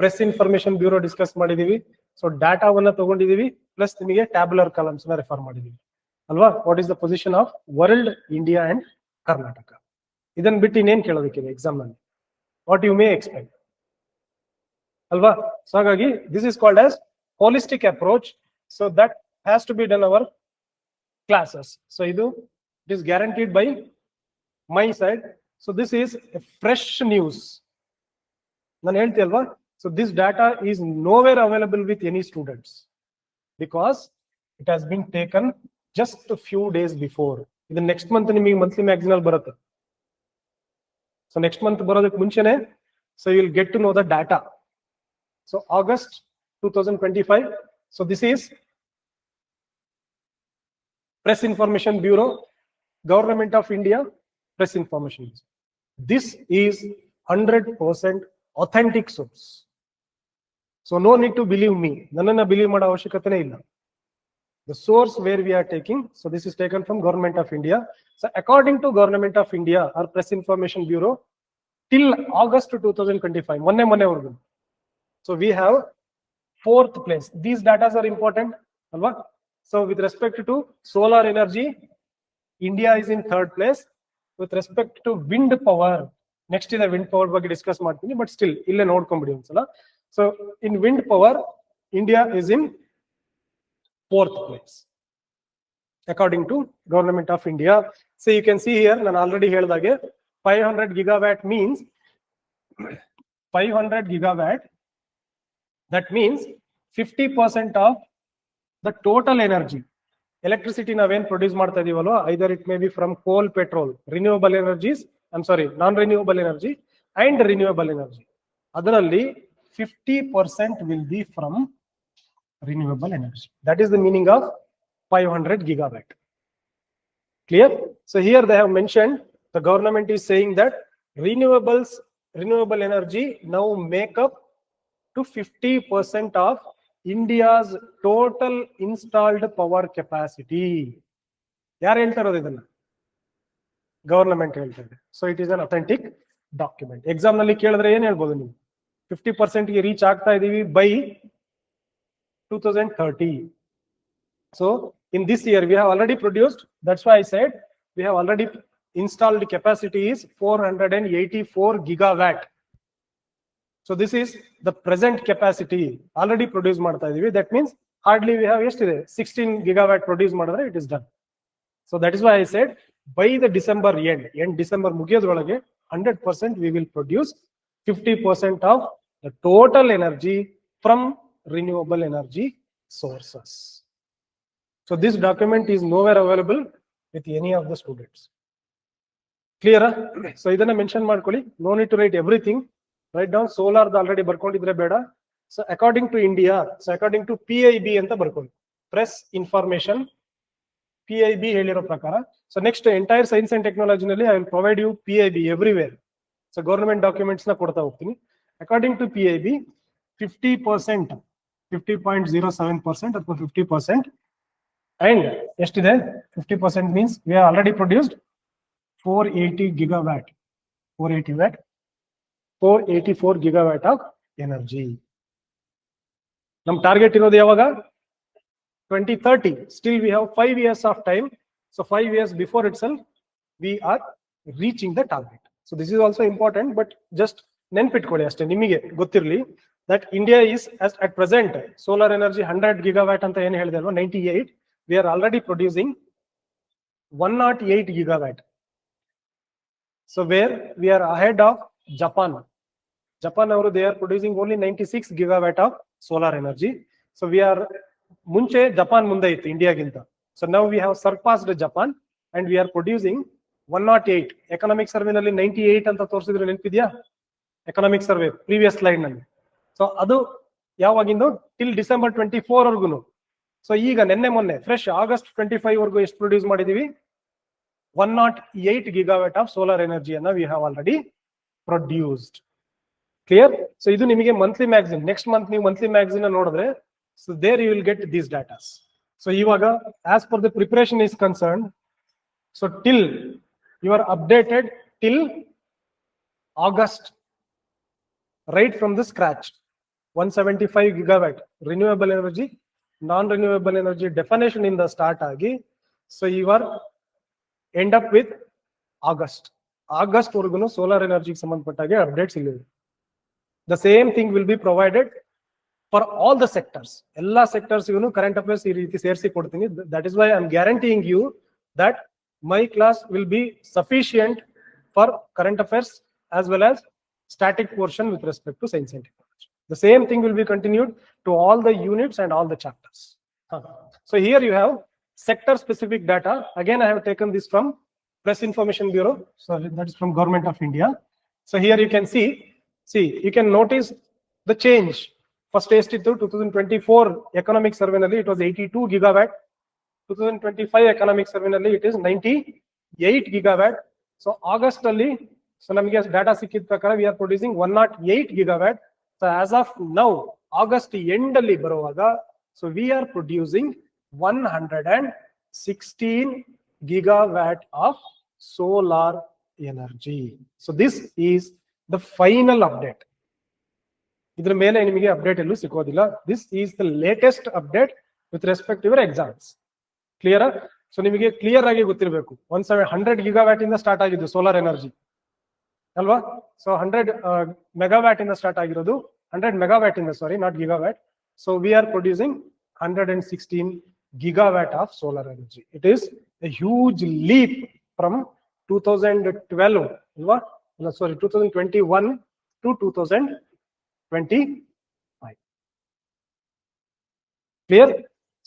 press information bureau discuss ಮಾಡಿದೀವಿ. So ಡಾಟಾವನ್ನ ತಗೊಂಡಿದೀವಿ, plus ನಿಮಗೆ tabular columns ನ refer ಮಾಡಿದೀವಿ ಅಲ್ವಾ. What is the position of world, India and Karnataka. ಇದನ್ನ ಬಿಟ್ಟು ಇನ್ನೇನ್ ಕೇಳೋದಕ್ಕಿದೆ ಎಕ್ಸಾಮ್ ನಲ್ಲಿ, ವಾಟ್ ಯು ಮೇ ಎಕ್ಸ್ಪೆಕ್ಟ್ ಅಲ್ವಾ. ಸೊ ಹಾಗಾಗಿ this is called as holistic approach. So that has to be done our classes. So ಇದು it is guaranteed by my side. So this is a fresh news. ನಾನು ಹೇಳ್ತಿ ಅಲ್ವಾ. So this data is nowhere available with any students because it has been taken just few days before. ಇದು next month ನಿಮಗೆ monthly magazine ಅಲ್ಲಿ ಬರುತ್ತೆ. So next month ಬರೋದಕ್ಕೆ ಮುಂಚೆನೆ so you will get to know the data. So August 2025. So this is Press Information Bureau, Government of India, Press Information. This is 100% authentic source. So no need to believe me. Nannana believe mada avashyakate illa. The source where we are taking, so this is taken from Government of India. So according to Government of India or Press Information Bureau, till August 2025, monne vargu. So we have 4th place. These data are important, alva. So with respect to solar energy, India is in 3rd place. With respect to wind power, next is the wind power ಬಗ್ಗೆ discuss ಮಾಡ್ತೀನಿ, but still ಇಲ್ಲೇ ನೋಡ್ಕೊಂಬಿಡಿ ಒಂದ್ಸಲ. So in wind power, India is in 4th place according to Government of India. So you can see here, ನಾನು already ಹೇಳಿದಾಗೆ 500 gigawatt means 500 gigawatt. That means 50% of the total energy, electricity naven produce ಮಾಡ್ತಾ ಇದೀವಲ್ವಾ, either it may be from coal, petrol, renewable energies, non-renewable energy and renewable energy. ಅದರಲ್ಲಿ 50% will be from renewable energy. That is the meaning of 500 gigawatt. Clear? So here they have mentioned, the government is saying that renewable energy now make up to 50% of India's total installed power capacity. ಯಾರು ಹೇಳ್ತಾ ಇರೋದು ಇದನ್ನ? Government ಹೇಳ್ತಾ ಇದೆ. So it is an authentic document. Exam ನಲ್ಲಿ ಕೇಳಿದ್ರೆ ಏನ್ ಹೇಳ್ಬೋದು ನೀವು? 50% ಗೆ ರೀಚ್ ಆಗ್ತಾ ಇದೀವಿ by 2030. So in this year we have already produced, that's why I said we have already installed capacity is 484 gigawatt. So this is the present capacity already produce ಮಾಡ್ತಾ ಇದೀವಿ. That means hardly we have ಎಷ್ಟಿದೆ 16 gigawatt produce ಮಾಡಿದ್ರೆ it is done. So that is why I said by the December end December ಮುಗಿಯೋದ್ರೊಳಗೆ 100% we will produce 50% of the total energy from renewable energy sources. So this document is nowhere available with any of the students. Clear? So ಇದನ್ನ mention ಮಾಡ್ಕೊಳ್ಳಿ. No need to write everything. Write down solar already ಬರ್ಕೊಂಡಿದ್ರೆ ಬೇಡ. So according to India, so according to PIB ಅಂತ ಬರ್ಕೊಳ್ಳಿ, Press Information, PIB ಹೇಳಿರೋ ಪ್ರಕಾರ. So next entire science and technology ನಲ್ಲಿ I will provide you PIB everywhere. So government documents ನ ಕೊಡ್ತಾ ಹೋಗ್ತೀನಿ. According to PIB, 50% 50.07% ಅಥವಾ 50%. And ಎಷ್ಟಿದೆ 50% means we have already produced 480 gigawatt, 484 gigawatt of energy. Nam target irodu yavaga 2030. Still we have 5 years of time. So 5 years before itself we are reaching the target. So this is also important, but just ನೆನ್ಪಿಟ್ಕೊಳ್ಳಿ ಅಷ್ಟೇ, ನಿಮಗೆ ಗೊತ್ತಿರಲಿ that India is at present solar energy 100 gigawatt ಅಂತ ಏನು ಹೇಳಿದೆ ಅಲ್ವಾ, 98. We are already producing 108 gigawatt. So where we are ahead of Japan. ಅವರು they are producing only 96 gigawatt of solar energy. So we are ಮುಂಚೆ Japan ಮುಂದೆ ಇತ್ತು ಇಂಡಿಯಾಗಿಂತ. So now we have surpassed Japan and we are producing 108. Economic survey ನಲ್ಲಿ 98 ಅಂತ ತೋರಿಸಿದ್ರೆ ನೆನಪಿದ್ಯಾ? Economic survey previous slide ನಲ್ಲಿ. So ಅದು ಯಾವಾಗಿಂದು till December 24 ವರ್ಗುನು. So ಈಗ ನಿನ್ನೆ ಮೊನ್ನೆ ಫ್ರೆಶ್ ಆಗಸ್ಟ್ 25 ವರ್ಗು ಎಷ್ಟು ಪ್ರೊಡ್ಯೂಸ್ ಮಾಡಿದೀವಿ? 108 gigawatt of solar energy ಅನ್ನ we have already produced. Clear? So ಇದು ನಿಮಗೆ ಮಂತ್ಲಿ ಮ್ಯಾಗಝಿನ್. ನೆಕ್ಸ್ಟ್ ಮಂತ್ ನೀವು ಮಂತ್ಲಿ ಮ್ಯಾಗಝಿನ್ ನೋಡಿದ್ರೆ so there you will get these data. So ivaga as per the preparation is concerned, so till you are updated till August, right from the scratch. 175 gigawatt renewable energy, non-renewable energy definition in the start agi. So you are end up with August vargunu solar energy sambandhapattage updates illive. The same thing will be provided for all the sectors. Ella sectors ಇವನು current affairs ಈ ರೀತಿ ಸೇರಿಸಿ ಕೊಡ್ತೀನಿ. That is why I am guaranteeing you that my class will be sufficient for current affairs as well as static portion with respect to science and technology. The same thing will be continued to all the units and all the chapters. So here you have sector specific data. Again I have taken this from Press Information Bureau. So that is from Government of India. So here you can see you can notice the change. First ಎಷ್ಟಿತ್ತು 2024 economic survey ನಲ್ಲಿ it was 82 gigawatt. 2025 economic survey ನಲ್ಲಿ it is 98 gigawatt. So August ಅಲ್ಲಿ so ನಮಗೆ data ಸಿಕ್ಕಿದ ಪ್ರಕಾರ we are producing 108 gigawatt. So as of now August end ಅಲ್ಲಿ ಬರುವಾಗ so we are producing 116 gigawatt of solar energy. So this is the final update. ಇದರ ಮೇಲೆ ನಿಮಗೆ update ಎಲ್ಲೂ ಸಿಗೋದಿಲ್ಲ. This is the latest update with respect your exams. Clear? So ನಿಮಗೆ clear ಆಗಿ ಗೊತ್ತಿರಬೇಕು 100 ಗಿಗಾವ್ಯಾಟ್ ಇಂದ ಸ್ಟಾರ್ಟ್ ಆಗಿದ್ದು ಸೋಲಾರ್ ಎನರ್ಜಿ ಅಲ್ವಾ? ಸೊ 100 ಮೆಗಾವ್ಯಾಟ್ ಇಂದ ಸ್ಟಾರ್ಟ್ ಆಗಿರೋದು, 100 ಮೆಗಾವ್ಯಾಟ್ ಇಂದ, sorry not gigawatt. So we are producing 116 gigawatt of solar energy. It is a huge leap from 2012 ಅಲ್ವಾ? ಸಾರಿ 2021 to 2025. Clear?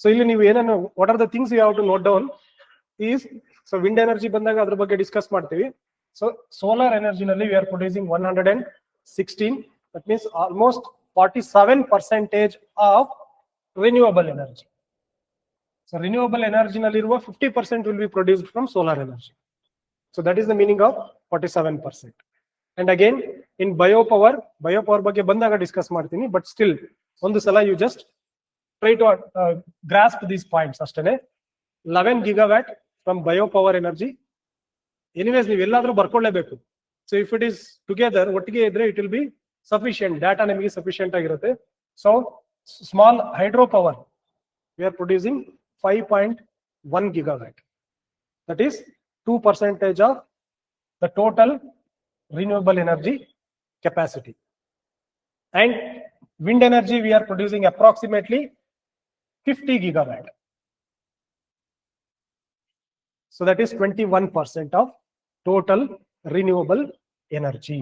So ಇಲ್ಲಿ ನೀವು ಏನನ್ನು what are the things you have to note down is, so wind energy ಬಂದಾಗ ಅದ್ರ ಬಗ್ಗೆ discuss ಮಾಡ್ತೀವಿ. So solar energy ನಲ್ಲಿ we are producing 116, that means almost 47% of renewable energy. So renewable energy nalliruva 50% will be produced from solar energy. So that is the meaning of 47%. And again in biopower ಬಗ್ಗೆ ಬಂದಾಗ discuss ಮಾಡ್ತೀನಿ, but still ಒಂದು ಸಲ you just try to grasp these points ಅಷ್ಟೇ. 11 gigawatt from biopower energy. Anyways ನೀವು ಎಲ್ಲಾದ್ರೂ ಬರ್ಕೊಳ್ಳೇಬೇಕು. So if it is together ಒಟ್ಟಿಗೆ ಇದ್ರೆ it will be sufficient, data ನಿಮಗೆ sufficient ಆಗಿರುತ್ತೆ. So small hydropower we are producing 5.1 gigawatt. That is 2% of the total renewable energy capacity. And wind energy we are producing approximately 50 gigawatt. So that is 21% of total renewable energy.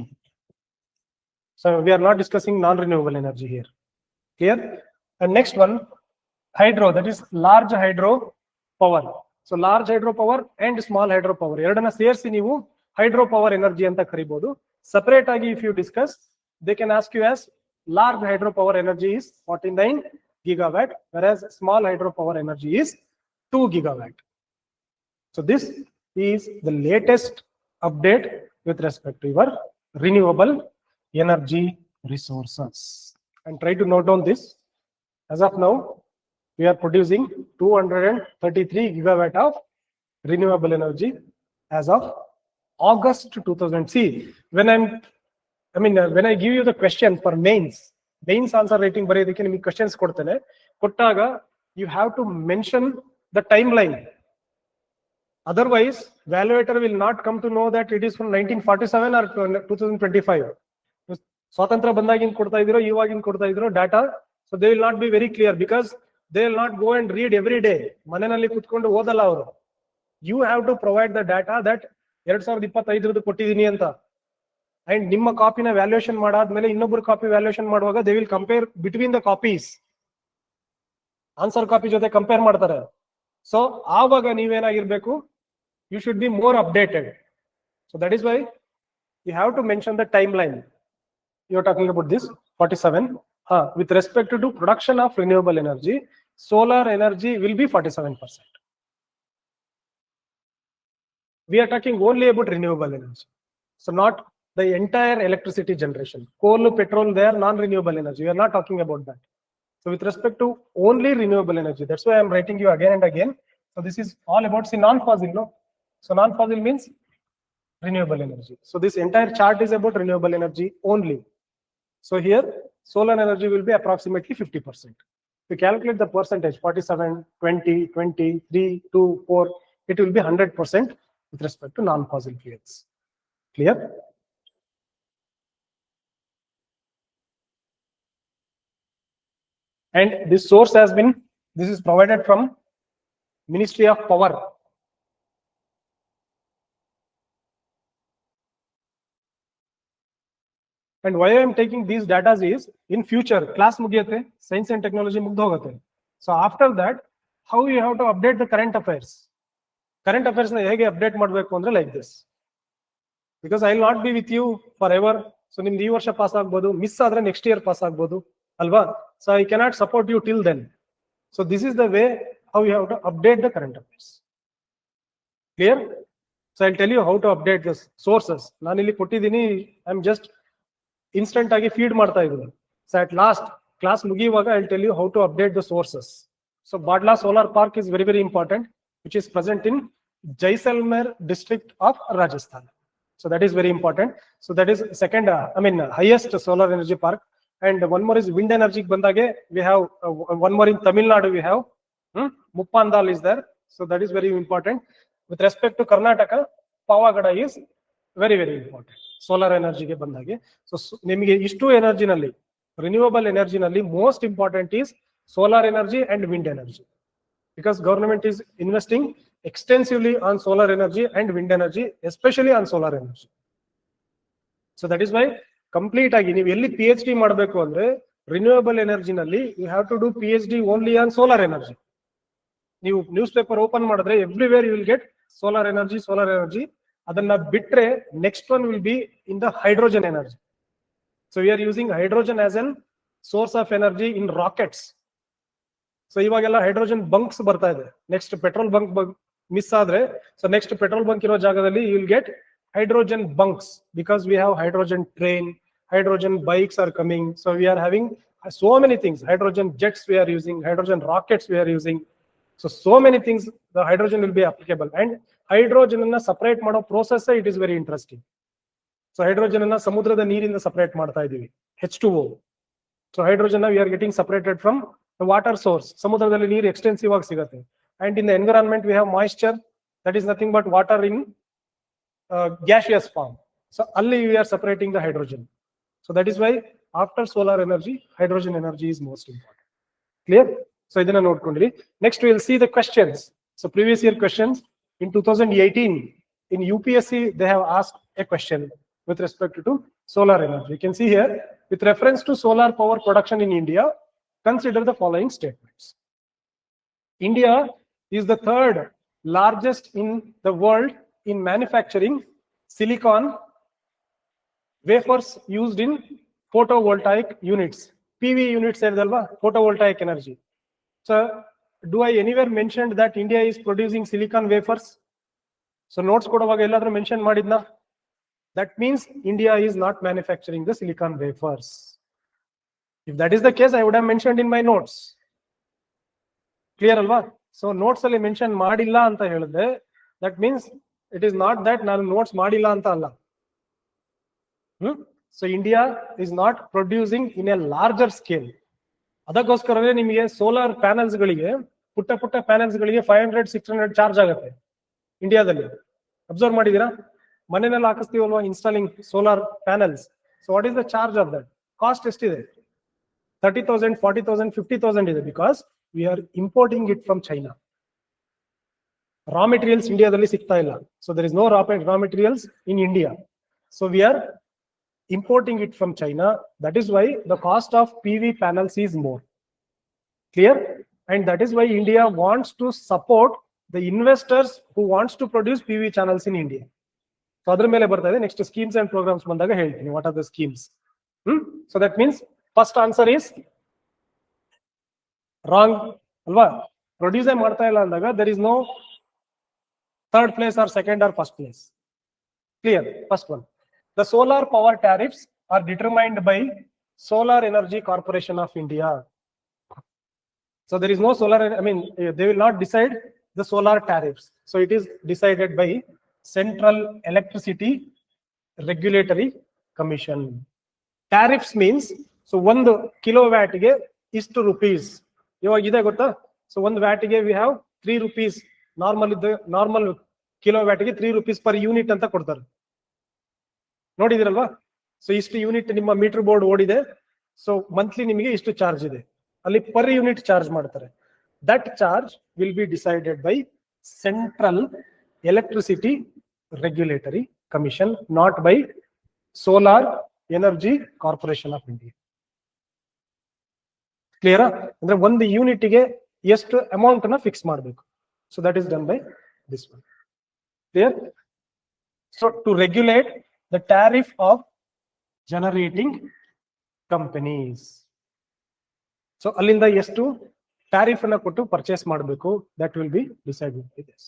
So we are not discussing non-renewable energy here. Clear? And next one, hydro, that is large hydro power. So large hydro power and small hydro power ಎರಡನ್ನ ಸೇರಿಸಿ ನೀವು hydro power energy ಅಂತ ಕರಿಬಹುದು. Separate ಆಗಿ if you discuss, they can ask you as large hydro power energy is 49 gigawatt, whereas small hydro power energy is 2 gigawatt. So this is the latest update with respect to your renewable energy resources. And try to note down this As of now, we are producing 233 gigawatt of renewable energy as of August 2000. See, when when I give you the question for mains answer rating ಬರೆಯೋದಕ್ಕೆ ನಿಮಗೆ questions ಕೊಡ್ತೇನೆ, ಕೊಟ್ಟಾಗ you have to mention the timeline. Otherwise, evaluator will not come to know that it is from 1947 or 2025. ಸ್ವಾತಂತ್ರ್ಯ ಬಂದಾಗಿನ ಕೊಡ್ತಾ ಇದ್ರೋ ಇವಾಗಿನ ಕೊಡ್ತಾ ಇದ್ರೋ data, so they will not be very clear because they will not go and read every day. ಮನೆಯಲ್ಲಿ ಕೂತ್ಕೊಂಡು ಓದಲ್ಲ ಅವರು. You have to provide the data that 2025 ಕೊಟ್ಟಿದ್ದೀನಿ ಅಂತ, ಅಂಡ್ ನಿಮ್ಮ ಕಾಪಿನ ವ್ಯಾಲ್ಯೂಯೇಷನ್ ಮಾಡಾದ್ಮೇಲೆ ಇನ್ನೊಬ್ಬರು ಕಾಪಿ ವ್ಯಾಲ್ಯೂಯೇಷನ್ ಮಾಡುವಾಗ they will compare between the copies, answer copy ಜೊತೆ ಕಂಪೇರ್ ಮಾಡ್ತಾರೆ. ಸೊ ಆವಾಗ ನೀವೇನಾಗಿರ್ಬೇಕು, you should be more updated. So that is why you have to mention the timeline. You are talking about this 47. With respect to production of renewable energy, solar energy will be 47%. We are talking only about renewable energy, so not the entire electricity generation. Coal, petrol, they are non-renewable energy. We are not talking about that. So with respect to only renewable energy, that's why I am writing you again and again. So this is all about, see, non-fossil, no? So non-fossil means renewable energy. So this entire chart is about renewable energy only. So here, solar energy will be approximately 50%. If you calculate the percentage, 47, 20, 20, 3, 2, 4, it will be 100% with respect to non-fossil fuels. Clear? And this source has been, this is provided from Ministry of Power. And why I am taking these data is, in future, class mugiyate, science and technology mugdho hogote. So after that, how you have to update the current affairs? Current affairs na hege update madbeku andre like this. Because I will not be with you forever. So nimdu ee varsha pass agbodu, miss adre next year pass agbodu, alva? So I cannot support you till then. So this is the way how you have to update the current affairs. Clear? So I'll tell you how to update the sources. Nanu illi kottidini, I am just instant agi feed ಮಾಡ್ತಾ ಇದ್ದೀನಿ. So at last class ಮುಗಿಯುವಾಗ I'll tell you how to update the sources. So Badla Solar Park is very, very important, which is present in Jaisalmer district of Rajasthan. So that is very important. So that is second, highest solar energy park. And one more is wind energy. Bandage we have one more in Tamil Nadu. We have Muppandal is there. So that is very important. With respect to Karnataka, Pavagada is very, very important. Solar energy ge bandage. So nimige ishtu energy nalli, renewable energy nalli most important is solar energy and wind energy, because government is investing extensively on solar energy and wind energy, especially on solar energy. So that is why complete agi ನೀವು ಎಲ್ಲಿ PhD ಮಾಡಬೇಕು ಅಂದ್ರೆ renewable energy ನಲ್ಲಿ you have to do PhD only on solar energy. ನೀವು news paper open ಮಾಡಿದ್ರೆ everywhere you will get solar energy. ಅದನ್ನ ಬಿಟ್ರೆ next one will be in the hydrogen energy. So we are using hydrogen as an source of energy in rockets. So ಇವಾಗೆಲ್ಲ hydrogen bunks ಬರ್ತಾ ಇದೆ. Next petrol bunk miss ಆದ್ರೆ, so next petrol bunk ಇರೋ ಜಾಗದಲ್ಲಿ you will get hydrogen bunks, because we have hydrogen train, hydrogen bikes are coming. So we are having so many things. Hydrogen jets we are using, hydrogen rockets we are using. So many things the hydrogen will be applicable. And hydrogen ಅನ್ನ separate ಮಾಡೋ process it is very interesting. So hydrogen ಅನ್ನ ಸಮುದ್ರದ ನೀರಿಂದ separate ಮಾಡ್ತಾ ಇದೀವಿ, H2O. So hydrogen we are getting separated from the water source. ಸಮುದ್ರದಲ್ಲಿ ನೀರು extensive ಆಗಿ ಸಿಗುತ್ತೆ. And in the environment we have moisture, that is nothing but water in gaseous form. So alli we are separating the hydrogen. So that is why after solar energy, hydrogen energy is most important. Clear? So idana nodkondri. Next we will see the questions. So previous year questions in 2018 in UPSC they have asked a question with respect to solar energy. You can see here, with reference to solar power production in India, consider the following statements. India is the third largest in the world in manufacturing silicon wafers used in photovoltaic units. PV units edalva, photovoltaic energy. So do I anywhere mentioned that India is producing silicon wafers? So notes kodavaga elladru mention madidna? That means India is not manufacturing the silicon wafers. If that is the case, I would have mentioned in my notes. Clear ಅಲ್ವಾ? So notes ಅಲ್ಲಿ mention ಮಾಡಿಲ್ಲ ಅಂತ ಹೇಳಿದ್ರೆ that means it is not that ನಾನು notes ಮಾಡಿಲ್ಲ ಅಂತ ಅಲ್ಲ. So India is not producing in a larger scale. ಅದಕ್ಕೋಸ್ಕರವೇ ನಿಮಗೆ ಸೋಲಾರ್ ಪ್ಯಾನಲ್ಸ್ ಗಳಿಗೆ ಪುಟ್ಟ ಪುಟ್ಟ ಪ್ಯಾನಲ್ಸ್ ಗಳಿಗೆ 500-600 ಚಾರ್ಜ್ ಆಗುತ್ತೆ ಇಂಡಿಯಾದಲ್ಲಿ. ಅಬ್ಸರ್ವ್ ಮಾಡಿದೀರಾ? ಮನೆಯಲ್ಲಿ ಹಾಕಿಸ್ತೀವಲ್ವಾ installing solar panels. So what is the charge of that? Cost ಎಷ್ಟಿದೆ? 30,000, 40,000, 50,000 ಇದೆ. Because we are importing it from China. Raw materials ಇಂಡಿಯಾದಲ್ಲಿ ಸಿಗ್ತಾ ಇಲ್ಲ. So there is no raw materials in India. So we are importing it from China. That is why the cost of PV panels is more. Clear? And that is why India wants to support the investors who wants to produce PV channels in India. So adar mele barta ide next schemes and programs bandaga heltini what are the schemes. So that means first answer is wrong alva. Produce ಮಾಡ್ತಾ ಇಲ್ಲ ಅಂದಾಗ there is no third place or second or first place. Clear? First one. The solar power tariffs are determined by Solar Energy Corporation of India. So there is no solar, I mean, they will not decide the solar tariffs. So it is decided by Central Electricity Regulatory Commission. Tariffs means, so 1 kilowatt ge is 2 rupees. Iವಾಗ ಇದೆ ಗೊತ್ತಾ? So 1 watt ge we have 3 rupees. Normal kilowatt ge 3 rupees per unit ಅಂತ ಕೊಡ್ತಾರೆ. ನೋಡಿದಿರಲ್ವಾ? So ಇಷ್ಟು unit ನಿಮ್ಮ meter board ಓಡಿದೆ. So monthly ನಿಮಗೆ ಇಷ್ಟು ಚಾರ್ಜ್ ಇದೆ. ಅಲ್ಲಿ ಪರ್ ಯೂನಿಟ್ ಚಾರ್ಜ್ ಮಾಡ್ತಾರೆ. That charge will be decided by central electricity regulatory commission, not by solar energy corporation of India. ಕ್ಲಿಯರಾ? ಅಂದ್ರೆ 1 ಯೂನಿಟ್ಗೆ ಎಷ್ಟು ಅಮೌಂಟ್ ನ ಫಿಕ್ಸ್ ಮಾಡಬೇಕು. So that is done by this one. Clear? So to regulate the tariff of generating companies. So ಅಲ್ಲಿಂದ ಎಷ್ಟು tariff ಅನ್ನ ಕೊಟ್ಟು ಪರ್ಚೇಸ್ ಮಾಡಬೇಕು, that will be decided by this.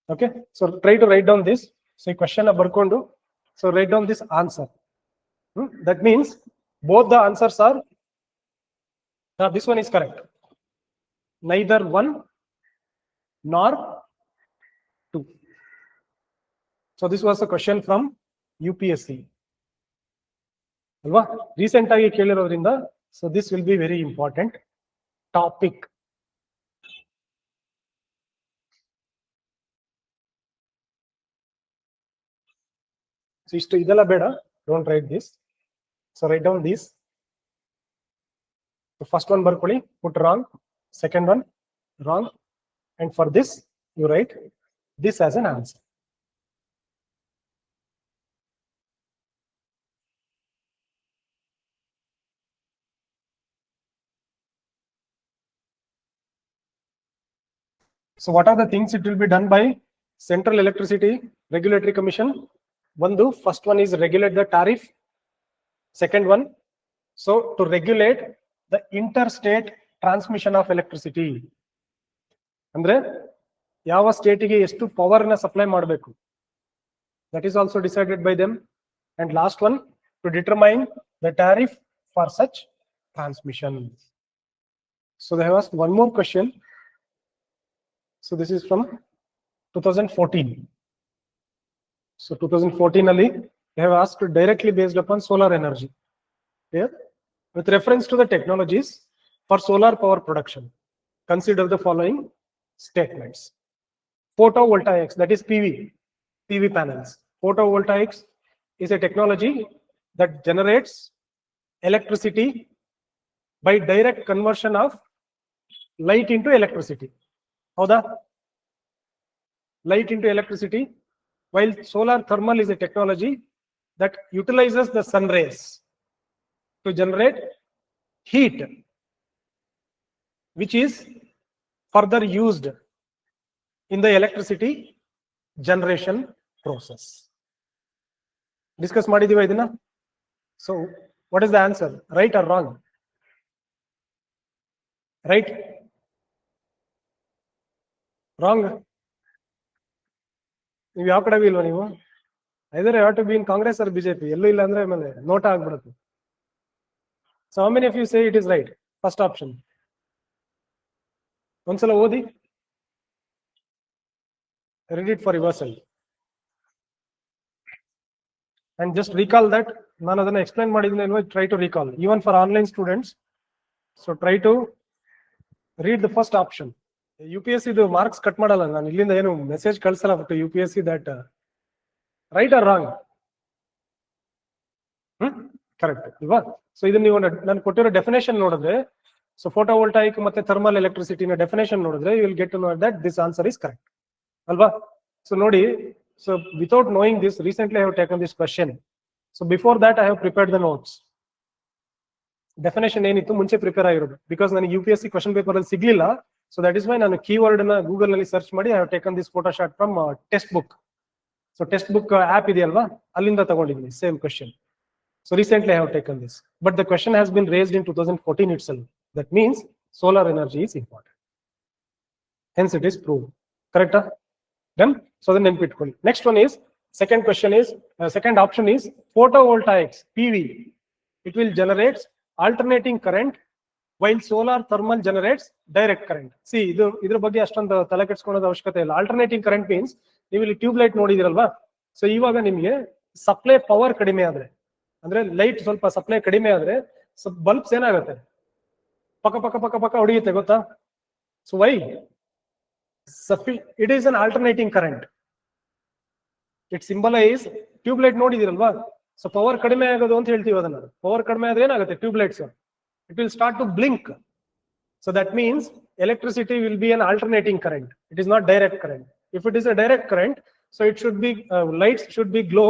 Okay, so try to write down this. So ಈ question ಬರ್ಕೊಂಡು so write down this answer. That means both the answers are this one is correct, neither 1 nor 2. So this was a question from UPSC. ಅಲ್ವಾ? Recent ಆಗಿ ಕೇಳಿರೋದ್ರಿಂದ so this will be very important topic. So ಇಷ್ಟು ಇದೆಲ್ಲ ಬೇಡ, don't write this. So write down this. First one ಬರ್ಕೊಳ್ಳಿ, put wrong. Second one wrong. And for this you write this as an answer. So what are the things it will be done by Central Electricity Regulatory Commission? First one is regulate the tariff. Second one, so to regulate the interstate transmission of electricity. Andre ಯಾವ ಸ್ಟೇಟಿಗೆ ಎಷ್ಟು power ನ supply ಮಾಡಬೇಕು, that is also decided by them. And last one, to determine the tariff for such transmission. So they have asked one more question. So this is from 2014. So 2014 ali they have asked directly based upon solar energy. Here, with reference to the technologies for solar power production, consider the following statements. Photovoltaics, that is PV panels. Photovoltaics is a technology that generates electricity by direct conversion of light into electricity. ಹೌದಾ? Light into electricity, while solar thermal is a technology that utilizes the sun rays to generate heat, which is further used in the electricity generation process. Discuss ಮಾಡಿದೀವಾ ಇದನ್ನ? So what is the answer? Right or wrong? Right? Wrong? ನೀವು ಯಾವ ಕಡೆ ಇಲ್ವಾ? ನೀವು either you have to be in Congress or BJP. ಎಲ್ಲೂ ಇಲ್ಲ ಅಂದ್ರೆ ಆಮೇಲೆ ನೋಟ ಆಗ್ಬಿಡುತ್ತೆ. So how many of you say it is right? First option. ಒಂದ್ಸಲ ಓದಿ, read it for yourself and just recall that. ನಾನು ಅದನ್ನ ಎಕ್ಸ್ಪ್ಲೈನ್ ಮಾಡಿದ್ದೀನಿ ಅಲ್ವಾ, try to recall even for online students. So try to read the first option. UPSC ಇದು marks cut ಮಾಡಲ್ಲ, ನಾನು ಇಲ್ಲಿಂದ ಏನು ಮೆಸೇಜ್ ಕಳ್ಸಲ್ಲ but UPSC that right or wrong. Correct ಇಲ್ವಾ? ಸೊ ಇದನ್ನ ನೀವು ನಾನು ಕೊಟ್ಟಿರೋ ಡೆಫಿನೇಷನ್ ನೋಡಿದ್ರೆ, ಸೊ ಫೋಟೋವೋಲ್ಟಾಯಿಕ್ ಮತ್ತೆ ಥರ್ಮಲ್ ಎಲೆಕ್ಟ್ರಿಸಿಟಿನ ಡೆಫಿನೇಷನ್ ನೋಡಿದ್ರೆ you will get to know that this answer is correct ಅಲ್ವಾ? ಸೊ ನೋಡಿ, so without knowing this recently I have taken this question. So before that I have prepared the notes. Definition ಏನಿತ್ತು ಮುಂಚೆ prepare ಆಗಿರೋದು, because ನನಗೆ UPSC question paper ಅಲ್ಲಿ ಸಿಗ್ಲಿಲ್ಲ. So that is why ನಾನು keyword ನ ಗೂಗಲ್ ನಲ್ಲಿ ಸರ್ಚ್ ಮಾಡಿ I have taken this photo shot from text book. So text book app ಇದೆಯಲ್ವಾ, ಅಲ್ಲಿಂದ ತಗೊಂಡಿದ್ದೀನಿ same question. So recently I have taken this, but the question has been raised in 2014 itself. That means solar energy is important. Hence it is proved. Correct? Then, so then nenpitkolli. Next one is, second question is, second option is photovoltaics, PV. It will generate alternating current while solar thermal generates direct current. See, idra ಬಗ್ಗೆ ಅಷ್ಟೊಂದು ತಲೆ ಕೆಡಿಸ್ಕೊಳ್ಳೋದು ಅವಶ್ಯಕತೆ ಇಲ್ಲ. Alternating current means ನೀವು ಇಲ್ಲಿ tube light ನೋಡಿದಿರಲ್ವಾ, so ಇವಾಗ ನಿಮಗೆ ಸಪ್ಲೈ ಪವರ್ ಕಡಿಮೆ ಆದ್ರೆ, ಅಂದ್ರೆ ಲೈಟ್ ಸ್ವಲ್ಪ ಸಪ್ಲೈ ಕಡಿಮೆ ಆದ್ರೆ ಬಲ್ಬ್ಸ್ ಏನಾಗುತ್ತೆ, ಪಕ್ಕ ಪಕ್ಕ ಪಕ್ಕ ಪಕ್ಕ ಹೊಡೆಯುತ್ತೆ ಗೊತ್ತಾ? So why? It is an alternating current. It symbolise, tube light ನೋಡಿದಿರಲ್ವಾ, ಸೊ ಪವರ್ ಕಡಿಮೆ ಆಗೋದು ಅಂತ ಹೇಳ್ತೀವಿ ಅದನ್ನ. ಪವರ್ ಕಡಿಮೆ ಆದ್ರೆ ಏನಾಗುತ್ತೆ tube lights, it will start to blink. So that means electricity will be an alternating current. It is not direct current. If it is a direct current, so it should be lights should be glow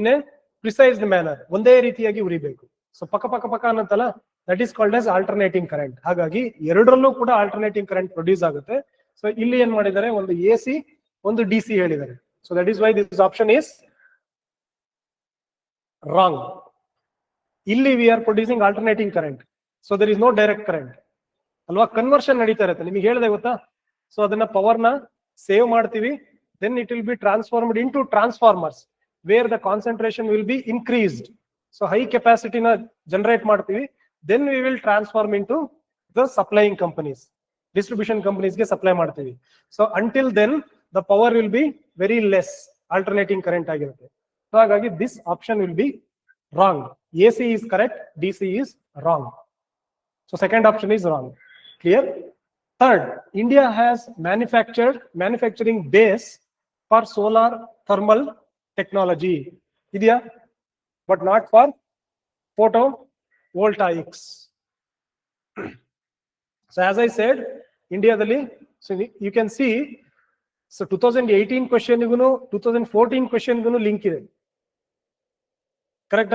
in a precised manner, ಒಂದೇ ರೀತಿಯಾಗಿ ಉರಿಬೇಕು. So ಪಕ್ಕ ಪಕ್ಕ ಪಕ್ಕ ಅನ್ನತ್ತಲ್ಲ, that is called as alternating current. ಹಾಗಾಗಿ ಎರಡರಲ್ಲೂ ಕೂಡ ಆಲ್ಟರ್ನೇಟಿಂಗ್ ಕರೆಂಟ್ ಪ್ರೊಡ್ಯೂಸ್ ಆಗುತ್ತೆ. ಸೊ ಇಲ್ಲಿ ಏನ್ ಮಾಡಿದ್ದಾರೆ, ಒಂದು AC ಒಂದು DC ಹೇಳಿದ್ದಾರೆ. So that is why this option is wrong. ಇಲ್ಲಿ we are producing alternating current, so there is no direct current ಅಲ್ವಾ? ಕನ್ವರ್ಷನ್ ನಡೀತಾ ಇರುತ್ತೆ, ನಿಮಗೆ ಹೇಳಿದೆ ಗೊತ್ತಾ? ಸೊ ಅದನ್ನ ಪವರ್ನ ಸೇವ್ ಮಾಡ್ತೀವಿ, then it will be transformed into transformers where the concentration will be increased. So high capacity na generate ಮಾಡ್ತೀವಿ, then we will transform into the supplying companies, distribution companies ge supply ಮಾಡ್ತೀವಿ. So until then the power will be very less, alternating current ಆಗಿರುತ್ತೆ. So ಹಾಗಾಗಿ this option will be wrong. AC is correct, DC is wrong. So second option is wrong. Clear? Third, India has manufacturing base for solar thermal technology idea, but not for photovoltaics. So as I said, India dalli, so you can see, so 2018 question igunu 2014 question igunu link ide. Correct?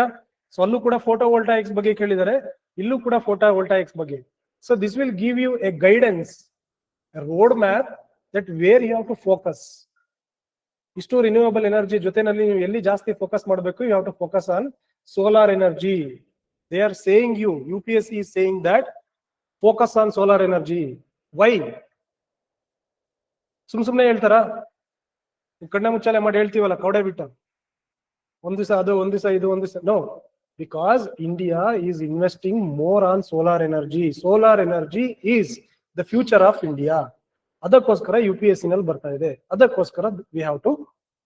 So allu kuda photovoltaics ಬಗ್ಗೆ ಕೇಳಿದ್ದಾರೆ, ಇಲ್ಲೂ ಕೂಡ photovoltaics ಬಗ್ಗೆ. So this will give you a guidance, a road map that where you have to focus. ಇಷ್ಟು renewable energy ಜೊತೆನಲ್ಲಿ ನೀವು ಎಲ್ಲಿ ಜಾಸ್ತಿ ಫೋಕಸ್ ಮಾಡಬೇಕು, you have to focus on solar energy. They are saying you, UPSC is saying that focus on solar energy. Why? ಸುಮ್ನೆ ಹೇಳ್ತಾರ, ಕಣ್ಣ ಮುಚ್ಚಾಲೆ ಮಾಡಿ ಹೇಳ್ತೀವಲ್ಲ ಕೌಡೆ ಬಿಟ್ಟ, ಒಂದ್ ದಿವಸ ಅದು ಒಂದ್ ದಿವಸ ಇದು ಒಂದ್ ದಿವಸ. No, because India is investing more on solar energy. Solar energy is the future of India. ಅದಕ್ಕೋಸ್ಕರ UPSC ನಲ್ಲಿ ಬರ್ತಾ ಇದೆ. ಅದಕ್ಕೋಸ್ಕರ we have to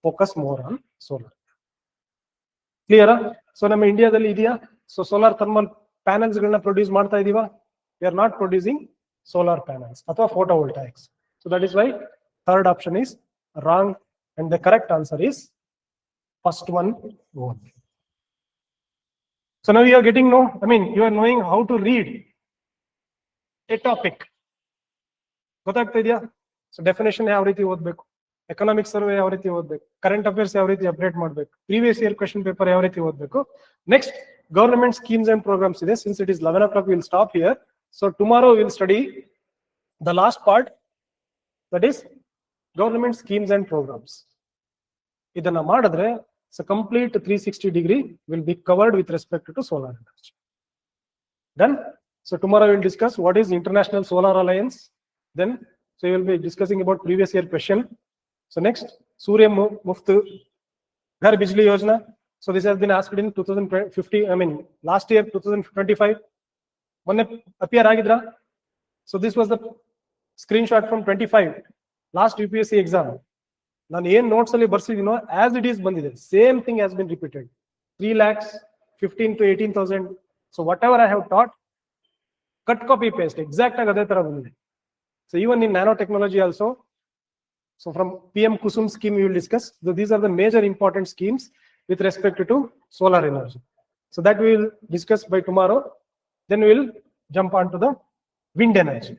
focus more on solar. Clear? So ನಮ್ಮ ಇಂಡಿಯಾದಲ್ಲಿ ಇದೆಯಾ ಸೊ ಸೋಲಾರ್ ಥರ್ಮಲ್ ಪ್ಯಾನಲ್ಸ್ ಗಳನ್ನ ಪ್ರೊಡ್ಯೂಸ್ ಮಾಡ್ತಾ ಇದೀವಾ? We are not producing solar panels ಅಥವಾ photovoltaics. So that is why third option is wrong and the correct answer is first one only. So now you are getting know, I mean you are knowing how to read a topic. ಗೊತ್ತಾಗ್ತಾ ಇದೆಯಾ? So definition ಯಾವ ರೀತಿ ಓದ್ಬೇಕು, economic survey ಯಾವ ರೀತಿ ಓದ್ಬೇಕು, current affairs ಯಾವ ರೀತಿ ಅಪ್ಡೇಟ್ ಮಾಡಬೇಕು, ಪ್ರೀವಿಯಸ್ ಇಯರ್ ಕ್ವೆಶ್ಚನ್ ಪೇಪರ್ ಯಾವ ರೀತಿ ಓದ್ಬೇಕು. Next government schemes and programmes ಇದೆ. Since it is 11 o'clock we will stop here. So tomorrow we will study the last part, that is government schemes and programs. ಇದನ್ನ ಮಾಡಿದ್ರೆ so complete 360-degree will be covered with respect to solar energy. Done? So tomorrow we will discuss what is International Solar Alliance. Then so you will be discussing about previous year question. So next, Surya Muft Ghar Bijli Yojana. So this has been asked in 2050, I mean last year 2025. Monne appear agidra. So this was the Screenshot from 25 last UPSC exam. ನಾನು ಏನ್ notes ಅಲ್ಲಿ ಬರ್ಸಿದೀನೋ as it is ಬಂದಿದೆ. Same thing has been repeated. 3 lakhs, 15 to 18,000. So whatever I have taught, cut copy paste exact ಆಗಿ ಅದೇ ತರ ಬಂದಿದೆ. So even in nano technology also. So from PM Kusum scheme we will discuss. So these are the major important schemes with respect to solar energy. So that we will discuss by tomorrow. Then we will jump on to the wind energy.